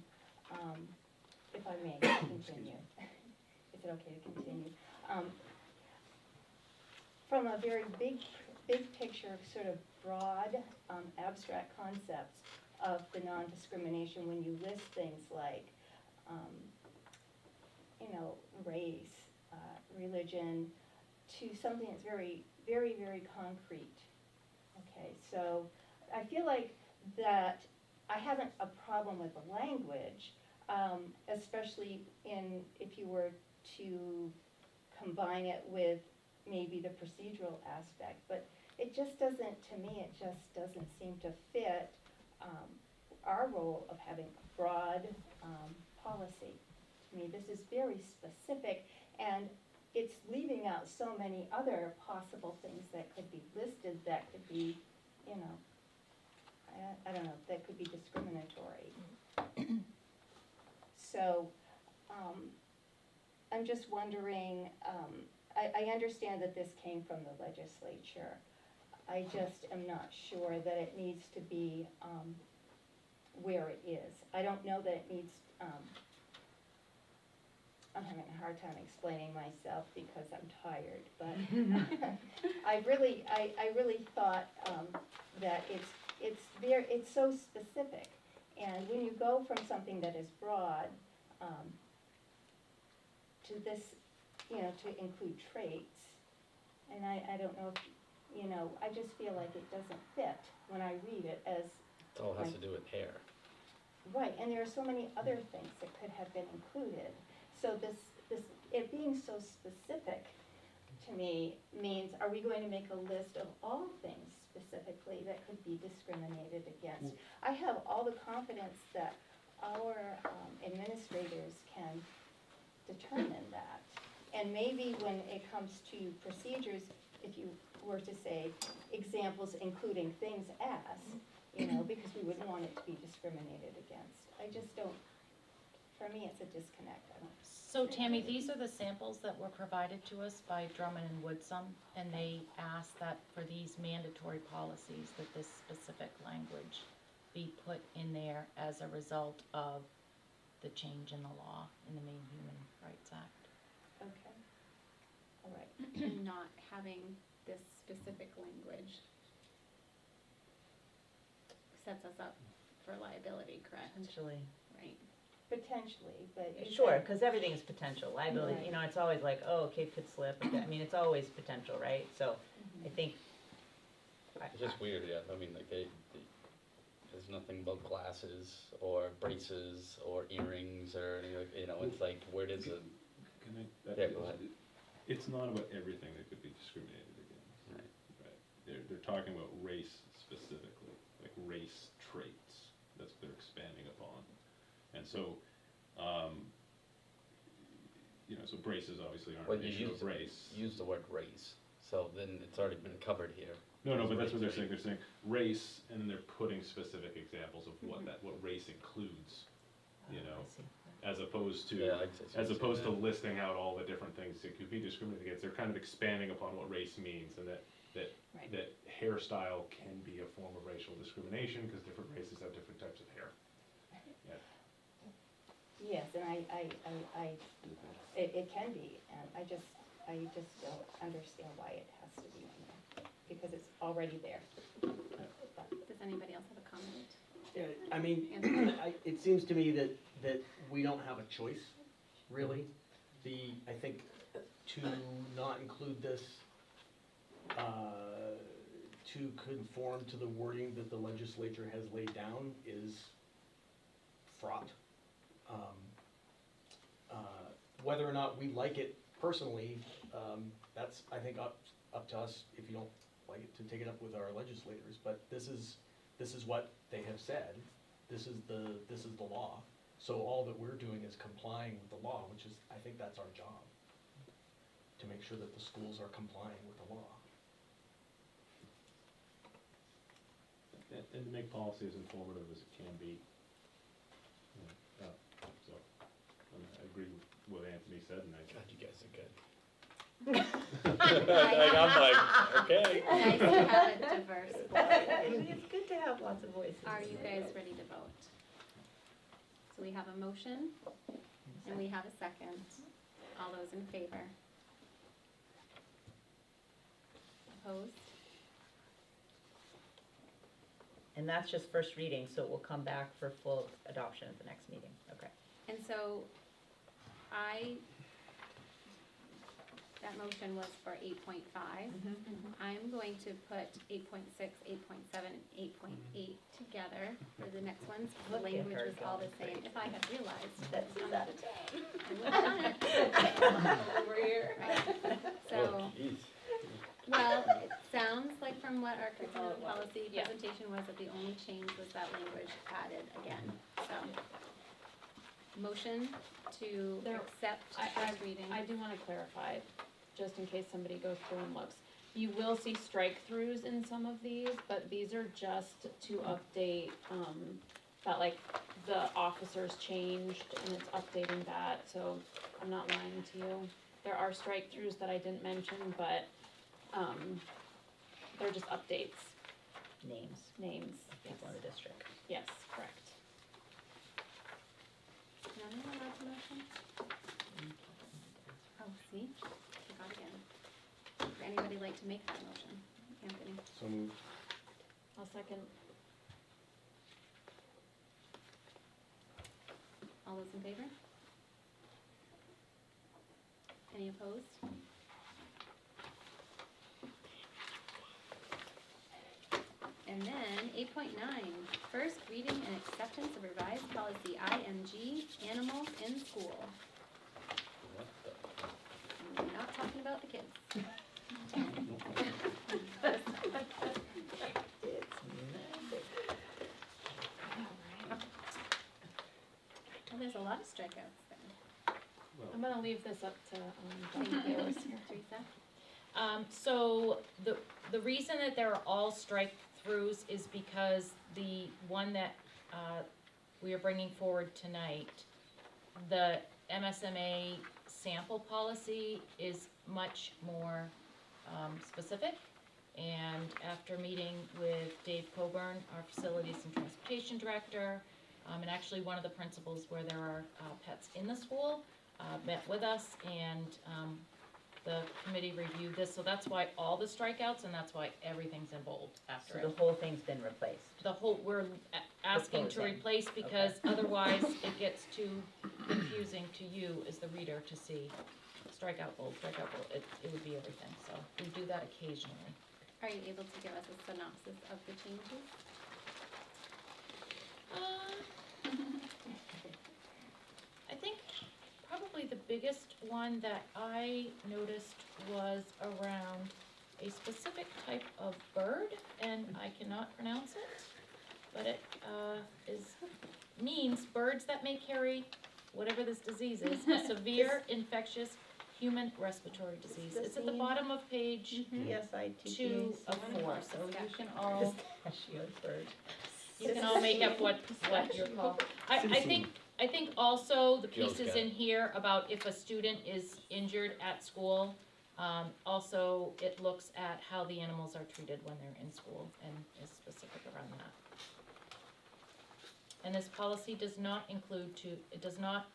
Speaker 16: if I may continue, is it okay to continue? From a very big picture, sort of broad, abstract concepts of the non-discrimination, when you list things like, race, religion, to something that's very, very, very concrete. Okay, so I feel like that I haven't a problem with the language, especially if you were to combine it with maybe the procedural aspect, but it just doesn't, to me, it just doesn't seem to fit our role of having a broad policy. To me, this is very specific, and it's leaving out so many other possible things that could be listed that could be, I don't know, that could be discriminatory. So, I'm just wondering, I understand that this came from the legislature. I just am not sure that it needs to be where it is. I don't know that it needs, I'm having a hard time explaining myself because I'm tired, but I really thought that it's so specific. And when you go from something that is broad to this, to include traits, and I don't know if, I just feel like it doesn't fit when I read it as.
Speaker 1: It all has to do with hair.
Speaker 16: Right, and there are so many other things that could have been included. So it being so specific to me means, are we going to make a list of all things specifically that could be discriminated against? I have all the confidence that our administrators can determine that. And maybe when it comes to procedures, if you were to say examples including things as, because we wouldn't want it to be discriminated against. I just don't, for me, it's a disconnect. I don't.
Speaker 14: So Tammy, these are the samples that were provided to us by Drummond and Woodsum, and they asked that for these mandatory policies, that this specific language be put in there as a result of the change in the law in the Maine Human Rights Act.
Speaker 16: Okay, all right.
Speaker 6: And not having this specific language sets us up for liability, correct?
Speaker 2: Potentially.
Speaker 6: Right.
Speaker 16: Potentially, but. you
Speaker 2: Sure,
Speaker 16: said-
Speaker 2: because everything is potential. Liability,
Speaker 16: Right.
Speaker 2: it's always like, oh, a kid could slip. I mean, it's always potential, right? So I think.
Speaker 1: It's just weird, yeah, I mean, like there's nothing about glasses or braces or earrings or anything, it's like, where does it?
Speaker 21: Can I?
Speaker 1: Yeah, go ahead.
Speaker 21: It's not about everything that could be discriminated against. Right. They're talking about race specifically, like race traits. That's what they're expanding upon. And so, so braces obviously aren't
Speaker 1: Well,
Speaker 21: an
Speaker 1: you
Speaker 21: issue of race.
Speaker 1: use the word race, so then it's already been covered here.
Speaker 21: No, but that's what they're saying. They're saying race, and then they're putting specific examples of what race includes, as opposed to,
Speaker 1: Yeah,
Speaker 21: as opposed to listing out all the different things that could be discriminated against. They're kind of expanding upon what race means, and that
Speaker 7: Right.
Speaker 8: that hairstyle can be a form of racial discrimination, because different races have different types of hair. Yeah.
Speaker 16: Yes, and it can be, and I just don't understand why it has to be in there, because it's already there.
Speaker 6: Does anybody else have a comment?
Speaker 22: Yeah, I mean, it seems to me that we don't have a choice, really. I think to not include this, to conform to the wording that the legislature has laid down is fraught. Whether or not we like it personally, that's, I think, up to us, if you don't like it, to take it up with our legislators. But this is what they have said. This is the law. So all that we're doing is complying with the law, which is, I think that's our job, to make sure that the schools are complying with the law.
Speaker 8: And to make policy as informative as it can be. So, I agree with what Anthony said, and
Speaker 1: God, you guys are good. Like, I'm like, okay.
Speaker 6: Nice to have a diverse board.
Speaker 2: It's good to have lots of voices.
Speaker 6: Are you guys ready to vote? So we have a motion, and we have a second. All those in favor? Opposed?
Speaker 2: And that's just first reading, so it will come back for full adoption at the next meeting, okay.
Speaker 6: And so, that motion was for 8.5. I'm going to put 8.6, 8.7, and 8.8 together for the next ones. The
Speaker 2: Look at
Speaker 6: language
Speaker 2: her
Speaker 6: was all the
Speaker 2: going
Speaker 6: same. If I had realized.
Speaker 2: That is out of
Speaker 6: I would have done it.
Speaker 2: Over here.
Speaker 6: Right. So,
Speaker 1: Oh, jeez.
Speaker 6: well, it sounds like from what our curriculum
Speaker 7: Oh, well,
Speaker 6: policy
Speaker 7: yeah.
Speaker 6: presentation was, that the only change was that language added again, so. Motion to
Speaker 7: There-
Speaker 6: accept
Speaker 7: I
Speaker 6: first reading.
Speaker 7: I do wanna clarify, just in case somebody goes through and looks. You will see strike-throughs in some of these, but these are just to update, that like the officers changed and it's updating that, so I'm not lying to you. There are strike-throughs that I didn't mention, but, they're just updates,
Speaker 2: Names,
Speaker 7: names, yes,
Speaker 2: people in the district.
Speaker 7: yes, correct.
Speaker 6: Is anyone allowed to motion? Oh, see, forgot again. Would anybody like to make that motion? Anthony?
Speaker 8: So moved.
Speaker 7: I'll second.
Speaker 6: All those in favor? Any opposed? And then 8.9, first reading and acceptance of revised policy IMG, animals in school.
Speaker 1: What the?
Speaker 6: And we're not talking about the kids. Well, there's a lot of strikeouts then.
Speaker 7: I'm gonna leave this up to,
Speaker 6: Thank
Speaker 7: Dr.
Speaker 6: you.
Speaker 7: Bayless.
Speaker 6: Teresa?
Speaker 14: So the reason that there are all strike-throughs is because the one that, we are bringing forward tonight, the MSMA sample policy is much more, specific. And after meeting with Dave Coburn, our Facilities and Transportation Director, and actually one of the principals where there are, pets in the school, met with us, and, the committee reviewed this, so that's why all the strikeouts, and that's why everything's in bold after
Speaker 2: So
Speaker 14: it.
Speaker 2: the whole thing's been replaced.
Speaker 14: The whole, we're asking to
Speaker 2: Proposing.
Speaker 14: replace because otherwise it gets too confusing to you as the reader to see strikeout bold, it would be everything, so we do that occasionally.
Speaker 6: Are you able to give us a synopsis of the changes?
Speaker 14: I think probably the biggest one that I noticed was around a specific type of bird, and I cannot pronounce it, but it means birds that may carry whatever this disease is, a severe infectious human respiratory disease.
Speaker 2: the
Speaker 14: It's at the
Speaker 2: same?
Speaker 14: bottom of page
Speaker 2: PSIT.
Speaker 14: 2 of 4, so you can all,
Speaker 2: Pistachio bird.
Speaker 14: you can all make up what you're called. I think also the
Speaker 1: Jill's
Speaker 14: pieces
Speaker 1: got it.
Speaker 14: in here about if a student is injured at school, Also, it looks at how the animals are treated when they're in school and is specific around that. And this policy does not it does not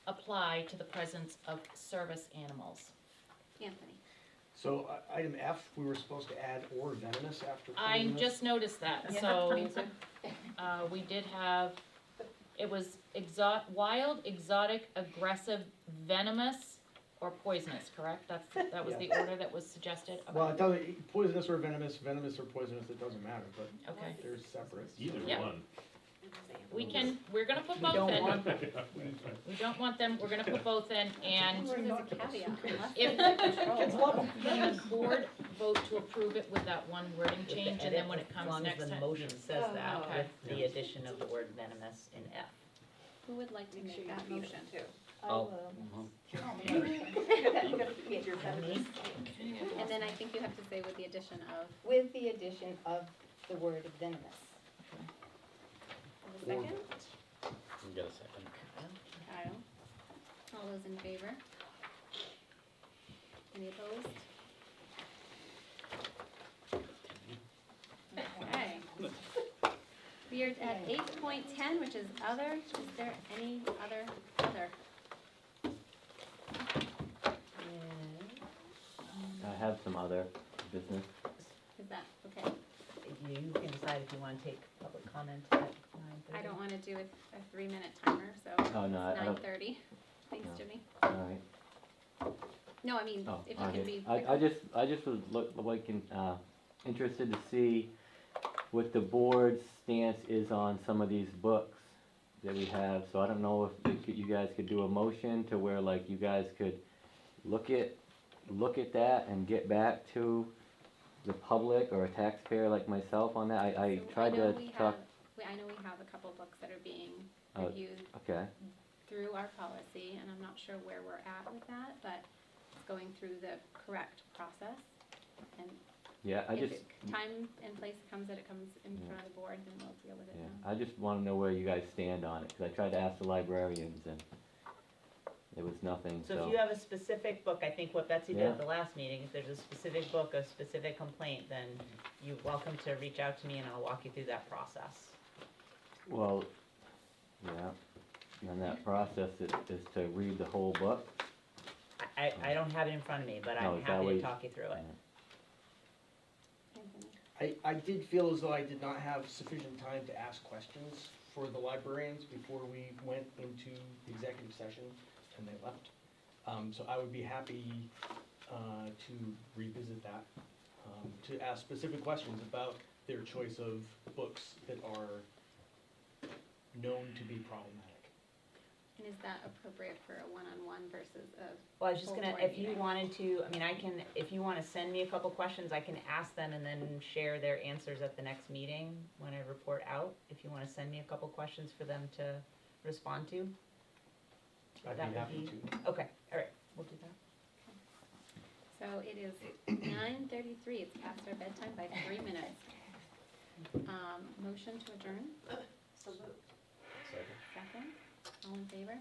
Speaker 14: apply to the presence of service animals.
Speaker 6: Anthony.
Speaker 22: So, item F, we were supposed to add or venomous after
Speaker 14: I
Speaker 22: poisonous.
Speaker 14: just noticed that,
Speaker 6: Yeah,
Speaker 14: so,
Speaker 6: me too.
Speaker 14: we did have, it was wild, exotic, aggressive, venomous, or poisonous, correct? That was the order that was suggested? Okay.
Speaker 22: Well, it doesn't, poisonous or venomous or poisonous, it doesn't matter, but
Speaker 14: Okay.
Speaker 22: they're separate.
Speaker 21: Either
Speaker 14: Yep.
Speaker 21: one.
Speaker 14: We're gonna put
Speaker 22: We
Speaker 14: both
Speaker 22: don't
Speaker 14: in.
Speaker 22: want
Speaker 14: We don't want them, we're gonna put both in, and
Speaker 6: There's a caveat.
Speaker 22: Kids love them.
Speaker 14: can the board vote to approve it with that one wording change, and then when it comes next
Speaker 2: As long as
Speaker 14: time?
Speaker 2: the motion says that,
Speaker 14: Okay.
Speaker 2: with the addition of the word venomous in F.
Speaker 6: Who would like to make that motion?
Speaker 16: I
Speaker 1: Oh,
Speaker 16: will.
Speaker 2: Me?
Speaker 6: And then I think you have to say with the addition of,
Speaker 16: With the addition of the word venomous.
Speaker 6: a second,
Speaker 1: You get a second.
Speaker 6: Kyle. All those in favor? Any opposed? Okay. We are at 8.10, which is other. Is there any other?
Speaker 5: I have some other business.
Speaker 6: Is that, okay?
Speaker 2: You can decide if you wanna take public comment at 9:30.
Speaker 6: I don't wanna do a 3-minute timer, so
Speaker 5: Oh, no, I
Speaker 6: it's
Speaker 5: don't.
Speaker 6: 9:30. Thanks,
Speaker 5: No.
Speaker 6: Jimmy.
Speaker 5: Alright.
Speaker 6: No, I mean,
Speaker 5: Oh,
Speaker 6: if you can be
Speaker 5: okay. I just was interested to see what the board's stance is on some of these books that we have. So I don't know if you guys could do a motion to where like you guys could look at that and get back to the public or a taxpayer like myself on that. I
Speaker 6: So
Speaker 5: tried
Speaker 6: know
Speaker 5: to
Speaker 6: we
Speaker 5: talk.
Speaker 6: I know we have a couple books that are being
Speaker 5: Oh,
Speaker 6: reviewed
Speaker 5: Okay.
Speaker 6: through our policy, and I'm not sure where we're at with that, but it's going through the correct process. And
Speaker 5: Yeah, I
Speaker 6: if
Speaker 5: just.
Speaker 6: time and place comes that it comes in
Speaker 5: Yeah.
Speaker 6: front of the board, then we'll deal with it
Speaker 5: Yeah,
Speaker 6: then.
Speaker 5: I just wanna know where you guys stand on it, cause I tried to ask the librarians and there was nothing,
Speaker 2: So if you have a specific book, I think what Betsy did
Speaker 5: Yeah.
Speaker 2: at the last meeting, if there's a specific book, a specific complaint, then you're welcome to reach out to me and I'll walk you through that process.
Speaker 5: Well, yeah, and that process is to read the whole book.
Speaker 2: I don't have it in front of me, but
Speaker 5: No,
Speaker 2: I'm
Speaker 5: is that
Speaker 2: happy
Speaker 5: what
Speaker 2: to
Speaker 5: you-
Speaker 2: talk you through it.
Speaker 22: I did feel as though I did not have sufficient time to ask questions for the librarians before we went into executive session and they left. So I would be happy to revisit that, to ask specific questions about their choice of books that are known to be problematic.
Speaker 6: And is that appropriate for a one-on-one versus a
Speaker 2: Well, I was just
Speaker 6: full
Speaker 2: gonna,
Speaker 6: board
Speaker 2: if you
Speaker 6: meeting?
Speaker 2: wanted to, I mean, I can, if you wanna send me a couple questions, I can ask them and then share their answers at the next meeting when I report out. If you wanna send me a couple questions for them to respond to.
Speaker 22: I'd
Speaker 2: that
Speaker 22: be
Speaker 2: would
Speaker 22: happy to.
Speaker 2: Okay, all right, we'll do that.
Speaker 6: So it is 9:33, it's past our bedtime by 3 minutes. Motion to adjourn?
Speaker 1: Second.
Speaker 6: Second, all in favor?